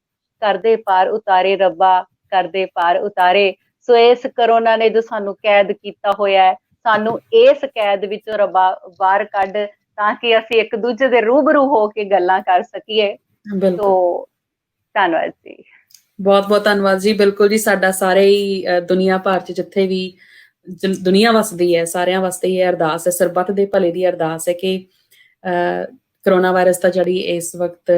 ਕਰਦੇ ਪਾਰ ਉਤਾਰੇ ਰੱਬਾ, ਕਰਦੇ ਪਾਰ ਉਤਾਰੇ। ਸੋ ਇਸ ਕਰੋਨਾ ਨੇ ਜੋ ਸਾਨੂੰ ਕੈਦ ਕੀਤਾ ਹੋਇਆ ਹੈ, ਸਾਨੂੰ ਇਸ ਕੈਦ ਵਿੱਚੋਂ ਰੱਬਾ ਬਾਹਰ ਕੱਢ, ਤਾਂ ਕਿ ਅਸੀਂ ਇੱਕ ਦੂਜੇ ਦੇ ਰੂਬਰੂ ਹੋ ਕੇ ਗੱਲਾਂ ਕਰ ਸਕੀਏ। ਸੋ ਬਿਲਕੁਲ, ਧੰਨਵਾਦ ਜੀ। ਬਹੁਤ ਬਹੁਤ ਧੰਨਵਾਦ ਜੀ। ਬਿਲਕੁਲ ਜੀ, ਸਾਡਾ ਸਾਰੇ ਹੀ ਦੁਨੀਆ ਭਰ 'ਚ ਜਿੱਥੇ ਵੀ ਦੁਨੀਆ ਵਸਦੀ ਹੈ ਸਾਰਿਆਂ ਵਾਸਤੇ ਇਹ ਅਰਦਾਸ ਹੈ, ਸਰਬੱਤ ਦੇ ਭਲੇ ਦੀ ਅਰਦਾਸ ਹੈ ਕਿ ਕਰੋਨਾ ਵਾਇਰਸ ਦਾ ਜਿਹੜੀ ਇਸ ਵਕਤ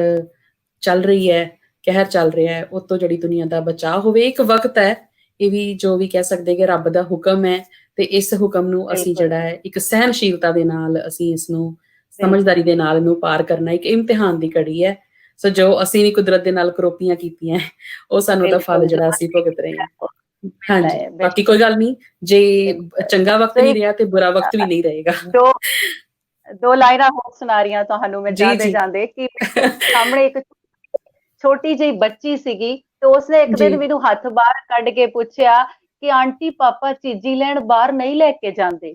ਚੱਲ ਰਹੀ ਹੈ, ਕਹਿਰ ਚੱਲ ਰਿਹਾ ਹੈ, ਉਹ ਤੋਂ ਜਿਹੜੀ ਦੁਨੀਆ ਦਾ ਬਚਾਅ ਹੋਵੇ। ਇੱਕ ਵਕਤ ਹੈ, ਇਹ ਵੀ ਜੋ ਵੀ ਕਹਿ ਸਕਦੇ ਕਿ ਰੱਬ ਦਾ ਹੁਕਮ ਹੈ, ਤੇ ਇਸ ਹੁਕਮ ਨੂੰ ਅਸੀਂ ਬਿਲਕੁਲ ਜਿਹੜਾ ਹੈ ਇੱਕ ਸਹਿਨਸ਼ੀਲਤਾ ਦੇ ਨਾਲ ਅਸੀਂ ਇਸ ਨੂੰ ਬਿਲਕੁਲ ਸਮਝਦਾਰੀ ਦੇ ਨਾਲ ਇਹਨੂੰ ਪਾਰ ਕਰਨਾ ਇੱਕ ਇਮਤਿਹਾਨ ਦੀ ਘੜੀ ਹੈ। ਸੋ ਜੋ ਅਸੀਂ ਵੀ ਕੁਦਰਤ ਦੇ ਨਾਲ ਕਰੋਪੀਆਂ ਕੀਤੀਆਂ, ਉਹ ਸਾਨੂੰ ਤਾਂ ਫਲ ਬਿਲਕੁਲ ਜਿਹੜਾ ਅਸੀਂ ਭੁਗਤ ਰਹੇ ਹਾਂ। ਹਾਂਜੀ, ਬਾਕੀ ਕੋਈ ਗੱਲ ਨਹੀਂ, ਜੇ ਬਿਲਕੁਲ ਚੰਗਾ ਵਕਤ ਸਹੀ। ਨਹੀਂ ਰਿਹਾ ਤੇ ਬੁਰਾ ਵਕਤ ਵੀ ਨਹੀਂ ਰਹੇਗਾ। ਦੋ ਦੋ ਲਾਈਨਾਂ ਹੋਰ ਸੁਣਾ ਰਹੀ ਹਾਂ ਤੁਹਾਨੂੰ ਮੈਂ ਜੀ ਜਾਂਦੇ ਜੀ ਜਾਂਦੇ ਕਿ ਸਾਹਮਣੇ ਇੱਕ ਛੋਟੀ ਜਿਹੀ ਬੱਚੀ ਸੀਗੀ ਤੇ ਉਸਨੇ ਇੱਕ ਜੀ ਦਿਨ ਮੈਨੂੰ ਹੱਥ ਬਾਹਰ ਕੱਢ ਕੇ ਪੁੱਛਿਆ ਕਿ ਆਂਟੀ ਪਾਪਾ ਚੀਜ਼ੀ ਲੈਣ ਬਾਹਰ ਨਹੀਂ ਲੈ ਕੇ ਜਾਂਦੇ,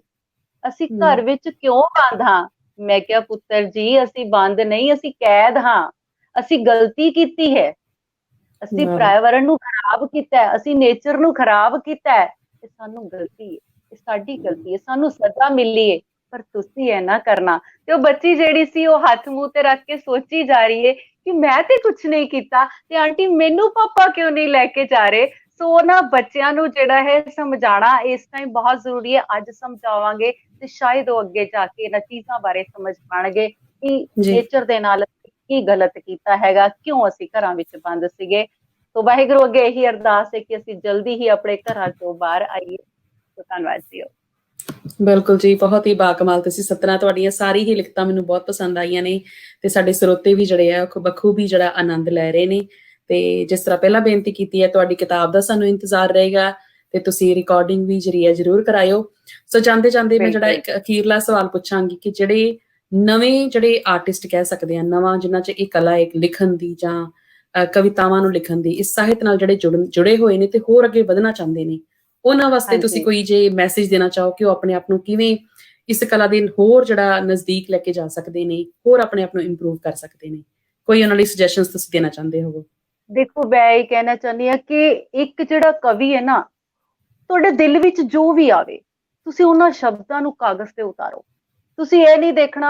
ਅਸੀਂ ਘਰ ਵਿੱਚ ਕਿਉਂ ਬੰਦ ਹਾਂ? ਮੈਂ ਕਿਹਾ ਪੁੱਤਰ ਜੀ, ਅਸੀਂ ਬੰਦ ਨਹੀਂ, ਅਸੀਂ ਕੈਦ ਹਾਂ, ਅਸੀਂ ਗਲਤੀ ਕੀਤੀ ਹੈ, ਅਸੀਂ ਵਾਹ ਪਰਿਆਵਰਣ ਨੂੰ ਖਰਾਬ ਕੀਤਾ ਹੈ, ਅਸੀਂ ਨੇਚਰ ਨੂੰ ਖਰਾਬ ਕੀਤਾ ਹੈ, ਇਹ ਸਾਨੂੰ ਗਲਤੀ ਹੈ, ਇਹ ਸਾਡੀ ਗਲਤੀ ਹੈ, ਸਾਨੂੰ ਸਜ਼ਾ ਮਿਲੀ ਹੈ, ਪਰ ਤੁਸੀਂ ਇਹ ਨਾ ਕਰਨਾ। ਤੇ ਉਹ ਬੱਚੀ ਜਿਹੜੀ ਸੀ ਉਹ ਹੱਥ ਮੂੰਹ ਤੇ ਰੱਖ ਕੇ ਸੋਚੀ ਜਾ ਰਹੀ ਹੈ ਕਿ ਮੈਂ ਤੇ ਕੁਛ ਨਹੀਂ ਕੀਤਾ ਤੇ ਆਂਟੀ ਮੈਨੂੰ ਪਾਪਾ ਕਿਉਂ ਨਹੀਂ ਲੈ ਕੇ ਜਾ ਰਹੇ। ਸੋ ਨਾ ਬੱਚਿਆਂ ਨੂੰ ਜਿਹੜਾ ਹੈ ਸਮਝਾਉਣਾ ਇਸ ਟਾਈਮ ਬਹੁਤ ਜ਼ਰੂਰੀ ਹੈ। ਅੱਜ ਸਮਝਾਵਾਂਗੇ ਤੇ ਸ਼ਾਇਦ ਉਹ ਅੱਗੇ ਜਾ ਕੇ ਇਹਨਾਂ ਚੀਜ਼ਾਂ ਬਾਰੇ ਸਮਝ ਪਾਉਣਗੇ ਕਿ ਜੀ ਨੇਚਰ ਦੇ ਨਾਲ ਕੀ ਗਲਤ ਕੀਤਾ ਹੈਗਾ, ਕਿਉਂ ਅਸੀਂ ਘਰਾਂ ਵਿੱਚ ਬੰਦ ਸੀਗੇ। ਸੋ ਵਾਹਿਗੁਰੂ ਅੱਗੇ ਇਹੀ ਅਰਦਾਸ ਹੈ ਕਿ ਅਸੀਂ ਜਲਦੀ ਹੀ ਆਪਣੇ ਘਰਾਂ ਤੋਂ ਬਾਹਰ ਆਈਏ। ਸੋ ਧੰਨਵਾਦ ਜੀ। ਬਿਲਕੁਲ ਜੀ, ਬਹੁਤ ਹੀ ਬਾਕਮਾਲ ਤੁਸੀਂ ਸਤਨਾ, ਤੁਹਾਡੀਆਂ ਸਾਰੀ ਹੀ ਲਿਖਤਾਂ ਮੈਨੂੰ ਬਹੁਤ ਪਸੰਦ ਆਈਆਂ ਨੇ ਤੇ ਸਾਡੇ ਸਰੋਤੇ ਵੀ ਜਿਹੜੇ ਆ ਬਖੂਬੀ ਜਿਹੜਾ ਆਨੰਦ ਲੈ ਰਹੇ ਨੇ। ਤੇ ਜਿਸ ਤਰ੍ਹਾਂ ਪਹਿਲਾਂ ਬੇਨਤੀ ਕੀਤੀ ਹੈ, ਤੁਹਾਡੀ ਕਿਤਾਬ ਦਾ ਸਾਨੂੰ ਇੰਤਜ਼ਾਰ ਰਹੇਗਾ ਤੇ ਤੁਸੀਂ ਰਿਕਾਰਡਿੰਗ ਵੀ ਜਿਹੜੀ ਹੈ ਜ਼ਰੂਰ ਕਰਾਇਓ। ਸੋ ਜਾਂਦੇ ਜਾਂਦੇ ਮੈਂ ਜਿਹੜਾ ਇੱਕ ਅਖੀਰਲਾ ਸਵਾਲ ਪੁੱਛਾਂਗੀ ਕਿ ਜਿਹੜੇ ਨਵੇਂ ਜਿਹੜੇ ਆਰਟਿਸਟ ਕਹਿ ਸਕਦੇ ਆ, ਨਵਾਂ ਜਿਨ੍ਹਾਂ 'ਚ ਇਹ ਕਲਾ ਇੱਕ ਲਿਖਣ ਦੀ ਜਾਂ ਕਵਿਤਾਵਾਂ ਨੂੰ ਲਿਖਣ ਦੀ, ਇਸ ਸਾਹਿਤ ਨਾਲ ਜਿਹੜੇ ਜੁੜੇ ਹੋਏ ਨੇ ਤੇ ਹੋਰ ਅੱਗੇ ਵਧਣਾ ਚਾਹੁੰਦੇ ਨੇ, ਉਹਨਾਂ ਵਾਸਤੇ ਤੁਸੀਂ ਕੋਈ ਜੇ ਮੈਸੇਜ ਦੇਣਾ ਚਾਹੋ ਕਿ ਉਹ ਆਪਣੇ ਆਪ ਨੂੰ ਕਿਵੇਂ ਇਸ ਕਲਾ ਦੇ ਹੋਰ ਜਿਹੜਾ ਨਜ਼ਦੀਕ ਲੈ ਕੇ ਜਾ ਸਕਦੇ ਨੇ, ਹੋਰ ਆਪਣੇ ਆਪ ਨੂੰ ਇੰਪਰੂਵ ਕਰ ਸਕਦੇ ਨੇ, ਕੋਈ ਉਹਨਾਂ ਲਈ ਸੁਜੈਸ਼ਨਸ ਤੁਸੀਂ ਦੇਣਾ ਚਾਹੁੰਦੇ ਹੋ? ਦੇਖੋ, ਮੈਂ ਇਹ ਕਹਿਣਾ ਚਾਹੁੰਦੀ ਹਾਂ ਕਿ ਇੱਕ ਜਿਹੜਾ ਕਵੀ ਹੈ ਨਾ, ਤੁਹਾਡੇ ਦਿਲ ਵਿੱਚ ਜੋ ਵੀ ਆਵੇ ਤੁਸੀਂ ਉਹਨਾਂ ਸ਼ਬਦਾਂ ਨੂੰ ਕਾਗਜ਼ ਤੇ ਉਤਾਰੋ। ਤੁਸੀਂ ਇਹ ਨਹੀਂ ਦੇਖਣਾ,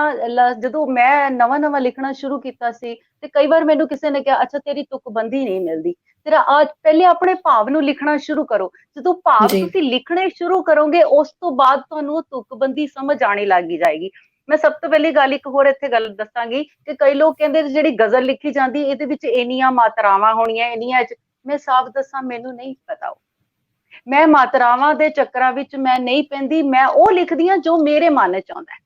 ਜਦੋਂ ਮੈਂ ਨਵਾਂ ਲਿਖਣਾ ਸ਼ੁਰੂ ਕੀਤਾ ਸੀ ਤੇ ਕਈ ਵਾਰ ਮੈਨੂੰ ਕਿਸੇ ਨੇ ਕਿਹਾ ਅੱਛਾ ਤੇਰੀ ਤੁਕਬੰਦੀ ਨਹੀਂ ਮਿਲਦੀ, ਤੇਰਾ ਪਹਿਲੇ ਆਪਣੇ ਭਾਵ ਨੂੰ ਲਿਖਣਾ ਸ਼ੁਰੂ ਕਰੋ। ਜਦੋਂ ਭਾਵ ਜੀ ਤੁਸੀਂ ਲਿਖਣੇ ਸ਼ੁਰੂ ਕਰੋਗੇ ਉਸ ਤੋਂ ਬਾਅਦ ਤੁਹਾਨੂੰ ਉਹ ਤੁਕਬੰਦੀ ਸਮਝ ਆਣੀ ਲੱਗ ਜਾਏਗੀ। ਮੈਂ ਸਭ ਤੋਂ ਪਹਿਲੀ ਗੱਲ ਇੱਕ ਹੋਰ ਇੱਥੇ ਗੱਲ ਦੱਸਾਂਗੀ ਕਿ ਕਈ ਲੋਕ ਕਹਿੰਦੇ ਜਿਹੜੀ ਗਜ਼ਲ ਲਿਖੀ ਜਾਂਦੀ ਇਹਦੇ ਵਿੱਚ ਇੰਨੀਆਂ ਮਾਤਰਾਵਾਂ ਹੋਣੀਆਂ, ਇੰਨੀਆਂ, ਮੈਂ ਸਾਫ਼ ਦੱਸਾਂ ਮੈਨੂੰ ਨਹੀਂ ਪਤਾ। ਮੈਂ ਮਾਤਰਾਵਾਂ ਦੇ ਚੱਕਰਾਂ ਵਿੱਚ ਮੈਂ ਨਹੀਂ ਪੈਂਦੀ, ਮੈਂ ਉਹ ਲਿਖਦੀ ਹਾਂ ਜੋ ਮੇਰੇ ਮਨ ਚ ਆਉਂਦਾ ਹੈ।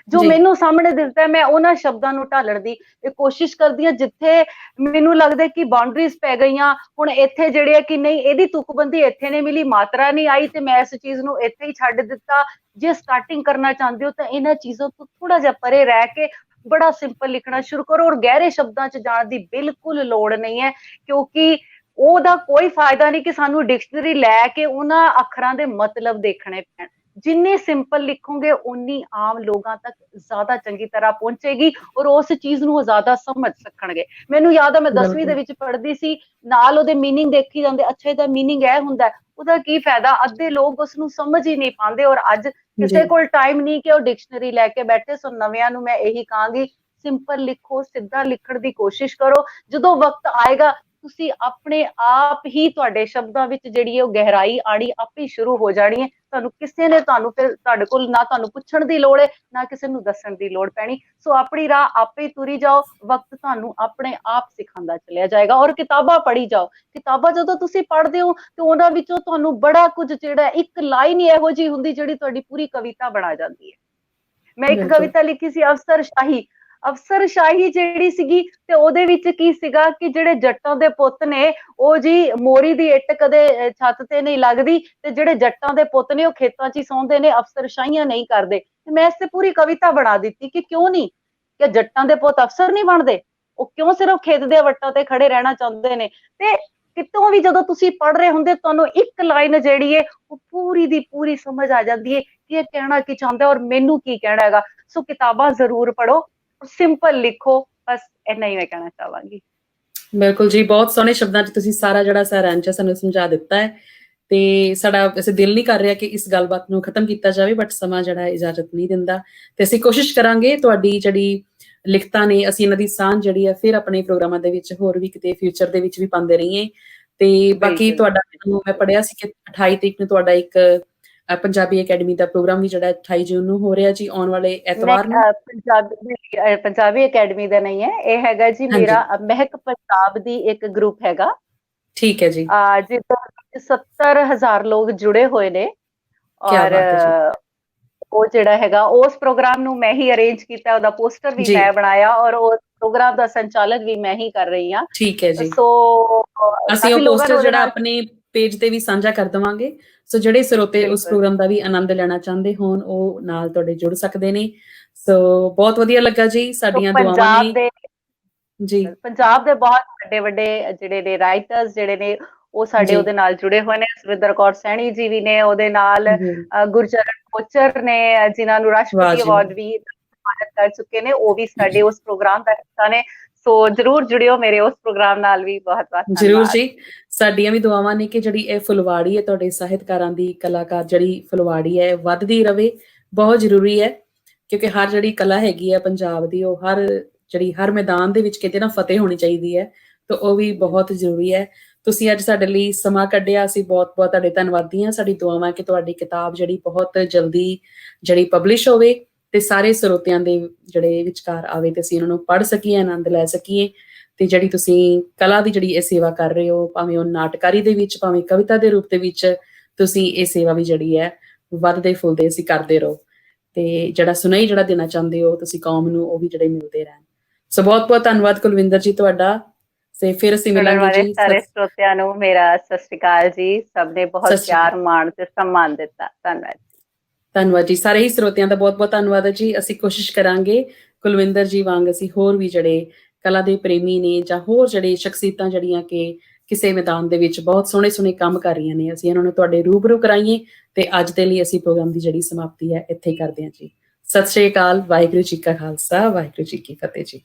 ਜੋ ਜੀ। ਮੈਨੂੰ ਸਾਹਮਣੇ ਦਿਸਦਾ ਹੈ, ਮੈਂ ਉਹਨਾਂ ਸ਼ਬਦਾਂ ਨੂੰ ਢਾਲਣ ਦੀ ਕੋਸ਼ਿਸ਼ ਕਰਦੀ ਹਾਂ ਜਿੱਥੇ ਮੈਨੂੰ ਲੱਗਦਾ ਕਿ ਬਾਉਂਡਰੀਜ਼ ਪੈ ਗਈਆਂ। ਹੁਣ ਇੱਥੇ ਜਿਹੜੇ ਆ ਕਿ ਨਹੀਂ, ਇਹਦੀ ਤੁਕਬੰਦੀ ਇੱਥੇ ਨਹੀਂ ਮਿਲੀ, ਮਾਤਰਾ ਨਹੀਂ ਆਈ ਤੇ ਮੈਂ ਇਸ ਚੀਜ਼ ਨੂੰ ਇੱਥੇ ਹੀ ਛੱਡ ਦਿੱਤਾ। ਜੇ ਸਟਾਰਟਿੰਗ ਕਰਨਾ ਚਾਹੁੰਦੇ ਹੋ ਤਾਂ ਇਹਨਾਂ ਚੀਜ਼ਾਂ ਤੋਂ ਥੋੜਾ ਜਿਹਾ ਪਰੇ ਰਹਿ ਕੇ ਬੜਾ ਸਿੰਪਲ ਲਿਖਣਾ ਸ਼ੁਰੂ ਕਰੋ, ਔਰ ਗਹਿਰੇ ਸ਼ਬਦਾਂ 'ਚ ਜਾਣ ਦੀ ਬਿਲਕੁਲ ਲੋੜ ਨਹੀਂ ਹੈ, ਕਿਉਂਕਿ ਉਹਦਾ ਕੋਈ ਫਾਇਦਾ ਨਹੀਂ ਕਿ ਸਾਨੂੰ ਡਿਕਸ਼ਨਰੀ ਲੈ ਕੇ ਉਹਨਾਂ ਅੱਖਰਾਂ ਦੇ ਮਤਲਬ ਦੇਖਣੇ ਪੈਣ। ਜਿੰਨੀ ਸਿੰਪਲ ਲਿਖੋਗੇ ਉਨੀ ਆਮ ਲੋਕਾਂ ਤੱਕ ਜ਼ਿਆਦਾ ਚੰਗੀ ਤਰ੍ਹਾਂ ਪਹੁੰਚੇਗੀ ਔਰ ਉਸ ਚੀਜ਼ ਨੂੰ ਉਹ ਜ਼ਿਆਦਾ ਸਮਝ ਸਕਣਗੇ। ਮੈਨੂੰ ਯਾਦ ਹੈ ਮੈਂ 10ਵੀਂ ਦੇ ਵਿੱਚ ਪੜ੍ਹਦੀ ਸੀ, ਨਾਲ ਉਹਦੇ ਮੀਨਿੰਗ ਦੇਖੀ ਜਾਂਦੇ, ਅੱਛਾ ਇਹਦਾ ਮੀਨਿੰਗ ਇਹ ਹੁੰਦਾ, ਉਹਦਾ ਕੀ ਫਾਇਦਾ? ਅੱਧੇ ਲੋਕ ਉਸ ਨੂੰ ਸਮਝ ਹੀ ਨਹੀਂ ਪਾਉਂਦੇ ਔਰ ਅੱਜ ਕਿਸੇ ਕੋਲ ਟਾਈਮ ਨਹੀਂ ਕਿ ਉਹ ਡਿਕਸ਼ਨਰੀ ਲੈ ਕੇ ਬੈਠੇ। ਸੋ ਨਵਿਆਂ ਨੂੰ ਮੈਂ ਇਹੀ ਕਹਾਂਗੀ, ਸਿੰਪਲ ਲਿਖੋ, ਸਿੱਧਾ ਲਿਖਣ ਦੀ ਕੋਸ਼ਿਸ਼ ਕਰੋ। ਜਦੋਂ ਵਕਤ ਆਏਗਾ ਤੁਸੀਂ ਆਪਣੇ ਆਪ ਹੀ ਤੁਹਾਡੇ ਸ਼ਬਦਾਂ ਵਿੱਚ ਜਿਹੜੀ ਉਹ ਗਹਿਰਾਈ ਆਣੀ ਆਪੇ ਸ਼ੁਰੂ ਹੋ ਜਾਣੀ ਹੈ। ਤੁਹਾਨੂੰ ਕਿਸੇ ਨੇ ਤੁਹਾਨੂੰ ਫਿਰ ਤੁਹਾਡੇ ਕੋਲ ਨਾ ਤੁਹਾਨੂੰ ਪੁੱਛਣ ਦੀ ਲੋੜ ਹੈ, ਨਾ ਕਿਸੇ ਨੂੰ ਦੱਸਣ ਦੀ ਲੋੜ ਪੈਣੀ। ਸੋ ਆਪਣੀ ਰਾਹ ਆਪੇ ਹੀ ਤੁਰੀ ਜਾਓ, ਵਕਤ ਤੁਹਾਨੂੰ ਆਪਣੇ ਆਪ ਸਿਖਾਉਂਦਾ ਚਲਿਆ ਜਾਏਗਾ। ਔਰ ਕਿਤਾਬਾਂ ਪੜ੍ਹੀ ਜਾਓ। ਕਿਤਾਬਾਂ ਜਦੋਂ ਤੁਸੀਂ ਪੜ੍ਹਦੇ ਹੋ ਤੇ ਉਹਨਾਂ ਵਿੱਚੋਂ ਤੁਹਾਨੂੰ ਬੜਾ ਕੁਝ ਜਿਹੜਾ, ਇੱਕ ਲਾਈਨ ਹੀ ਇਹੋ ਜਿਹੀ ਹੁੰਦੀ ਜਿਹੜੀ ਤੁਹਾਡੀ ਪੂਰੀ ਕਵਿਤਾ ਬਣਾ ਜਾਂਦੀ ਹੈ। ਮੈਂ ਇੱਕ ਕਵਿਤਾ ਲਿਖੀ ਸੀ, ਅਫਸਰਸ਼ਾਹੀ। ਅਫਸਰਸ਼ਾਹੀ ਜਿਹੜੀ ਸੀਗੀ ਤੇ ਉਹਦੇ ਵਿੱਚ ਕੀ ਸੀਗਾ ਕਿ ਜਿਹੜੇ ਜੱਟਾਂ ਦੇ ਪੁੱਤ ਨੇ ਉਹ ਜੀ ਮੋਰੀ ਦੀ ਇੱਟ ਕਦੇ ਛੱਤ ਤੇ ਨਹੀਂ ਲੱਗਦੀ, ਤੇ ਜਿਹੜੇ ਜੱਟਾਂ ਦੇ ਪੁੱਤ ਨੇ ਉਹ ਖੇਤਾਂ 'ਚ ਹੀ ਸੌਂਦੇ ਨੇ, ਅਫਸਰਸ਼ਾਹੀਆਂ ਨਹੀਂ ਕਰਦੇ। ਤੇ ਮੈਂ ਇਸ ਤੇ ਪੂਰੀ ਕਵਿਤਾ ਬਣਾ ਦਿੱਤੀ ਕਿ ਕਿਉਂ ਨਹੀਂ, ਕਿ ਜੱਟਾਂ ਦੇ ਪੁੱਤ ਅਫਸਰ ਨਹੀਂ ਬਣਦੇ, ਉਹ ਕਿਉਂ ਸਿਰਫ ਖੇਤ ਦੇ ਵੱਟਾਂ ਤੇ ਖੜੇ ਰਹਿਣਾ ਚਾਹੁੰਦੇ ਨੇ। ਤੇ ਕਿਤੋਂ ਵੀ ਜਦੋਂ ਤੁਸੀਂ ਪੜ੍ਹ ਰਹੇ ਹੁੰਦੇ ਤੁਹਾਨੂੰ ਇੱਕ ਲਾਈਨ ਜਿਹੜੀ ਹੈ ਉਹ ਪੂਰੀ ਦੀ ਪੂਰੀ ਸਮਝ ਆ ਜਾਂਦੀ ਹੈ ਕਿ ਇਹ ਕਹਿਣਾ ਕੀ ਚਾਹੁੰਦਾ ਔਰ ਮੈਨੂੰ ਕੀ ਕਹਿਣਾ ਹੈਗਾ। ਸੋ ਕਿਤਾਬਾਂ ਜ਼ਰੂਰ ਪੜ੍ਹੋ, ਸਿੰਪਲ ਲਿਖੋ, ਬਸ ਇੰਨਾ ਹੀ ਮੈਂ ਕਹਿਣਾ ਚਾਹਾਂਗੀ। ਬਿਲਕੁਲ ਜੀ, ਬਹੁਤ ਸੋਹਣੇ ਸ਼ਬਦਾਂ 'ਚ ਤੁਸੀਂ ਸਾਰਾ ਜਿਹੜਾ ਸਾਰਾਂਸ਼ ਸਾਨੂੰ ਸਮਝਾ ਦਿੱਤਾ ਹੈ। ਤੇ ਸਾਡਾ ਵੈਸੇ ਦਿਲ ਨਹੀਂ ਕਰ ਰਿਹਾ ਕਿ ਇਸ ਗੱਲਬਾਤ ਨੂੰ ਖਤਮ ਕੀਤਾ ਜਾਵੇ, ਬਟ ਸਮਾਂ ਜਿਹੜਾ ਇਜਾਜ਼ਤ ਨਹੀਂ ਦਿੰਦਾ। ਤੇ ਅਸੀਂ ਕੋਸ਼ਿਸ਼ ਕਰਾਂਗੇ ਤੁਹਾਡੀ ਜਿਹੜੀ ਲਿਖਤਾਂ ਨੇ ਅਸੀਂ ਇਹਨਾਂ ਦੀ ਸਾਂਝ ਜਿਹੜੀ ਹੈ ਫਿਰ ਆਪਣੇ ਪ੍ਰੋਗਰਾਮਾਂ ਦੇ ਵਿੱਚ ਹੋਰ ਵੀ ਕਿਤੇ ਫਿਊਚਰ ਦੇ ਵਿੱਚ ਵੀ ਪਾਉਂਦੇ ਰਹੀਏ। ਤੇ ਬਾਕੀ ਤੁਹਾਡਾ ਮੈਂ ਪੜ੍ਹਿਆ ਸੀ ਕਿ 28 ਤਰੀਕ ਨੂੰ ਤੁਹਾਡਾ ਇੱਕ ਪੰਜਾਬੀ ਅਕੈਡਮੀ ਦਾ ਪ੍ਰੋਗਰਾਮ ਵੀ ਜਿਹੜਾ 28 ਜੂਨ ਨੂੰ ਹੋ ਰਿਹਾ ਜੀ, ਆਉਣ ਵਾਲੇ ਐਤਵਾਰ ਨੂੰ। ਪੰਜਾਬੀ ਅਕੈਡਮੀ ਦਾ ਨਹੀਂ ਹੈ, ਇਹ ਹੈਗਾ ਜੀ ਮੇਰਾ ਮਹਿਕ ਪੰਜਾਬ ਦੀ ਇੱਕ ਗਰੁੱਪ ਹੈਗਾ। ਠੀਕ ਹੈ ਜੀ। ਜਿਹਦੇ 70,000 ਲੋਕ ਜੁੜੇ ਹੋਏ ਨੇ ਔਰ ਉਹ ਜਿਹੜਾ ਹੈਗਾ ਉਸ ਪ੍ਰੋਗਰਾਮ ਨੂੰ ਮੈਂ ਹੀ ਅਰੇਂਜ ਕੀਤਾ, ਉਹਦਾ ਪੋਸਟਰ ਵੀ ਮੈਂ ਬਣਾਇਆ ਔਰ ਉਸ ਪ੍ਰੋਗਰਾਮ ਦਾ ਸੰਚਾਲਨ ਵੀ ਮੈਂ ਹੀ ਕਰ ਰਹੀ ਹਾਂ। ਠੀਕ ਹੈ ਜੀ। ਸੋ ਅਸੀਂ ਉਹ ਪੋਸਟਰ ਜਿਹੜਾ ਆਪਣੇ ਪੇਜ ਤੇ ਵੀ ਸਾਂਝਾ ਕਰ ਦੇਵਾਂਗੇ। ਸੋ ਜਿਹੜੇ ਸਰੋਤੇ ਉਸ ਪ੍ਰੋਗਰਾਮ ਦਾ ਵੀ ਆਨੰਦ ਲੈਣਾ ਚਾਹੁੰਦੇ ਹੋਣ ਉਹ ਨਾਲ ਤੁਹਾਡੇ ਜੁੜ ਸਕਦੇ ਨੇ। ਸੋ ਬਹੁਤ ਵਧੀਆ ਲੱਗਾ ਜੀ, ਸਾਡੀਆਂ ਦੁਆਵਾਂ ਨੇ ਜੀ। ਪੰਜਾਬ ਦੇ ਬਹੁਤ ਵੱਡੇ ਵੱਡੇ ਜਿਹੜੇ ਨੇ ਰਾਈਟਰਸ ਜਿਹੜੇ ਨੇ ਉਹ ਸਾਡੇ ਉਹਦੇ ਨਾਲ ਜੁੜੇ ਹੋਏ ਨੇ। ਸੁਰਿੰਦਰ ਕੌਰ ਸੈਣੀ ਜੀ ਵੀ ਨੇ ਉਹਦੇ ਨਾਲ, ਗੁਰਚਰਨ ਕੋਚਰ ਨੇ ਜਿਨ੍ਹਾਂ ਨੂੰ ਰਾਸ਼ਟਰਪਤੀ ਅਵਾਰਡ ਵੀ ਸਨਮਾਨਿਤ ਕਰ ਚੁੱਕੇ ਨੇ, ਉਹ ਵੀ ਸਾਡੇ ਉਸ ਪ੍ਰੋਗਰਾਮ ਦਾ ਹਿੱਸਾ ਨੇ। ਸੋ ਜਰੂਰ ਜੁੜਿਓ ਮੇਰੇ ਉਸ ਪ੍ਰੋਗਰਾਮ ਨਾਲ ਵੀ। ਬਹੁਤ ਬਹੁਤ ਜਰੂਰ ਜੀ, ਸਾਡੀਆਂ ਵੀ ਦੁਆਵਾਂ ਨੇ ਕਿ ਜਿਹੜੀ ਇਹ ਫੁਲਵਾੜੀ ਹੈ ਤੁਹਾਡੇ ਸਾਹਿਤਕਾਰਾਂ ਦੀ, ਕਲਾਕਾਰ ਜਿਹੜੀ ਫੁਲਵਾੜੀ ਹੈ ਵੱਧਦੀ ਰਵੇ। ਬਹੁਤ ਜ਼ਰੂਰੀ ਹੈ ਕਿਉਂਕਿ ਹਰ ਜਿਹੜੀ ਕਲਾ ਹੈਗੀ ਹੈ ਪੰਜਾਬ ਦੀ, ਉਹ ਹਰ ਮੈਦਾਨ ਦੇ ਵਿੱਚ ਕਿਤੇ ਨਾ ਫਤਿਹ ਹੋਣੀ ਚਾਹੀਦੀ ਹੈ, ਤਾਂ ਉਹ ਵੀ ਬਹੁਤ ਜ਼ਰੂਰੀ ਹੈ। ਤੁਸੀਂ ਅੱਜ ਸਾਡੇ ਲਈ ਸਮਾਂ ਕੱਢਿਆ, ਅਸੀਂ ਬਹੁਤ ਬਹੁਤ ਤੁਹਾਡੇ ਧੰਨਵਾਦੀ ਹਾਂ। ਸਾਡੀ ਦੁਆਵਾਂ ਕਿ ਤੁਹਾਡੀ ਕਿਤਾਬ ਜਿਹੜੀ ਬਹੁਤ ਜਲਦੀ ਜਿਹੜੀ ਪਬਲਿਸ਼ ਹੋਵੇ ਤੇ ਸਾਰੇ ਸਰੋਤਿਆਂ ਦੇ ਜਿਹੜੇ ਵਿਚਕਾਰ ਆਵੇ ਤੇ ਅਸੀਂ ਉਹਨਾਂ ਨੂੰ ਪੜ੍ਹ ਸਕੀਏ, ਆਨੰਦ ਲੈ ਸਕੀਏ। ਤੇ ਜਿਹੜੀ ਤੁਸੀਂ ਕਲਾ ਦੀ ਜਿਹੜੀ ਇਹ ਸੇਵਾ ਕਰ ਰਹੇ ਹੋ, ਭਾਵੇਂ ਉਹ ਨਾਟਕਾਰੀ ਦੇ ਵਿੱਚ, ਭਾਵੇਂ ਕਵਿਤਾ ਦੇ ਰੂਪ ਦੇ ਵਿੱਚ, ਤੁਸੀਂ ਇਹ ਸੇਵਾ ਵੀ ਜਿਹੜੀ ਹੈ ਵੱਧਦੇ ਫੁੱਲਦੇ ਅਸੀਂ ਕਰਦੇ ਰਹੋ। ਤੇ ਜਿਹੜਾ ਸੁਨੇਹਾ ਜਿਹੜਾ ਦੇਣਾ ਚਾਹੁੰਦੇ ਹੋ ਤੁਸੀਂ ਕੌਮ ਨੂੰ, ਉਹ ਵੀ ਜਿਹੜੇ ਮਿਲਦੇ ਰਹਿਣ। ਸੋ ਬਹੁਤ ਬਹੁਤ ਧੰਨਵਾਦ ਕੁਲਵਿੰਦਰ ਜੀ ਤੁਹਾਡਾ। ਤੇ ਫਿਰ ਅਸੀਂ ਮਿਲਾਂਗੇ ਜੀ। ਸਾਰੇ ਸਰੋਤਿਆਂ ਨੂੰ ਮੇਰਾ ਸਤਿ ਸ਼੍ਰੀ ਅਕਾਲ ਜੀ। ਸਭ ਨੇ ਬਹੁਤ ਪਿਆਰ, ਮਾਣ ਤੇ ਸਨਮਾਨ ਦਿੱਤਾ। ਧੰਨਵਾਦ। ਧੰਨਵਾਦ ਜੀ, ਸਾਰੇ ਹੀ ਸਰੋਤਿਆਂ ਦਾ ਬਹੁਤ ਬਹੁਤ ਧੰਨਵਾਦ ਹੈ ਜੀ। ਅਸੀਂ ਕੋਸ਼ਿਸ਼ ਕਰਾਂਗੇ ਕੁਲਵਿੰਦਰ ਜੀ ਵਾਂਗ ਅਸੀਂ ਹੋਰ ਵੀ ਜਿਹੜੇ ਕਲਾ ਦੇ ਪ੍ਰੇਮੀ ਨੇ ਜਾਂ ਹੋਰ ਜਿਹੜੇ ਸ਼ਖਸੀਅਤਾਂ ਜਿਹੜੀਆਂ ਕਿ ਕਿਸੇ ਮੈਦਾਨ ਦੇ ਵਿੱਚ ਬਹੁਤ ਸੋਹਣੇ ਸੋਹਣੇ ਕੰਮ ਕਰ ਰਹੀਆਂ ਨੇ, ਅਸੀਂ ਇਹਨਾਂ ਨੂੰ ਤੁਹਾਡੇ ਰੂਬਰੂ ਕਰਾਈਏ। ਤੇ ਅੱਜ ਦੇ ਲਈ ਅਸੀਂ ਪ੍ਰੋਗਰਾਮ ਦੀ ਜਿਹੜੀ ਸਮਾਪਤੀ ਹੈ ਇੱਥੇ ਹੀ ਕਰਦੇ ਹਾਂ ਜੀ। ਸਤਿ ਸ਼੍ਰੀ ਅਕਾਲ। ਵਾਹਿਗੁਰੂ ਜੀ ਕਾ ਖਾਲਸਾ, ਵਾਹਿਗੁਰੂ ਜੀ ਕੀ ਫਤਿਹ ਜੀ।